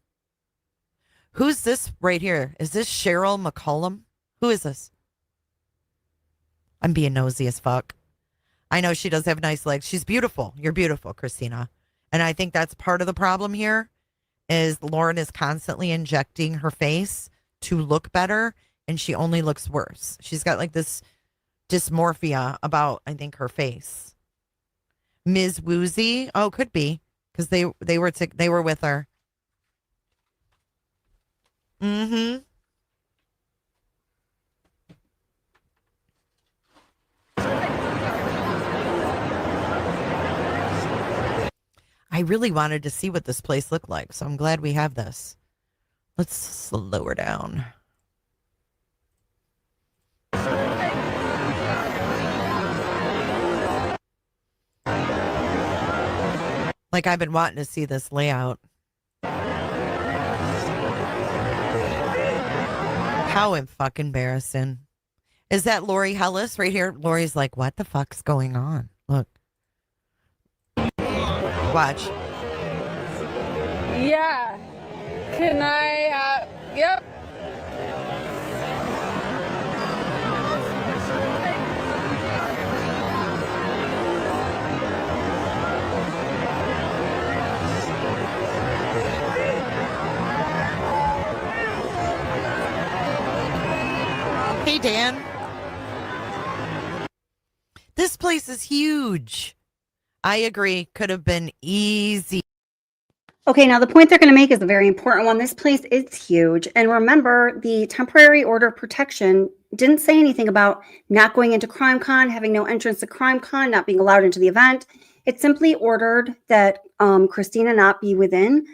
Who's this right here? Is this Cheryl McCollum? Who is this? I'm being nosy as fuck. I know she does have nice legs. She's beautiful. You're beautiful, Christina. And I think that's part of the problem here is Lauren is constantly injecting her face to look better and she only looks worse. She's got like this dysmorphia about, I think, her face. Ms. Woozy? Oh, could be. Because they were with her. Mm-hmm. I really wanted to see what this place looked like, so I'm glad we have this. Let's slow her down. Like I've been wanting to see this layout. How fucking embarrassing. Is that Lori Hellis right here? Lori's like, what the fuck's going on? Look. Watch. Yeah. Can I, yep. Hey, Dan. This place is huge. I agree. Could have been easy. Okay, now the point they're going to make is a very important one. This place is huge. And remember, the temporary order of protection didn't say anything about not going into CrimeCon, having no entrance to CrimeCon, not being allowed into the event. It simply ordered that Christina not be within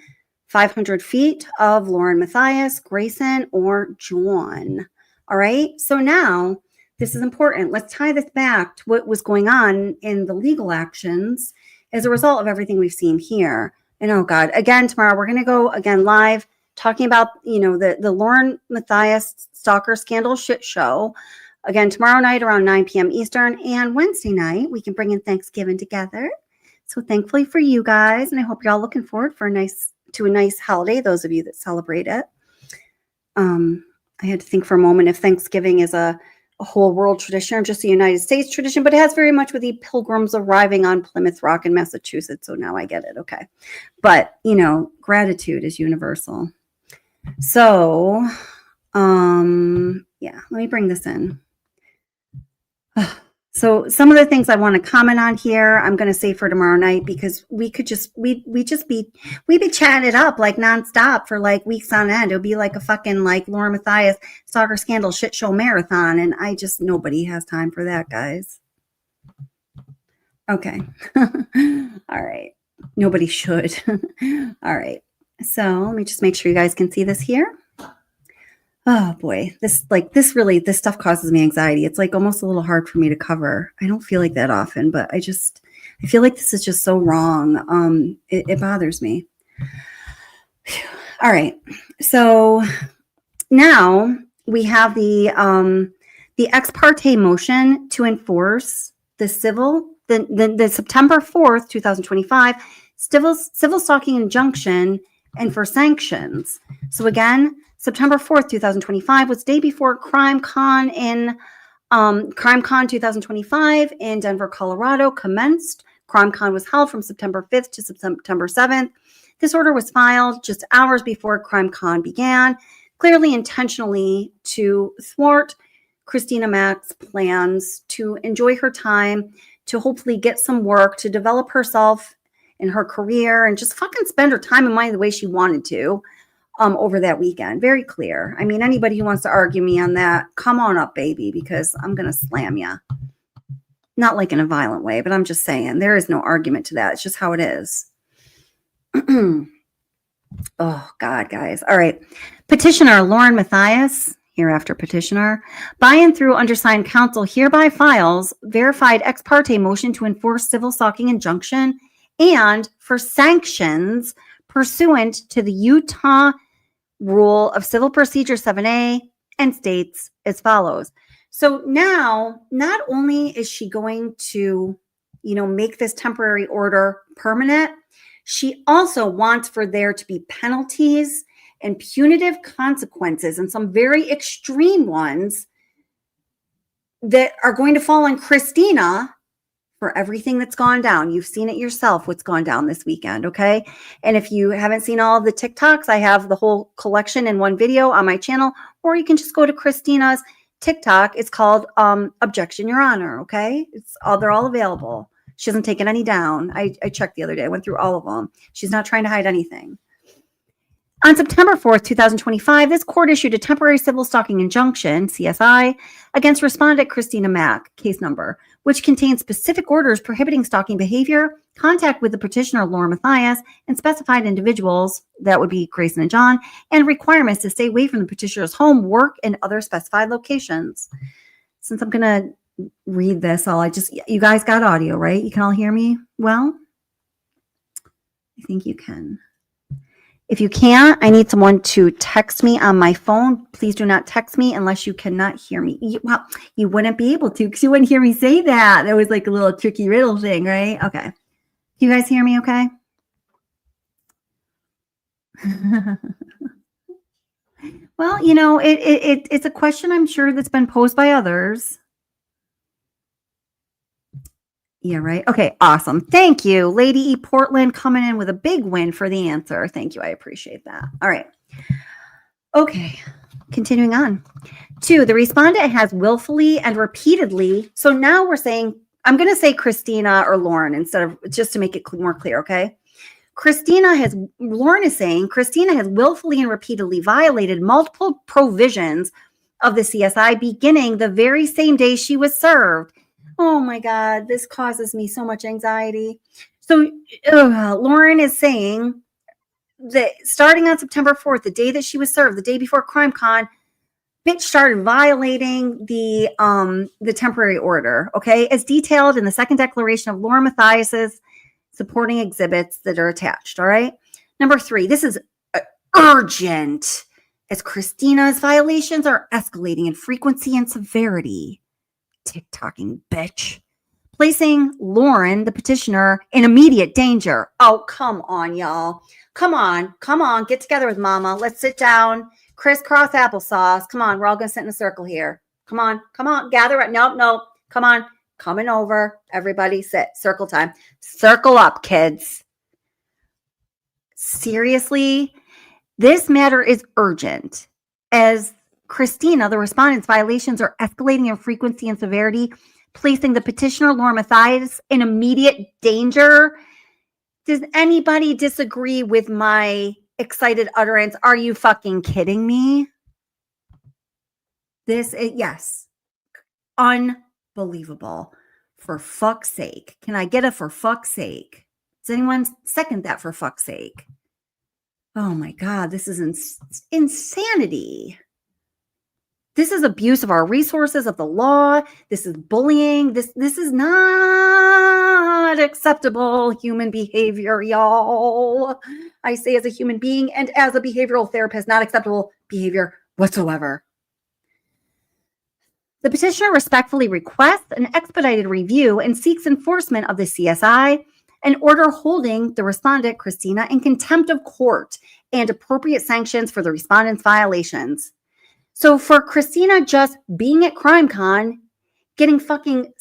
500 feet of Lauren Matthias, Grayson, or John. All right, so now this is important. Let's tie this back to what was going on in the legal actions as a result of everything we've seen here. And oh God, again, tomorrow we're going to go again live talking about, the Lauren Matthias Stalker scandal shit show. Again, tomorrow night around 9 p.m. Eastern, and Wednesday night, we can bring in Thanksgiving together. So thankfully for you guys, and I hope you're all looking forward for a nice holiday, those of you that celebrate it. I had to think for a moment if Thanksgiving is a whole world tradition or just a United States tradition, but it has very much with the Pilgrims arriving on Plymouth Rock in Massachusetts. So now I get it. Okay. But, gratitude is universal. So Yeah, let me bring this in. So some of the things I want to comment on here, I'm going to save for tomorrow night because we'd be chatting it up like nonstop for like weeks on end. It would be like a fucking like Lauren Matthias Stalker scandal shit show marathon. And nobody has time for that, guys. Okay. All right. Nobody should. All right. So let me just make sure you guys can see this here. Oh boy, this stuff causes me anxiety. It's like almost a little hard for me to cover. I don't feel like that often, but I feel like this is just so wrong. It bothers me. All right. So now we have the ex parte motion to enforce the September 4th, 2025 civil stalking injunction and for sanctions. So again, September 4th, 2025 was the day before CrimeCon 2025 in Denver, Colorado commenced. CrimeCon was held from September 5th to September 7th. This order was filed just hours before CrimeCon began, clearly intentionally to thwart Christina Mack's plans to enjoy her time, to hopefully get some work, to develop herself in her career, and just fucking spend her time and money the way she wanted to. Over that weekend. Very clear. I mean, anybody who wants to argue me on that, come on up, baby, because I'm going to slam you. Not like in a violent way, but I'm just saying there is no argument to that. It's just how it is. Oh, God, guys. All right. Petitioner Lauren Matthias, hereafter petitioner, by and through undersigned counsel hereby files verified ex parte motion to enforce civil stalking injunction and for sanctions pursuant to the Utah Rule of Civil Procedure 7A and states as follows. So now, not only is she going to, make this temporary order permanent, she also wants for there to be penalties and punitive consequences, and some very extreme ones that are going to fall on Christina for everything that's gone down. You've seen it yourself, what's gone down this weekend, okay? And if you haven't seen all of the TikToks, I have the whole collection in one video on my channel, or you can just go to Christina's TikTok. It's called Objection, Your Honor, okay? They're all available. She hasn't taken any down. I checked the other day. I went through all of them. She's not trying to hide anything. On September 4th, 2025, this court issued a temporary civil stalking injunction, CSI, against respondent Christina Mack, case number, which contains specific orders prohibiting stalking behavior, contact with the petitioner Lauren Matthias, and specified individuals, that would be Grayson and John, and requirements to stay away from the petitioner's home, work, and other specified locations. Since I'm going to read this, you guys got audio, right? You can all hear me well? I think you can. If you can't, I need someone to text me on my phone. Please do not text me unless you cannot hear me. You wouldn't be able to because you wouldn't hear me say that. That was like a little tricky riddle thing, right? Okay. You guys hear me okay? Well, it's a question I'm sure that's been posed by others. Yeah, right. Okay, awesome. Thank you. Lady E. Portland coming in with a big win for the answer. Thank you. I appreciate that. All right. Okay, continuing on. 2, the respondent has willfully and repeatedly. So now we're saying, I'm going to say Christina or Lauren instead of, just to make it more clear, okay? Lauren is saying Christina has willfully and repeatedly violated multiple provisions of the CSI beginning the very same day she was served. Oh my God, this causes me so much anxiety. So Lauren is saying that starting on September 4th, the day that she was served, the day before CrimeCon, bitch started violating the temporary order, okay? As detailed in the second declaration of Lauren Matthias's supporting exhibits that are attached, all right? Number 3, this is urgent as Christina's violations are escalating in frequency and severity. TikToking bitch. Placing Lauren, the petitioner, in immediate danger. Oh, come on, y'all. Come on. Get together with mama. Let's sit down. Crisscross applesauce. Come on. We're all going to sit in a circle here. Come on. Gather up. Nope. Come on. Coming over. Everybody sit. Circle time. Circle up, kids. Seriously, this matter is urgent as Christina, the respondent's violations are escalating in frequency and severity, placing the petitioner, Lauren Matthias, in immediate danger. Does anybody disagree with my excited utterance? Are you fucking kidding me? Yes. Unbelievable. For fuck's sake. Can I get a for fuck's sake? Does anyone second that for fuck's sake? Oh my God, this is insanity. This is abuse of our resources, of the law. This is bullying. This is not acceptable human behavior, y'all. I say as a human being and as a behavioral therapist, not acceptable behavior whatsoever. The petitioner respectfully requests an expedited review and seeks enforcement of the CSI, an order holding the respondent, Christina, in contempt of court and appropriate sanctions for the respondent's violations. So for Christina just being at CrimeCon, getting fucking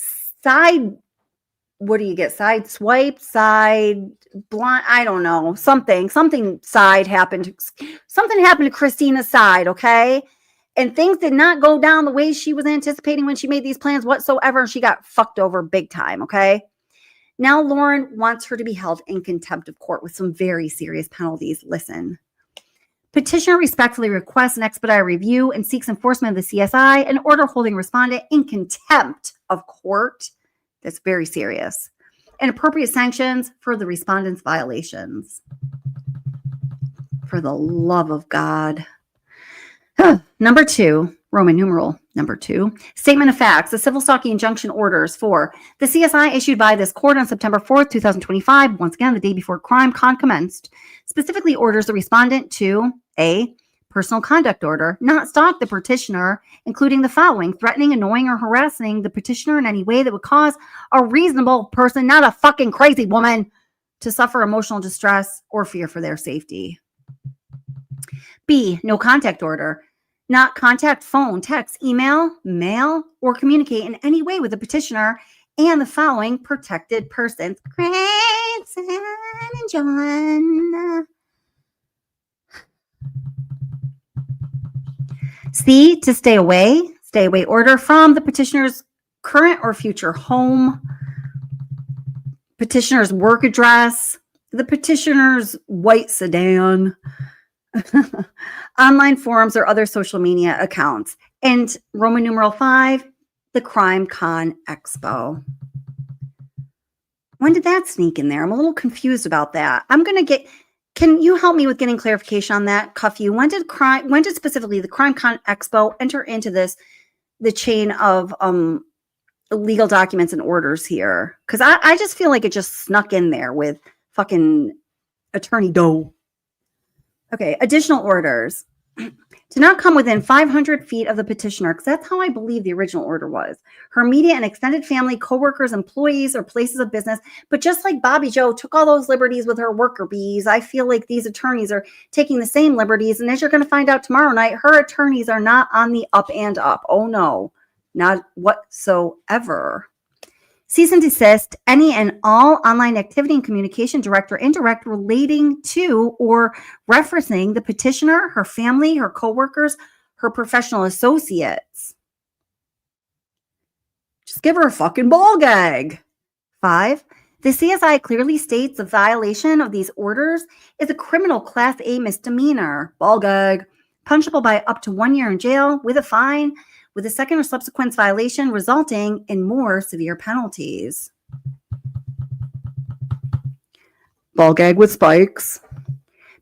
what do you get? Side swiped, side blind, I don't know. Something side happened. Something happened to Christina's side, okay? And things did not go down the way she was anticipating when she made these plans whatsoever. And she got fucked over big time, okay? Now Lauren wants her to be held in contempt of court with some very serious penalties. Listen. Petitioner respectfully requests an expedited review and seeks enforcement of the CSI, an order holding respondent in contempt of court. That's very serious. And appropriate sanctions for the respondent's violations. For the love of God. Number 2, Roman numeral number 2, statement of facts, the civil stalking injunction orders for the CSI issued by this court on September 4th, 2025, once again, the day before CrimeCon commenced, specifically orders the respondent to a personal conduct order, not stalk the petitioner, including the following: threatening, annoying, or harassing the petitioner in any way that would cause a reasonable person, not a fucking crazy woman, to suffer emotional distress or fear for their safety. B, no contact order. Not contact, phone, text, email, mail, or communicate in any way with the petitioner and the following protected persons: Grayson and John. C, to stay away order from the petitioner's current or future home, petitioner's work address, the petitioner's white sedan, online forums or other social media accounts. And Roman numeral 5, the CrimeCon Expo. When did that sneak in there? I'm a little confused about that. Can you help me with getting clarification on that, Cuffy? When did specifically the CrimeCon Expo enter into the chain of legal documents and orders here? Because I just feel like it just snuck in there with fucking Attorney Doe. Okay, additional orders. To not come within 500 feet of the petitioner, because that's how I believe the original order was. Her immediate and extended family, coworkers, employees, or places of business. But just like Bobby Joe took all those liberties with her worker bees, I feel like these attorneys are taking the same liberties. And as you're going to find out tomorrow night, her attorneys are not on the up and up. Oh no, not whatsoever. Cease and desist any and all online activity and communication, direct or indirect, relating to or referencing the petitioner, her family, her coworkers, her professional associates. Just give her a fucking ball gag. 5, the CSI clearly states the violation of these orders is a criminal Class A misdemeanor, ball gag, punishable by up to 1 year in jail with a fine, with a second or subsequent violation resulting in more severe penalties. Ball gag with spikes.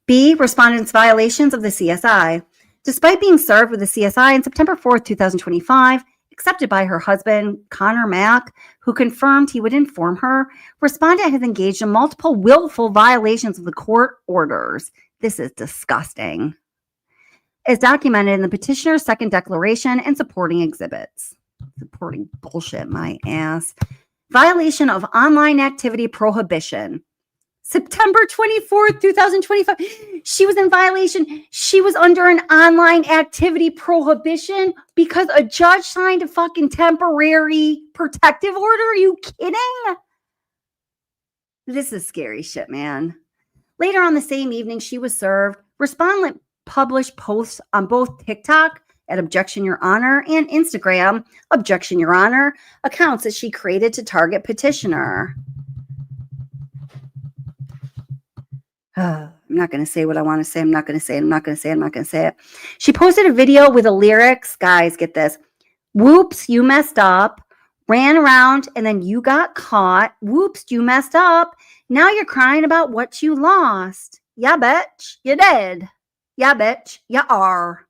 B, respondent's violations of the CSI. Despite being served with the CSI on September 4th, 2025, accepted by her husband, Connor Mack, who confirmed he would inform her, respondent has engaged in multiple willful violations of the court orders. This is disgusting. Is documented in the petitioner's second declaration and supporting exhibits. Supporting bullshit, my ass. Violation of online activity prohibition. September 24th, 2025. She was in violation. She was under an online activity prohibition because a judge signed a fucking temporary protective order. Are you kidding? This is scary shit, man. Later on the same evening, she was served. Respondent published posts on both TikTok at Objection Your Honor and Instagram, Objection Your Honor, accounts that she created to target petitioner. I'm not going to say what I want to say. I'm not going to say it. I'm not going to say it. I'm not going to say it. She posted a video with the lyrics. Guys, get this. Whoops, you messed up. Ran around and then you got caught. Whoops, you messed up. Now you're crying about what you lost. Yeah, bitch, you did. Yeah, bitch, you are.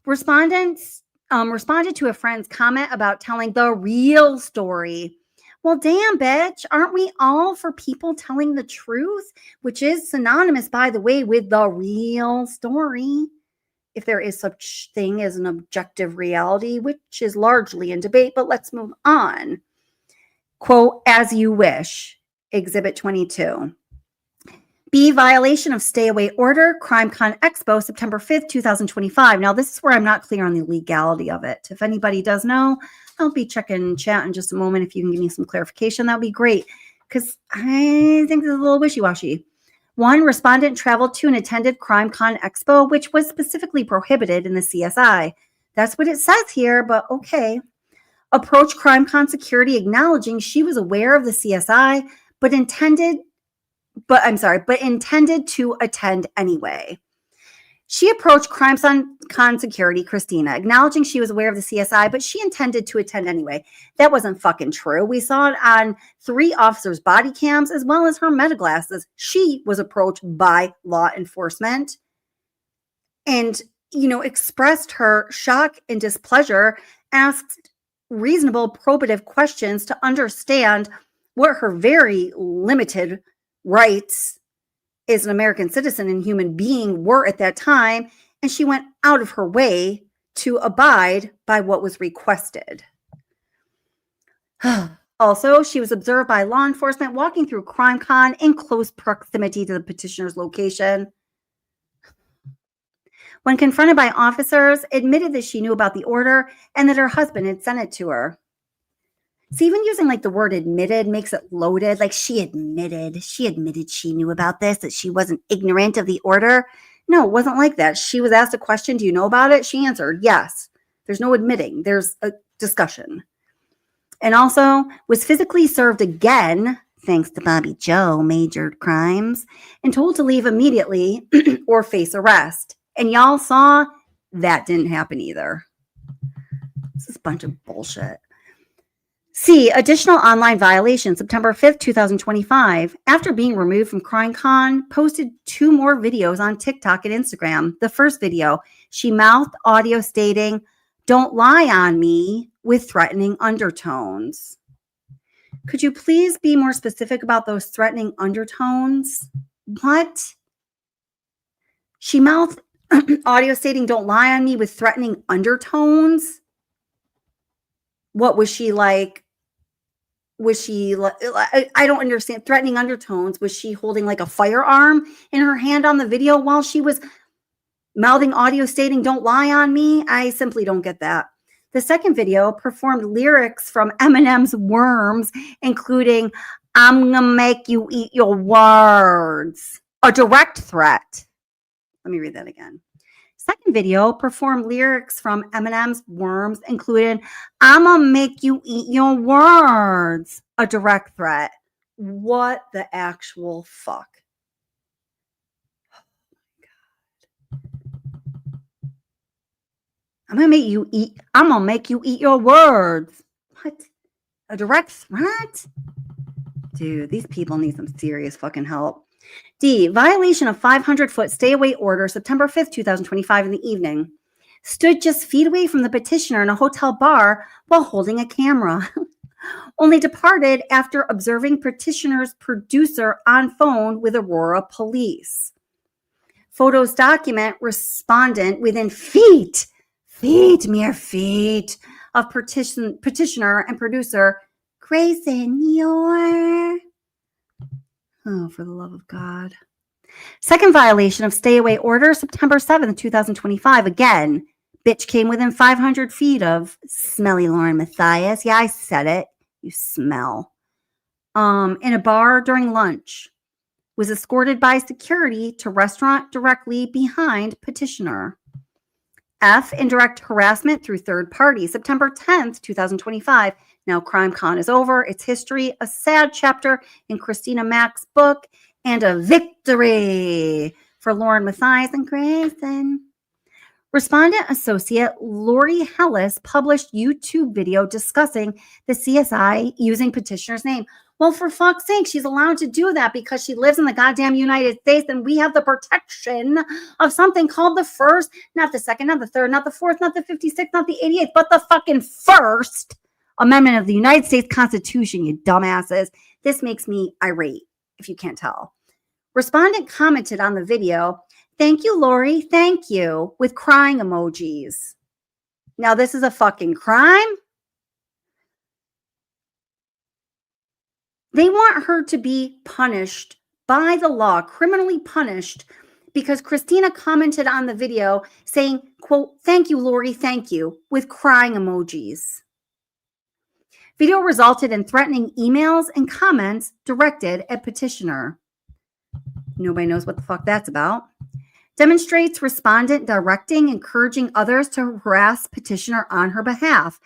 Respondents responded to a friend's comment about telling the real story. Well, damn, bitch, aren't we all for people telling the truth? Which is synonymous, by the way, with the real story. If there is such thing as an objective reality, which is largely in debate, but let's move on. Quote, as you wish, Exhibit 22. B, violation of stay away order, CrimeCon Expo, September 5th, 2025. Now, this is where I'm not clear on the legality of it. If anybody does know, I'll be checking chat in just a moment. If you can give me some clarification, that would be great, because I think this is a little wishy-washy. One, respondent traveled to and attended CrimeCon Expo, which was specifically prohibited in the CSI. That's what it says here, but okay. Approached CrimeCon security acknowledging she was aware of the CSI, but intended to attend anyway. She approached CrimeCon security, Christina, acknowledging she was aware of the CSI, but she intended to attend anyway. That wasn't fucking true. We saw it on 3 officers' body cams as well as her meta glasses. She was approached by law enforcement and, expressed her shock and displeasure, asked reasonable probative questions to understand what her very limited rights as an American citizen and human being were at that time, and she went out of her way to abide by what was requested. Also, she was observed by law enforcement walking through CrimeCon in close proximity to the petitioner's location. When confronted by officers, admitted that she knew about the order and that her husband had sent it to her. See, even using the word admitted makes it loaded. She admitted she knew about this, that she wasn't ignorant of the order. No, it wasn't like that. She was asked a question, do you know about it? She answered, yes. There's no admitting. There's a discussion. And also was physically served again, thanks to Bobby Joe, major crimes, and told to leave immediately or face arrest. And y'all saw that didn't happen either. This is a bunch of bullshit. C, additional online violation, September 5th, 2025. After being removed from CrimeCon, posted 2 more videos on TikTok and Instagram. The first video, she mouthed audio stating, "Don't lie on me," with threatening undertones. Could you please be more specific about those threatening undertones? What? She mouthed audio stating, "Don't lie on me," with threatening undertones? What was she like? I don't understand. Threatening undertones. Was she holding a firearm in her hand on the video while she was mouthing audio stating, "Don't lie on me"? I simply don't get that. The second video performed lyrics from Eminem's Worms, including, "I'm gonna make you eat your words," a direct threat. Let me read that again. Second video performed lyrics from Eminem's Worms, including, "I'm gonna make you eat your words," a direct threat. What the actual fuck? Oh my God. I'm gonna make you eat your words. What? A direct threat? Dude, these people need some serious fucking help. D, violation of 500-foot stay-away order, September 5th, 2025 in the evening. Stood just feet away from the petitioner in a hotel bar while holding a camera. Only departed after observing petitioner's producer on phone with Aurora police. Photos document respondent within mere feet of petitioner and producer Grayson York. Oh, for the love of God. Second violation of stay away order, September 7th, 2025. Again, bitch came within 500 feet of smelly Lauren Matthias. Yeah, I said it. You smell. In a bar during lunch. Was escorted by security to restaurant directly behind petitioner. F, indirect harassment through third parties. September 10th, 2025. Now, CrimeCon is over. It's history, a sad chapter in Christina Mack's book, and a victory for Lauren, Matthias, and Grayson. Respondent Associate Lori Hellis published YouTube video discussing the CSI using petitioner's name. Well, for fuck's sake, she's allowed to do that because she lives in the goddamn United States, and we have the protection of something called the first, not the second, not the third, not the fourth, not the 56th, not the 88th, but the fucking First Amendment of the United States Constitution, you dumbasses. This makes me irate, if you can't tell. Respondent commented on the video, "Thank you, Lori, thank you," with crying emojis. Now, this is a fucking crime. They want her to be punished by the law, criminally punished, because Christina commented on the video saying, quote, "Thank you, Lori, thank you," with crying emojis. Video resulted in threatening emails and comments directed at petitioner. Nobody knows what the fuck that's about. Demonstrates respondent directing, encouraging others to harass petitioner on her behalf.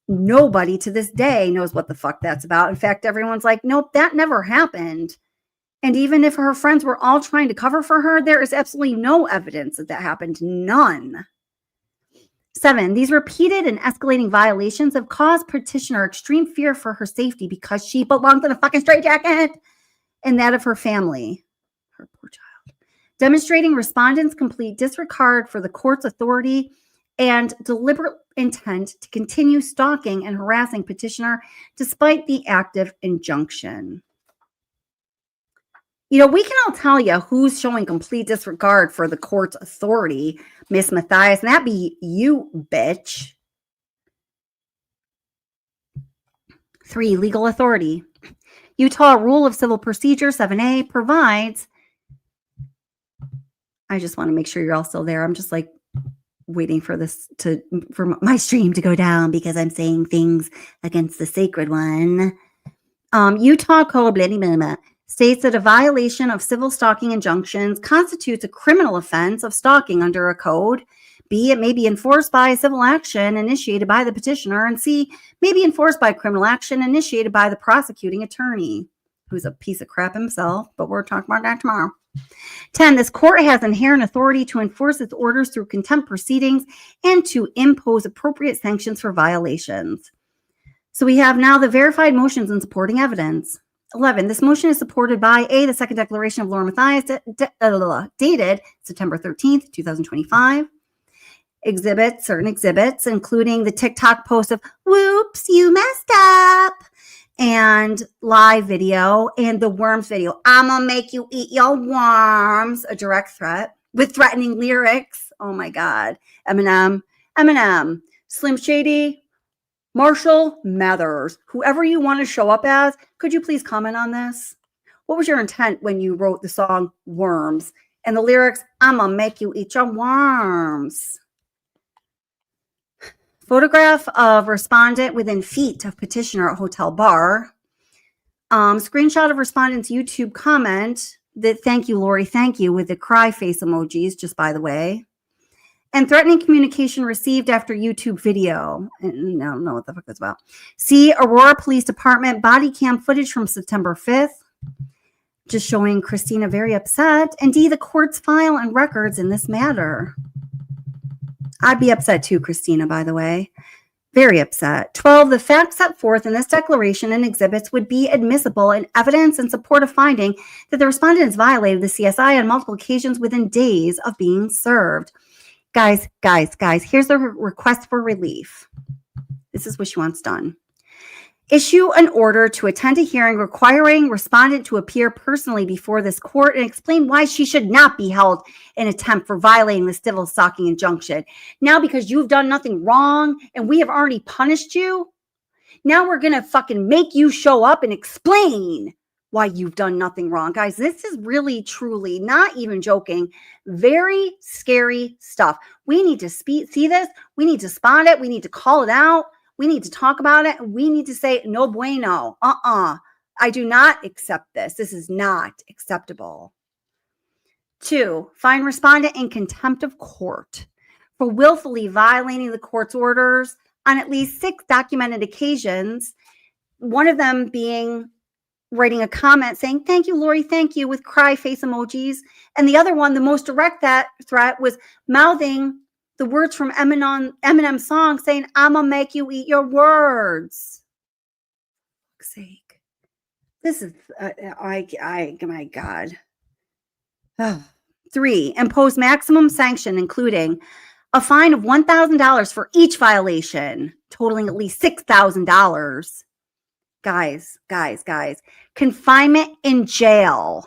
Nobody to this day knows what the fuck that's about. In fact, everyone's like, nope, that never happened. And even if her friends were all trying to cover for her, there is absolutely no evidence that that happened. None. 7, these repeated and escalating violations have caused petitioner extreme fear for her safety because she belongs in a fucking straitjacket and that of her family. Her poor child. Demonstrating respondents' complete disregard for the court's authority and deliberate intent to continue stalking and harassing petitioner despite the active injunction. You know, we can all tell you who's showing complete disregard for the court's authority, Miss Matthias, and that be you, bitch. 3, legal authority. Utah Rule of Civil Procedure 7A provides, I just want to make sure you're all still there. I'm just like waiting for for my stream to go down because I'm saying things against the sacred one. Utah Code blah, blah, blah, states that a violation of civil stalking injunctions constitutes a criminal offense of stalking under a code. B, it may be enforced by a civil action initiated by the petitioner, and C, may be enforced by criminal action initiated by the prosecuting attorney, who's a piece of crap himself, but we're talking about that tomorrow. 10, this court has inherent authority to enforce its orders through contempt proceedings and to impose appropriate sanctions for violations. So we have now the verified motions and supporting evidence. 11, this motion is supported by A, the second declaration of Lauren Matthias dated September 13th, 2025. Certain exhibits, including the TikTok post of, "Whoops, you messed up," and live video and the worms video. "I'm gonna make you eat your worms," a direct threat with threatening lyrics. Oh my God. Eminem, Slim Shady, Marshall Mathers, whoever you want to show up as, could you please comment on this? What was your intent when you wrote the song Worms and the lyrics, "I'm gonna make you eat your worms"? Photograph of respondent within feet of petitioner at hotel bar. Screenshot of respondent's YouTube comment that "Thank you, Lori, thank you," with the cry face emojis, just by the way. And threatening communication received after YouTube video. And I don't know what the fuck that's about. C, Aurora Police Department body cam footage from September 5th, just showing Christina very upset. And D, the court's file and records in this matter. I'd be upset too, Christina, by the way. Very upset. 12, the facts set forth in this declaration and exhibits would be admissible in evidence and support of finding that the respondent has violated the CSI on multiple occasions within days of being served. Guys, here's the request for relief. This is what she wants done. Issue an order to attend a hearing requiring respondent to appear personally before this court and explain why she should not be held in contempt for violating the civil stalking injunction. Now, because you've done nothing wrong and we have already punished you, now we're going to fucking make you show up and explain why you've done nothing wrong. Guys, this is really, truly, not even joking, very scary stuff. We need to see this. We need to spot it. We need to call it out. We need to talk about it. We need to say, no bueno. I do not accept this. This is not acceptable. 2, find respondent in contempt of court for willfully violating the court's orders on at least 6 documented occasions, one of them being writing a comment saying, "Thank you, Lori, thank you," with cry face emojis. And the other one, the most direct threat, was mouthing the words from Eminem's song saying, "I'ma make you eat your words." For fuck's sake. This is, my God. 3, impose maximum sanction, including a fine of $1,000 for each violation, totaling at least $6,000. Guys. Confinement in jail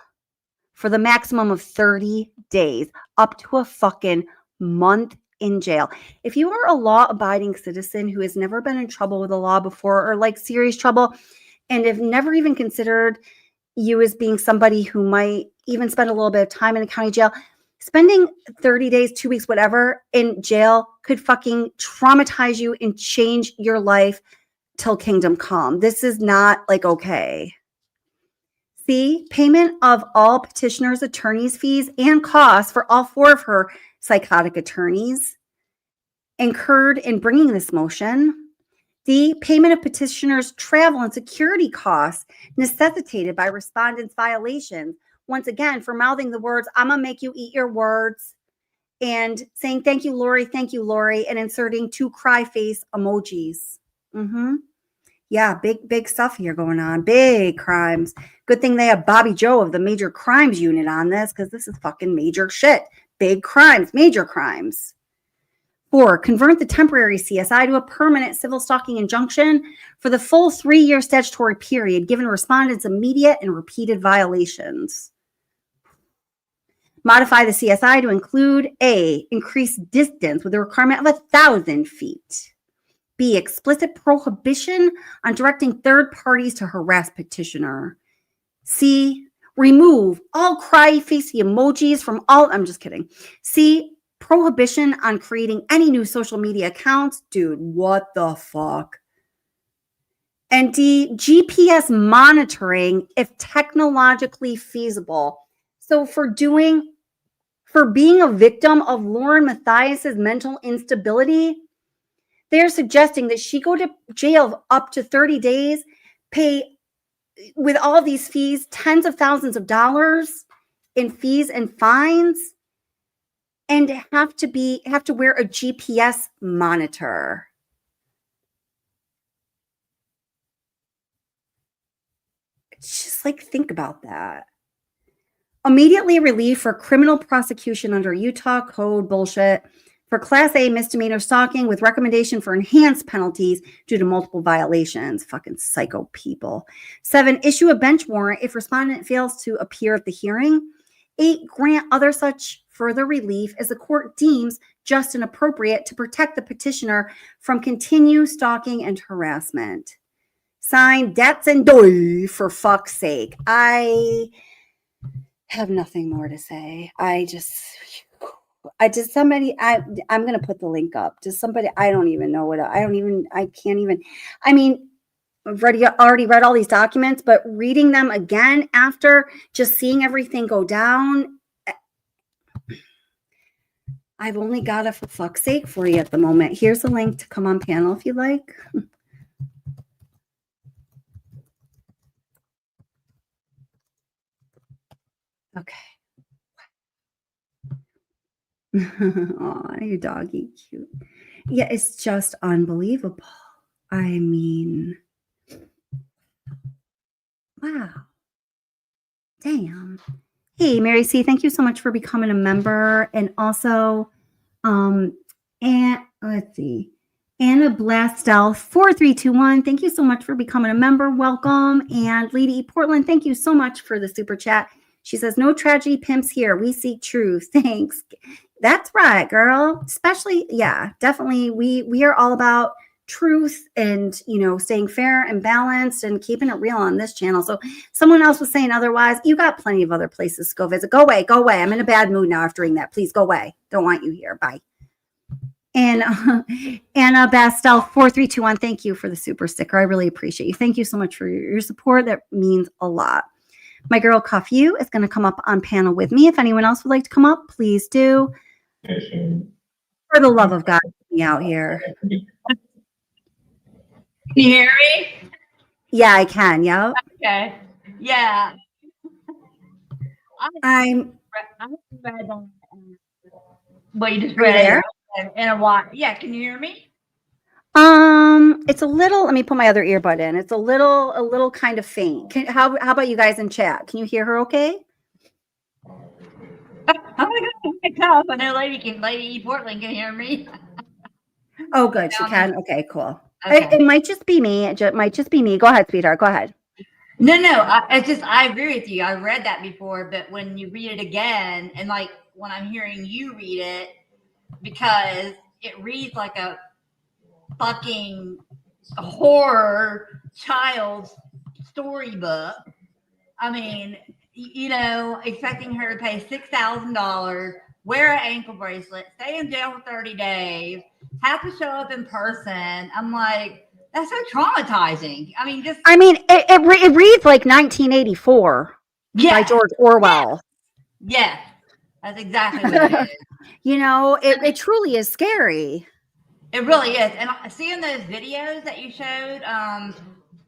for the maximum of 30 days, up to a fucking month in jail. If you are a law-abiding citizen who has never been in trouble with the law before, or like serious trouble, and have never even considered you as being somebody who might even spend a little bit of time in a county jail, spending 30 days, 2 weeks, whatever, in jail could fucking traumatize you and change your life till kingdom come. This is not like okay. C, payment of all petitioner's attorney's fees and costs for all 4 of her psychotic attorneys incurred in bringing this motion. D, payment of petitioner's travel and security costs necessitated by respondent's violations. Once again, for mouthing the words, "I'm gonna make you eat your words," and saying, "Thank you, Lori, and inserting 2 cry face emojis. Yeah, big stuff here going on. Big crimes. Good thing they have Bobby Joe of the Major Crimes Unit on this, because this is fucking major shit. Big crimes, major crimes. 4, convert the temporary CSI to a permanent civil stalking injunction for the full 3-year statutory period, given respondents' immediate and repeated violations. Modify the CSI to include A, increased distance with a requirement of 1,000 feet. B, explicit prohibition on directing third parties to harass petitioner. C, remove all cry face emojis from all, I'm just kidding. C, prohibition on creating any new social media accounts. Dude, what the fuck? And D, GPS monitoring if technologically feasible. So for being a victim of Lauren Matthias's mental instability, they're suggesting that she go to jail up to 30 days, pay with all these fees, tens of thousands of dollars in fees and fines, and have to wear a GPS monitor. It's just like, think about that. Immediately relief for criminal prosecution under Utah code bullshit for Class A misdemeanor stalking with recommendation for enhanced penalties due to multiple violations. Fucking psycho people. 7, issue a bench warrant if respondent fails to appear at the hearing. 8, grant other such further relief as the court deems just and appropriate to protect the petitioner from continued stalking and harassment. Signed, Debts and Doy, for fuck's sake. I have nothing more to say. I'm going to put the link up. Does somebody, I don't even know I mean, I've already read all these documents, but reading them again after just seeing everything go down, I've only got a for fuck's sake for you at the moment. Here's a link to come on panel if you like. Okay. Oh, your doggy cute. Yeah, it's just unbelievable. I mean, wow. Damn. Hey, Mary C, thank you so much for becoming a member. And also, and let's see, Anna Blastel 4321. Thank you so much for becoming a member. Welcome. And Lady E. Portland, thank you so much for the super chat. She says, "No tragedy pimps here. We seek truth." Thanks. That's right, girl. Especially, yeah, definitely. We are all about truth and, staying fair and balanced and keeping it real on this channel. So someone else was saying otherwise. You got plenty of other places to go visit. Go away. Go away. I'm in a bad mood now after reading that. Please go away. Don't want you here. Bye. And Anna Bastel 4321. Thank you for the super sticker. I really appreciate you. Thank you so much for your support. That means a lot. My girl Cuff You is going to come up on panel with me. If anyone else would like to come up, please do. For the love of God, get me out here. Can you hear me? Yeah, I can. Yep. Okay. Yeah. I'm. I haven't read what you just Are you read there? in a while. Yeah. Can you hear me? It's a little. Let me put my other earbud in. It's a little kind of faint. How about you guys in chat? Can you hear her? Okay. I'm gonna go pick up. I know Lady E. Portland can hear me. Oh, good. She can. Okay, cool. Okay. It might just be me. It might just be me. Go ahead, sweetheart. Go ahead. No, I agree with you. I read that before, but when you read it again, and like when I'm hearing you read it, because it reads like a fucking horror child's storybook. I mean, expecting her to pay $6,000, wear an ankle bracelet, stay in jail for 30 days, have to show up in person. I'm like, that's so traumatizing. I mean, it reads like 1984 by George Orwell. Yes, that's exactly what it is. It truly is scary. It really is. And seeing those videos that you showed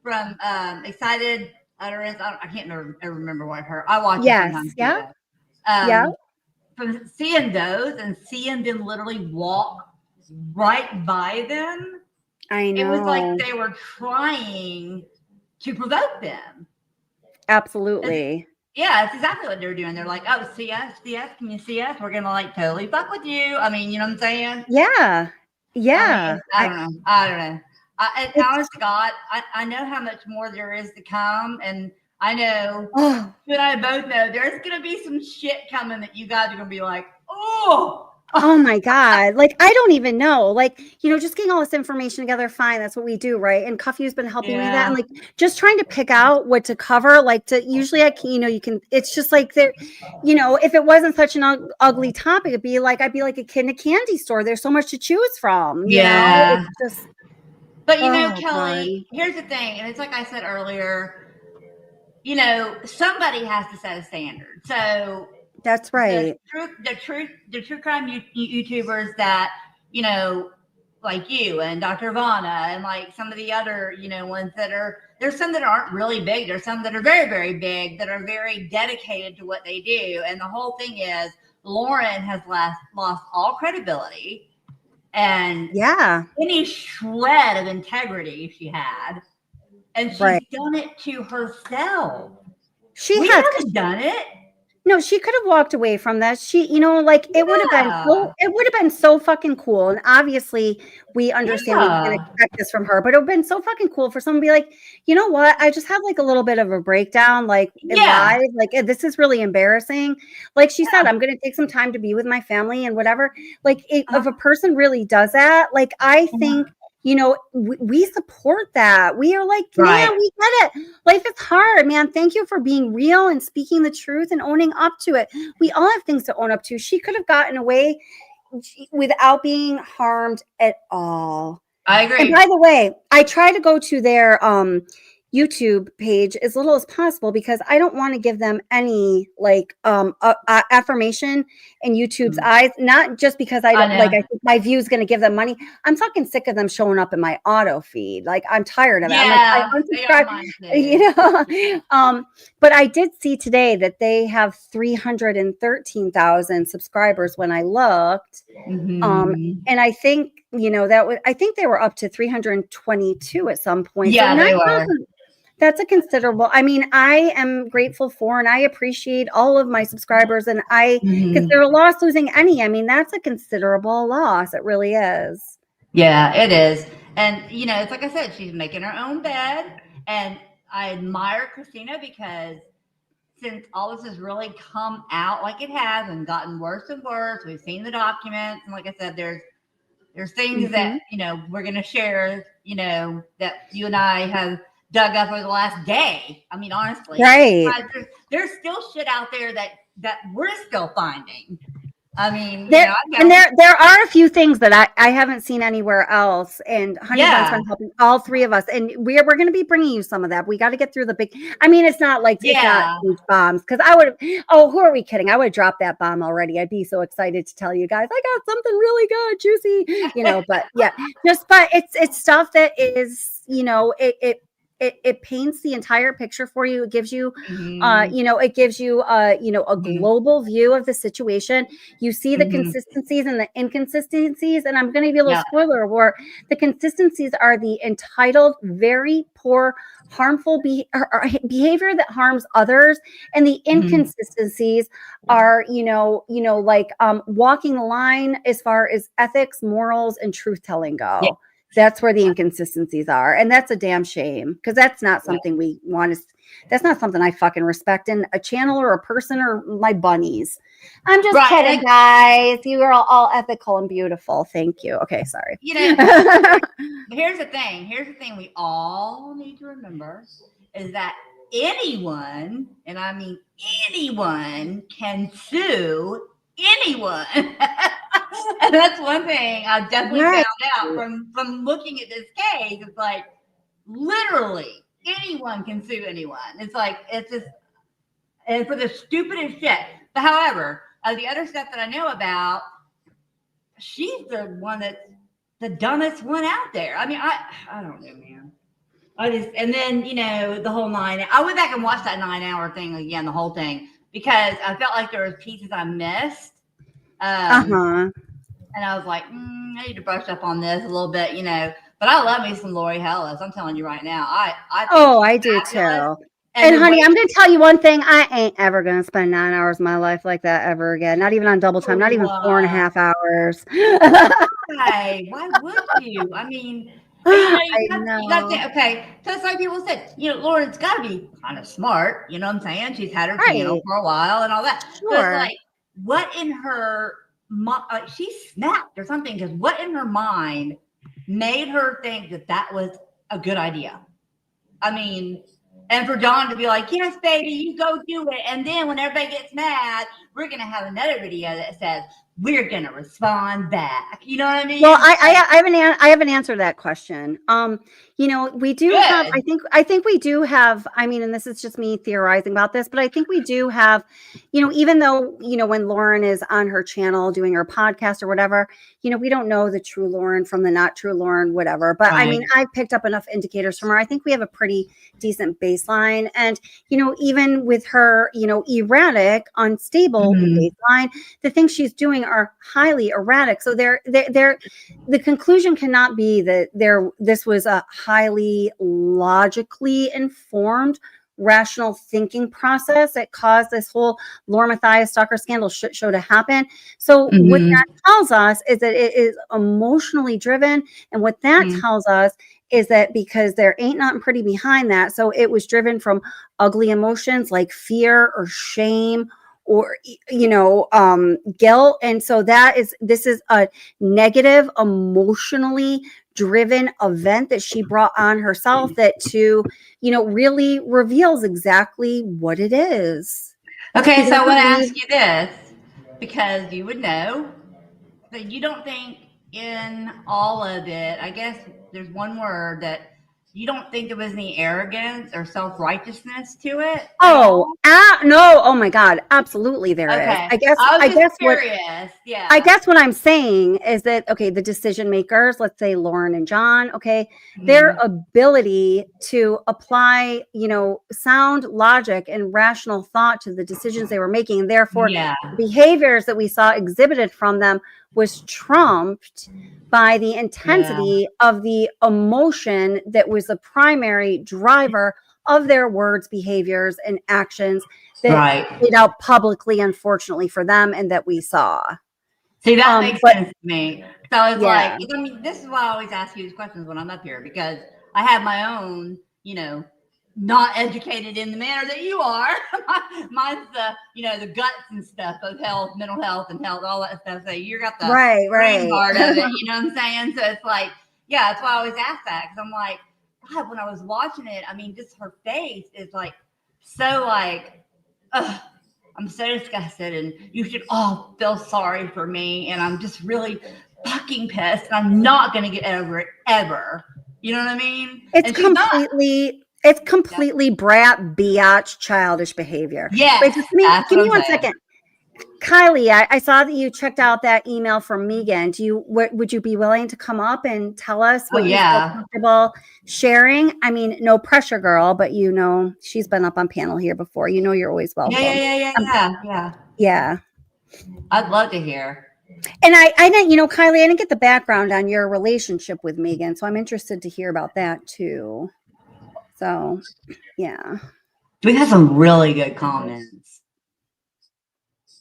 from Excited Utterance, I can't remember what I watch it sometimes. Yeah. From seeing those and seeing them literally walk right by them, I know. It was like they were trying to provoke them. Absolutely. It's exactly what they're doing. They're like, "Oh, see us? Can you see us? We're gonna like totally fuck with you." I mean, you know what I'm saying? Yeah. I don't know. Honest to God, I know how much more there is to come, and I know you and I both know there's gonna be some shit coming that you guys are gonna be like, oh. Oh my God. Like, I don't even know. Like, just getting all this information together, fine. That's what we do, right? And Cuffy's been helping me with that. And like, just trying to pick out what to cover, usually I can, you can, it's just like there, if it wasn't such an ugly topic, I'd be like a kid in a candy store. There's so much to choose from, Yeah. It's just. But Kelly, here's the thing. And it's like I said earlier, somebody has to set a standard. So that's right. The true crime YouTubers that, like you and Dr. Vanna and like some of the other, ones there's some that aren't really big. There's some that are very, very big that are very dedicated to what they do. And the whole thing is Lauren has lost all credibility and any shred of integrity she had. And she's done it to herself. We haven't done it. No, she could have walked away from that. It would have been so fucking cool. And obviously we understand we can't expect this from her, but it would have been so fucking cool for someone to be like, you know what? I just had like a little bit of a breakdown, live. Like, this is really embarrassing. Like she said, I'm going to take some time to be with my family and whatever. Like if a person really does that, like, I think, we support that. We are like, man, we get it. Life is hard, man. Thank you for being real and speaking the truth and owning up to it. We all have things to own up to. She could have gotten away without being harmed at all. I agree. And by the way, I try to go to their YouTube page as little as possible because I don't want to give them any affirmation in YouTube's eyes. Not just because I think my view is going to give them money. I'm fucking sick of them showing up in my auto feed. Like I'm tired of it. I'm like, I unsubscribe. But I did see today that they have 313,000 subscribers when I looked. And I think I think they were up to 322 at some point. Yeah, they were. That's a considerable. I mean, I am grateful for and I appreciate all of my subscribers, and I consider a loss losing any. I mean, that's a considerable loss. It really is. Yeah, it is. And it's like I said, she's making her own bed, and I admire Christina because since all this has really come out like it has and gotten worse and worse, we've seen the documents, and like I said, there's things that we're gonna share, that you and I have dug up over the last day. I mean, honestly, right? There's still shit out there that we're still finding. I mean, there are a few things that I haven't seen anywhere else, and Honey Bun's been helping all three of us, and we're going to be bringing you some of that. We got to get through the big. I mean, it's not like it's not huge bombs, because I would. Oh, who are we kidding? I would drop that bomb already. I'd be so excited to tell you guys I got something really good, juicy, But yeah, but it's stuff that is, it paints the entire picture for you. It gives you, it gives you, a global view of the situation. You see the consistencies and the inconsistencies. And I'm going to give you a little spoiler where the consistencies are the entitled, very poor, harmful behavior that harms others. And the inconsistencies are, walking the line as far as ethics, morals, and truth telling go. Yeah. That's where the inconsistencies are. And that's a damn shame, because that's not something we want to, that's not something I fucking respect in a channel or a person or my bunnies. I'm just kidding, guys. You are all ethical and beautiful. Thank you. Okay, sorry. Here's the thing. Here's the thing we all need to remember is that anyone, and I mean anyone, can sue anyone. And that's one thing I definitely found out from looking at this case. It's like literally anyone can sue anyone. It's like it's just, and for the stupidest shit. But however, the other stuff that I know about, she's the one that's the dumbest one out there. I mean, I don't know, man. And then the whole 9. I went back and watched that 9-hour thing again, the whole thing, because I felt like there was pieces I missed. And I was like, I need to brush up on this a little bit, But I love me some Lori Hellis. I'm telling you right now. I do too. And honey, I'm going to tell you one thing. I ain't ever going to spend 9 hours of my life like that ever again. Not even on double time. Not even 4.5 hours. Why would you? I mean, you got to think, okay. So it's like people said, Lauren's got to be kind of smart. You know what I'm saying? She's had her channel for a while and all that. Sure. So it's like, what in her she snapped or something, because what in her mind made her think that was a good idea? I mean, and for Dawn to be like, yes, baby, you go do it. And then when everybody gets mad, we're going to have another video that says, we're going to respond back. You know what I mean? Well, I haven't answered that question. We do have, I think we do have, I mean, and this is just me theorizing about this, but I think we do have, even though, when Lauren is on her channel doing her podcast or whatever, we don't know the true Lauren from the not true Lauren, whatever. But I mean, I've picked up enough indicators from her. I think we have a pretty decent baseline. And, even with her, erratic, unstable baseline, the things she's doing are highly erratic. So the conclusion cannot be that this was a highly logically informed, rational thinking process that caused this whole Matthias Stalker scandal shit show to happen. So what that tells us is that it is emotionally driven. And what that tells us is that because there ain't nothing pretty behind that. So it was driven from ugly emotions like fear or shame or guilt. And so this is a negative, emotionally driven event that she brought on herself that really reveals exactly what it is. Okay, so I want to ask you this, because you would know, but you don't think in all of it, I guess there's one word that you don't think there was any arrogance or self-righteousness to it? No. Oh my God. Absolutely. There is. I guess what I'm saying is that, the decision makers, let's say Lauren and John, their ability to apply, sound logic and rational thought to the decisions they were making. And therefore, behaviors that we saw exhibited from them was trumped by the intensity of the emotion that was the primary driver of their words, behaviors, and actions that played out publicly, unfortunately for them, and that we saw. See, that makes sense to me. So it's like, I mean, this is why I always ask you these questions when I'm up here, because I have my own, not educated in the manner that you are. Mine's the guts and stuff of health, mental health and health, all that stuff. So you got the brain part of it, you know what I'm saying? So it's like, that's why I always ask that. Cause I'm like, God, when I was watching it, I mean, just her face is like, so like, I I'm so disgusted, and you should all feel sorry for me. And I'm just really fucking pissed, and I'm not gonna get over it ever. You know what I mean? It's completely brat, biatch, childish behavior. Yes, Wait, just that's give what me I'm one saying. second. Kylie, I saw that you checked out that email from Megan. Would you be willing to come up and tell us what you feel comfortable sharing? I mean, no pressure, girl, but you know she's been up on panel here before. You know you're always welcome. Yeah. I'd love to hear. And I didn't, Kylie, I didn't get the background on your relationship with Megan, so I'm interested to hear about that too. So, yeah. We had some really good comments.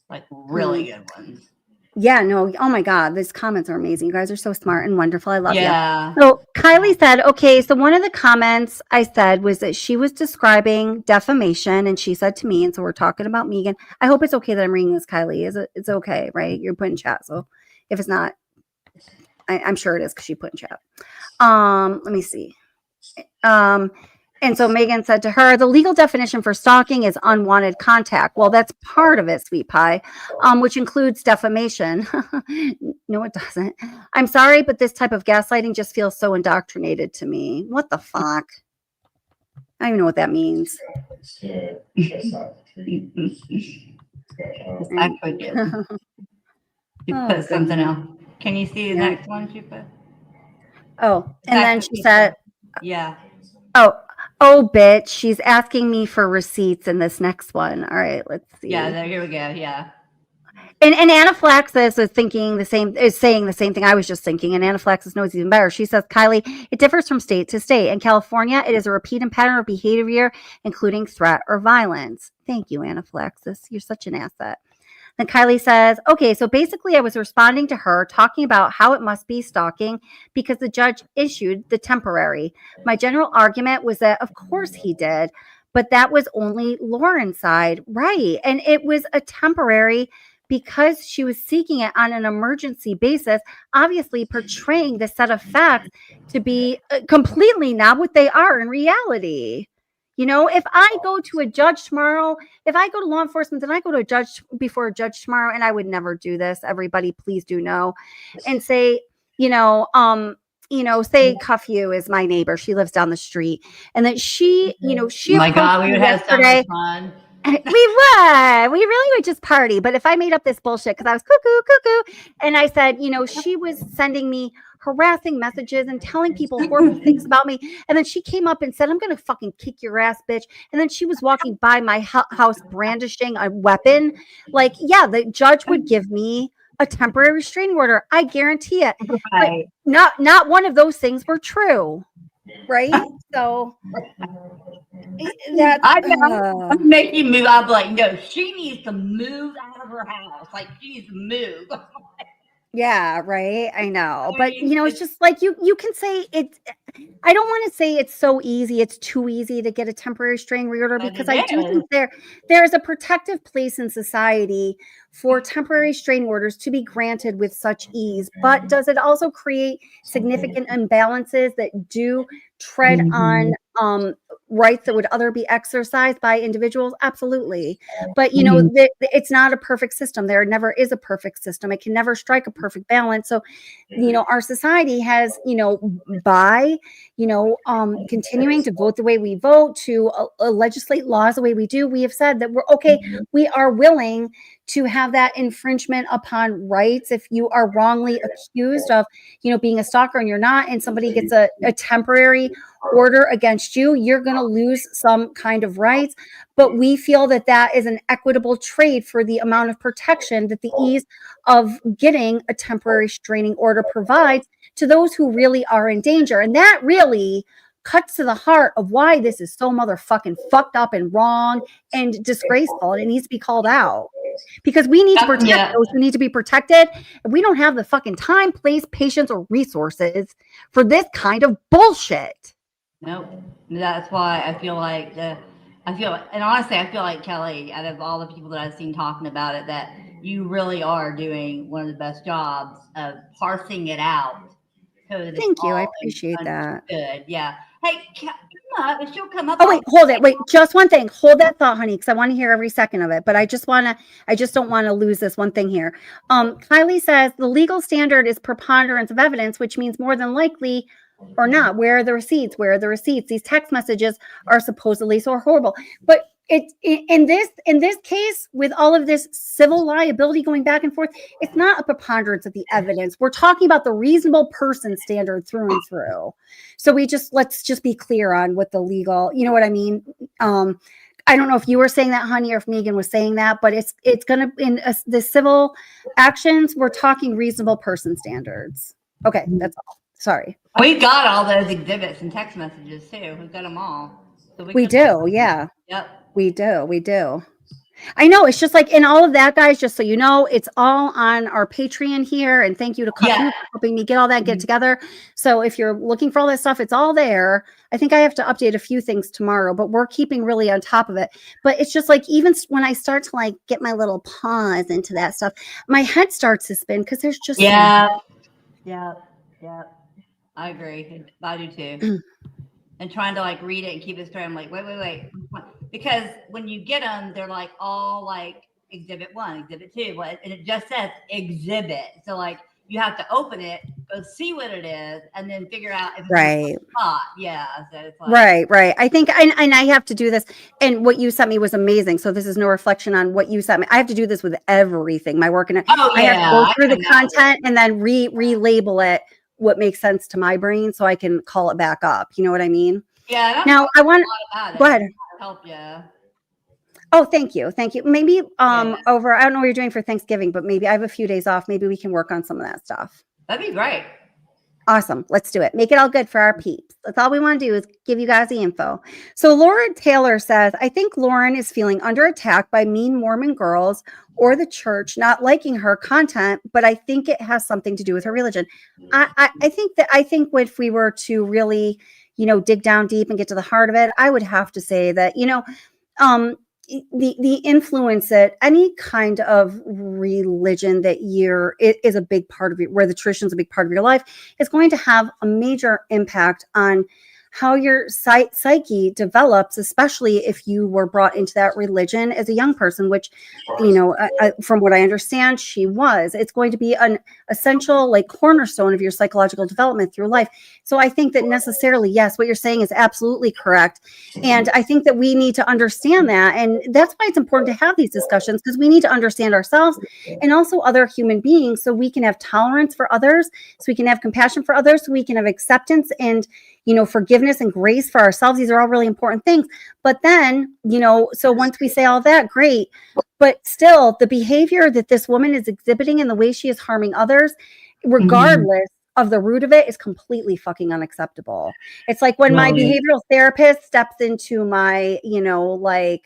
Like really good ones. Yeah, no. Oh my God, these comments are amazing. You guys are so smart and wonderful. I love you. Yeah. So Kylie said, okay, so one of the comments I said was that she was describing defamation, and she said to me, and so we're talking about Megan. I hope it's okay that I'm reading this, Kylie. It's okay, right? You're putting chat. So if it's not, I'm sure it is because she put in chat. Let me see. And so Megan said to her, the legal definition for stalking is unwanted contact. Well, that's part of it, sweet pie, which includes defamation. No, it doesn't. I'm sorry, but this type of gaslighting just feels so indoctrinated to me. What the fuck? I don't even know what that means. It's actually good. You put something else. Can you see the next one she put? Oh, and then she said, yeah. Oh, bitch, she's asking me for receipts in this next one. All right, let's see. Yeah, here we go. Yeah. And Anaphylaxis is saying the same thing I was just thinking. And Anaphylaxis knows even better. She says, Kylie, it differs from state to state. In California, it is a repeat and pattern of behavior, including threat or violence. Thank you, Anaphylaxis. You're such an asset. Then Kylie says, okay, so basically I was responding to her talking about how it must be stalking because the judge issued the temporary. My general argument was that, of course he did, but that was only Lauren's side. Right. And it was a temporary because she was seeking it on an emergency basis, obviously portraying the set of facts to be completely not what they are in reality. If I go to a judge tomorrow, if I go to law enforcement, then I go to a judge before a judge tomorrow, and I would never do this. Everybody, please do know, and say, say Cuffew is my neighbor. She lives down the street, and that she, she. Oh my God, we would have so much fun. We really would just party. But if I made up this bullshit because I was cuckoo, and I said, she was sending me harassing messages and telling people horrible things about me. And then she came up and said, I'm going to fucking kick your ass, bitch. And then she was walking by my house brandishing a weapon. Like, yeah, the judge would give me a temporary restraining order. I guarantee it. Right. But not one of those things were true. Right. So I'm making you move. I'm like, no, she needs to move out of her house. Like, she needs to move. Yeah, right. I know. But it's just like you can say it. I don't want to say it's so easy. It's too easy to get a temporary restraining order because I do think there is a protective place in society for temporary restraining orders to be granted with such ease. But does it also create significant imbalances that do tread on rights that would other be exercised by individuals? Absolutely. But it's not a perfect system. There never is a perfect system. It can never strike a perfect balance. So our society has by continuing to vote the way we vote, to legislate laws the way we do, we have said that we are willing to have that infringement upon rights. If you are wrongly accused of being a stalker and you're not, and somebody gets a temporary order against you, you're going to lose some kind of rights. But we feel that that is an equitable trade for the amount of protection that the ease of getting a temporary restraining order provides to those who really are in danger. And that really cuts to the heart of why this is so motherfucking fucked up and wrong and disgraceful, and it needs to be called out. Because we need to protect those who need to be protected. And we don't have the fucking time, place, patience, or resources for this kind of bullshit. Nope. That's why I feel like and honestly, I feel like, Kelly, out of all the people that I've seen talking about it, that you really are doing one of the best jobs of parsing it out. So Thank you. I appreciate that. Good. Yeah. Hey, up, and she'll come up. Oh wait, hold it. Wait, just one thing. Hold that thought, honey, because I want to hear every second of it. But I just don't want to lose this one thing here. Kylie says the legal standard is preponderance of evidence, which means more than likely or not. Where are the receipts? Where are the receipts? These text messages are supposedly so horrible. But in this case, with all of this civil liability going back and forth, it's not a preponderance of the evidence. We're talking about the reasonable person standard through and through. So let's just be clear on what the legal, you know what I mean? I don't know if you were saying that, honey, or if Megan was saying that, but it's gonna the civil actions. We're talking reasonable person standards. Okay, that's all. Sorry. We got all those exhibits and text messages too. We've got them all. So we do, yeah. Yep. We do. I know. It's just like in all of that, guys, just so you know, it's all on our Patreon here. And thank you to Courtroom for helping me get all that get together. So if you're looking for all that stuff, it's all there. I think I have to update a few things tomorrow, but we're keeping really on top of it. But it's just like, even when I start to like get my little paws into that stuff, my head starts to spin because there's just yeah. I agree. I do too. And trying to like read it and keep it straight. I'm like, wait. Because when you get them, they're like all like exhibit 1, exhibit 2, and it just says exhibit. So like you have to open it, go see what it is, and then figure out if it's right. spot. Yeah. So it's like, right. I think, and I have to do this. And what you sent me was amazing. So this is no reflection on what you sent me. I have to do this with everything. My work, and I have to go through the content and then relabel it what makes sense to my brain so I can call it back up. You know what I mean? Yeah. Now I want go ahead. Help you. Oh, thank you. Maybe over, I don't know what you're doing for Thanksgiving, but maybe I have a few days off. Maybe we can work on some of that stuff. That'd be great. Awesome. Let's do it. Make it all good for our peeps. That's all we want to do is give you guys the info. So Laura Taylor says, I think Lauren is feeling under attack by mean Mormon girls or the church not liking her content, but I think it has something to do with her religion. I think if we were to really, dig down deep and get to the heart of it, I would have to say that, the influence that any kind of religion that is a big part of it, where the tradition is a big part of your life, is going to have a major impact on how your psyche develops, especially if you were brought into that religion as a young person, which, from what I understand, she was. It's going to be an essential, like, cornerstone of your psychological development through life. So I think that necessarily, yes, what you're saying is absolutely correct. And I think that we need to understand that. And that's why it's important to have these discussions, because we need to understand ourselves and also other human beings so we can have tolerance for others, so we can have compassion for others, so we can have acceptance and forgiveness and grace for ourselves. These are all really important things. But then, so once we say all that, great. But still, the behavior that this woman is exhibiting and the way she is harming others, regardless of the root of it, is completely fucking unacceptable. It's like when my behavioral therapist steps into my, banging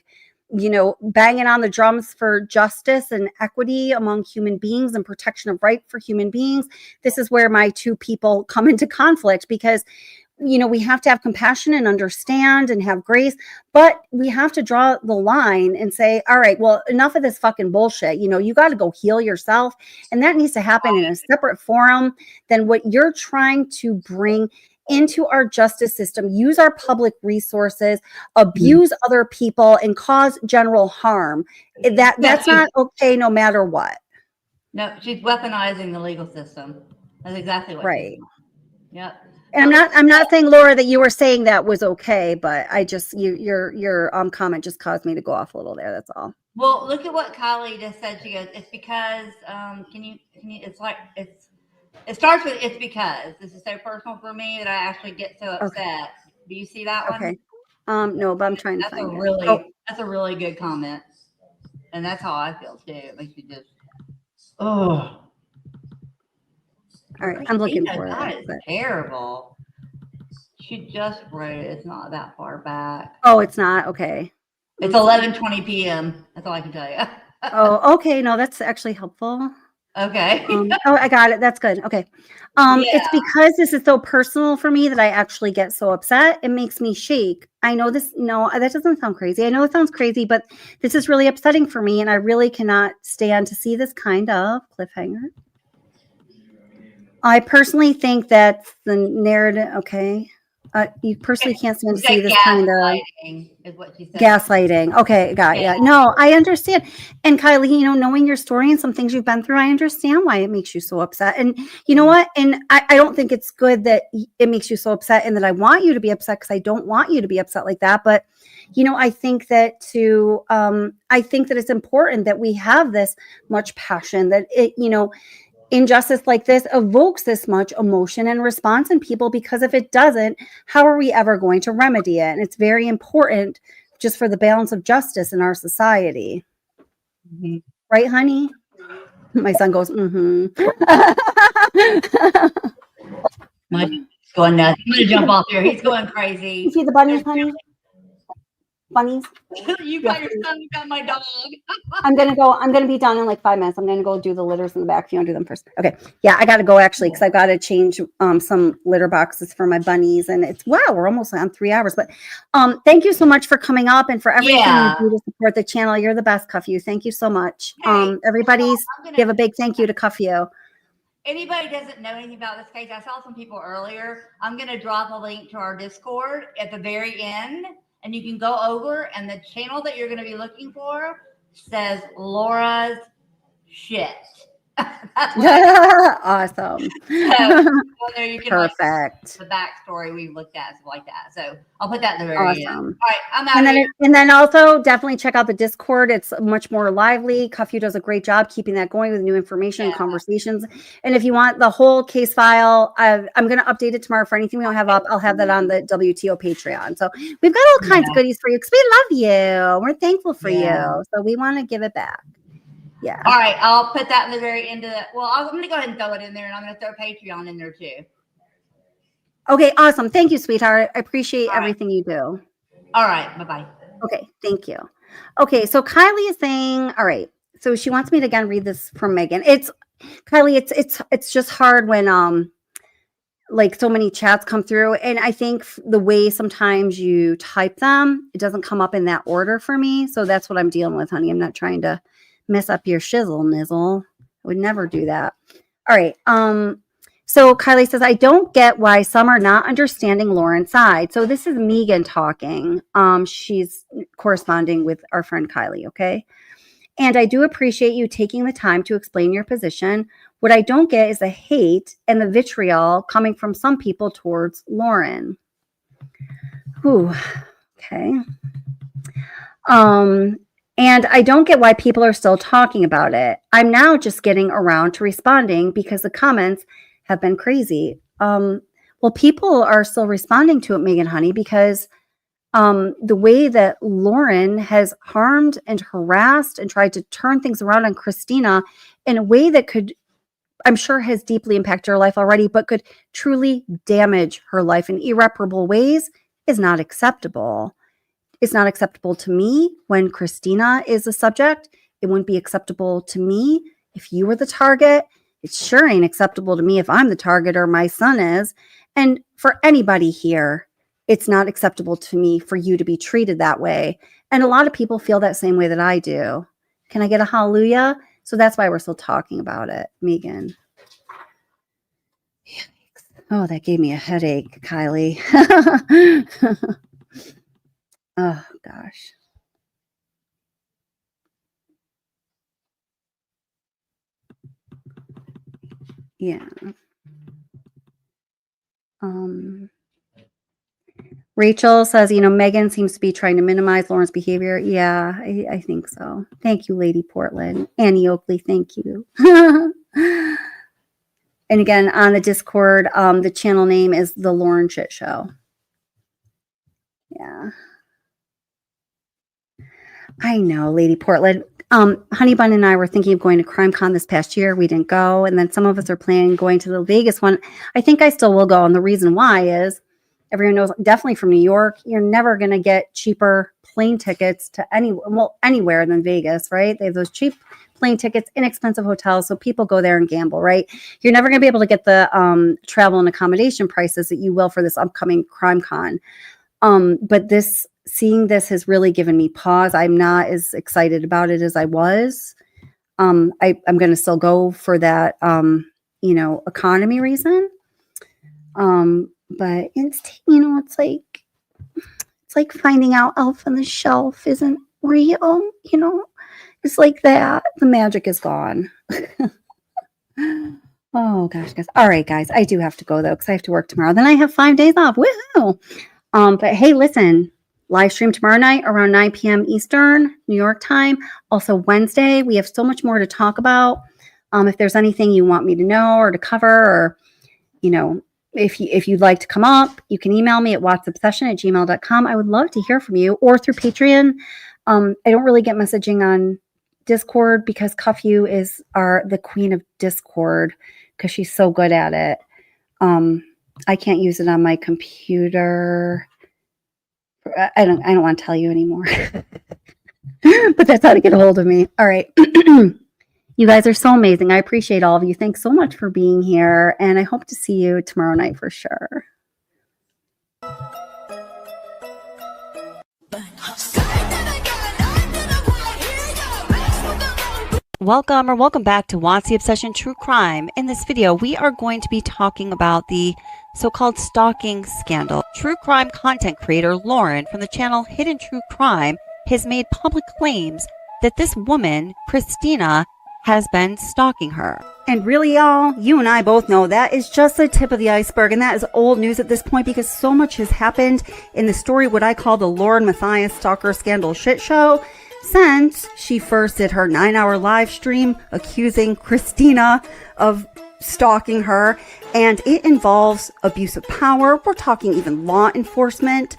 on the drums for justice and equity among human beings and protection of right for human beings. This is where my two people come into conflict, because we have to have compassion and understand and have grace, but we have to draw the line and say, all right, well, enough of this fucking bullshit. You got to go heal yourself. And that needs to happen in a separate forum than what you're trying to bring into our justice system, use our public resources, abuse other people, and cause general harm. That's not okay, no matter what. No, she's weaponizing the legal system. That's exactly what. Right. Yep. And I'm not saying, Laura, that you were saying that was okay, but I just your comment just caused me to go off a little there. That's all. Well, look at what Kylie just said. She goes, it's because it starts with it's because this is so personal for me that I actually get so upset. Okay. Do you see that one? Okay. No, but I'm trying to find it. That's a really good comment. And that's how I feel too. It makes me just All right, I'm looking for that. It's terrible. She just wrote it. It's not that far back. Oh, it's not? Okay. It's 11:20 p.m. That's all I can tell you. Oh, okay. No, that's actually helpful. Okay. I got it. That's good. Okay. It's because this is so personal for me that I actually get so upset. It makes me shake. I know this. No, that doesn't sound crazy. I know it sounds crazy, but this is really upsetting for me, and I really cannot stand to see this kind of cliffhanger. I personally think that's the narrative. Okay. You personally can't stand to see this kind of gaslighting is what she said. gaslighting. Okay, got Yeah. ya. No, I understand. And Kylie, you know, knowing your story and some things you've been through, I understand why it makes you so upset. And you know what? And I don't think it's good that it makes you so upset and that I want you to be upset, because I don't want you to be upset like that. But you know, I think that it's important that we have this much passion, that it, you know, injustice like this evokes this much emotion and response in people, because if it doesn't, how are we ever going to remedy it? And it's very important just for the balance of justice in our society. Mm-hmm. Right, honey? My son goes, mm-hmm. My going nuts. I'm gonna jump off here. He's going crazy. You see the bunnies, honey? Bunnies? You got your son, you got my dog. I'm gonna be done in like 5 minutes. I'm gonna go do the litters in the back. If you want to do them first. Okay. Yeah, I gotta go actually, because I've got to change some litter boxes for my bunnies. And it's we're almost on 3 hours. But thank you so much for coming up and for everything you do to support the channel. You're the best, Cuff You. Thank you so much. Everybody's give a big thank you to Cuff You. Anybody doesn't know anything about this case, I saw some people earlier. I'm gonna drop a link to our Discord at the very end. And you can go over, and the channel that you're going to be looking for says Laura's shit. Awesome. So there you can Perfect. the backstory we looked at, stuff like that. So I'll put that in the very end. All right, I'm out. And then also definitely check out the Discord. It's much more lively. Cuff You does a great job keeping that going with new information and conversations. And if you want the whole case file, I'm going to update it tomorrow for anything we don't have up. I'll have that on the WTO Patreon. So we've got all kinds of goodies for you, because we love you. We're thankful for you. So we want to give it back. Yeah. All right, I'll put that in the very end of the. Well, I'm going to go ahead and throw it in there, and I'm going to throw Patreon in there too. Okay, awesome. Thank you, sweetheart. I appreciate everything you do. All right, bye-bye. Okay, thank you. Okay, so Kylie is saying, all right, so she wants me to again read this from Megan. It's Kylie, it's just hard when like so many chats come through, and I think the way sometimes you type them, it doesn't come up in that order for me. So that's what I'm dealing with, honey. I'm not trying to mess up your shizzle nizzle. I would never do that. All right. So Kylie says, I don't get why some are not understanding Lauren's side. So this is Megan talking. She's corresponding with our friend Kylie. Okay. And I do appreciate you taking the time to explain your position. What I don't get is the hate and the vitriol coming from some people towards Lauren. Ooh. Okay. And I don't get why people are still talking about it. I'm now just getting around to responding because the comments have been crazy. Well, people are still responding to it, Megan, honey, because the way that Lauren has harmed and harassed and tried to turn things around on Christina in a way that could, I'm sure, has deeply impacted her life already, but could truly damage her life in irreparable ways is not acceptable. It's not acceptable to me when Christina is the subject. It wouldn't be acceptable to me if you were the target. It sure ain't acceptable to me if I'm the target or my son is. And for anybody here, it's not acceptable to me for you to be treated that way. And a lot of people feel that same way that I do. Can I get a hallelujah? So that's why we're still talking about it, Megan. Yikes. Oh, that gave me a headache, Kylie. Oh, gosh. Yeah. Rachel says, you know, Megan seems to be trying to minimize Lauren's behavior. Yeah, I think so. Thank you, Lady Portland. Annie Oakley, thank you. And again, on the Discord, the channel name is The Lauren Shit Show. Yeah. I know, Lady Portland. Honey Bun and I were thinking of going to CrimeCon this past year. We didn't go. And then some of us are planning going to the Vegas one. I think I still will go. And the reason why is everyone knows, definitely from New York, you're never going to get cheaper plane tickets to anywhere than Vegas, right? They have those cheap plane tickets, inexpensive hotels. So people go there and gamble, right? You're never going to be able to get the travel and accommodation prices that you will for this upcoming CrimeCon. But seeing this has really given me pause. I'm not as excited about it as I was. I'm going to still go for that, economy reason. But it's, you know, it's like finding out Elf on the Shelf isn't real, you know? It's like that. The magic is gone. Oh gosh, guys. All right, guys. I do have to go though, because I have to work tomorrow. Then I have 5 days off. Woohoo! But hey, listen, live stream tomorrow night around 9 p.m. Eastern, New York time. Also Wednesday, we have so much more to talk about. If there's anything you want me to know or to cover, or, you know, if you'd like to come up, you can email me at whatsobsession@gmail.com. I would love to hear from you, or through Patreon. I don't really get messaging on Discord because Cuffyu is the queen of Discord because she's so good at it. I can't use it on my computer. I don't want to tell you anymore. But that's how to get a hold of me. All right. You guys are so amazing. I appreciate all of you. Thanks so much for being here. And I hope to see you tomorrow night for sure. Welcome back to Watch the Obsession True Crime. In this video, we are going to be talking about the so-called stalking scandal. True crime content creator Lauren from the channel Hidden True Crime has made public claims that this woman, Christina, has been stalking her. And really, y'all, you and I both know that is just the tip of the iceberg, and that is old news at this point because so much has happened in the story, what I call the Lauren Matthias Stalker scandal shit show, since she first did her 9-hour live stream accusing Christina of stalking her. And it involves abuse of power. We're talking even law enforcement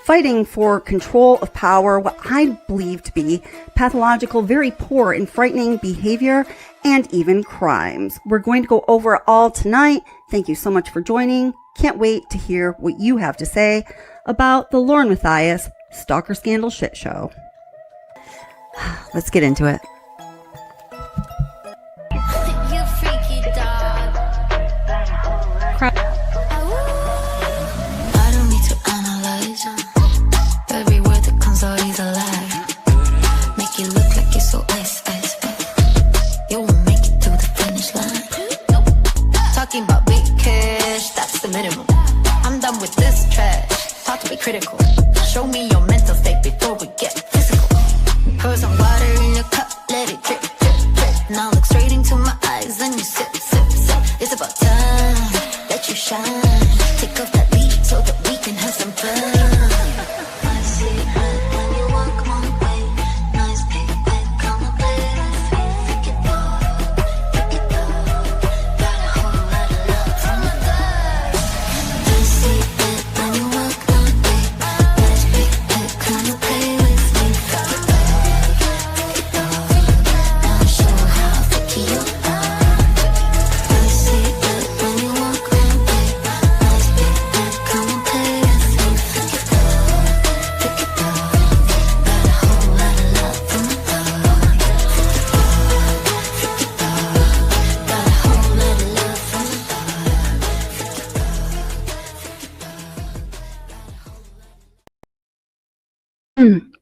fighting for control of power, what I believe to be pathological, very poor and frightening behavior, and even crimes. We're going to go over it all tonight. Thank you so much for joining. Can't wait to hear what you have to say about the Lauren Matthias Stalker Scandal shit show. Let's get into it. I don't need to analyze every word that comes out is a lie. Make it look like it's so ice. You won't make it to the finish line. Talking about big cash, that's the minimum. I'm done with this trash. Talk to be critical. Show me your mental state before we get physical. Pour some water in your cup, let it drip, drip, drip. Now look straight into my eyes and you sip, sip, sip. It's about time that you shine. Take off that lead so that we can have some fun. I see red when you walk my way. Nice big bed, come and play with me. Pick it up, got a whole lot of love from my dad. I see red when you walk my way. Nice big bed, come and play with me. Pick it up, now I'll show how freaky you are. I see red when you walk my way. Nice big bed, come and play with me. Pick it up, got a whole lot of love from my dad. Got a whole lot of love from my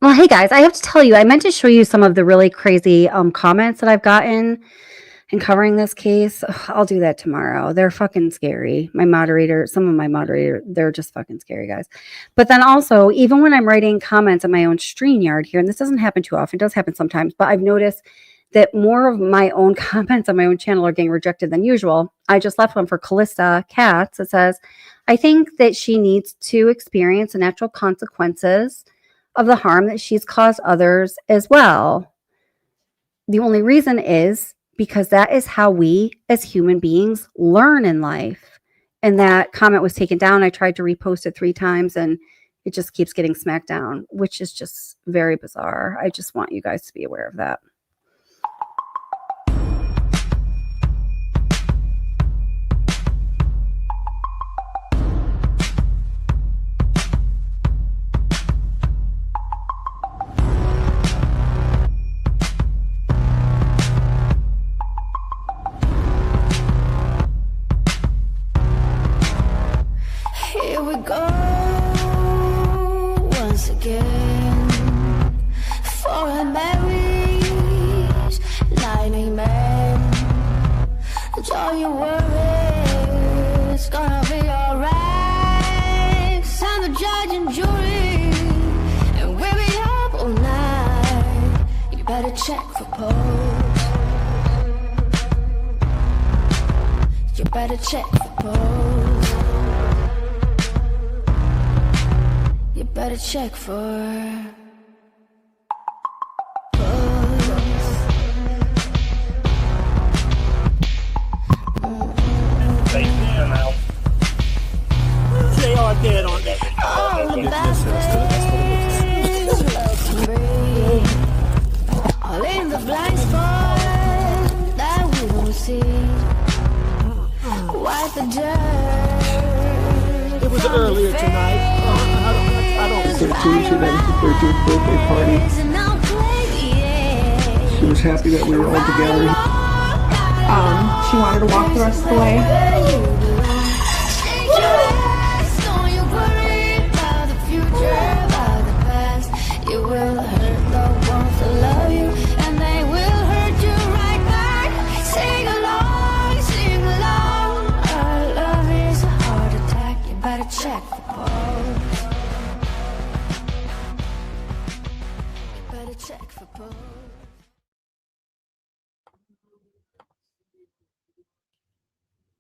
Well, hey guys, I have to tell you, I meant to show you some of the really crazy comments that I've gotten in covering this case. Ugh, I'll do that tomorrow. They're fucking scary. Some of my moderator, they're just fucking scary, guys. But then also, even when I'm writing comments on my own StreamYard here, and this doesn't happen too often, it does happen sometimes, but I've noticed that more of my own comments on my own channel are getting rejected than usual. I just left one for Callista Katz. It says, I think that she needs to experience the natural consequences of the harm that she's caused others as well. The only reason is because that is how we as human beings learn in life. And that comment was taken down. I tried to repost it 3 times and it just keeps getting smacked down, which is just very bizarre. I just want you guys to be aware of that. Here we go once again for a marriage, lightning man. Don't you worry, it's gonna be alright. better check for pose. You better check for pose. You better check for They are dead on that. all the best things love can bring. All in the blind spot that we don't see. Wipe the dirt. It was earlier tonight. I don't. 13th, she had her 13th birthday party. She was happy that we were all together. She wanted to walk the rest of the way. You will hurt the ones that love you, and they will hurt you right back. Sing along, sing along. Our love is a heart attack. You better check.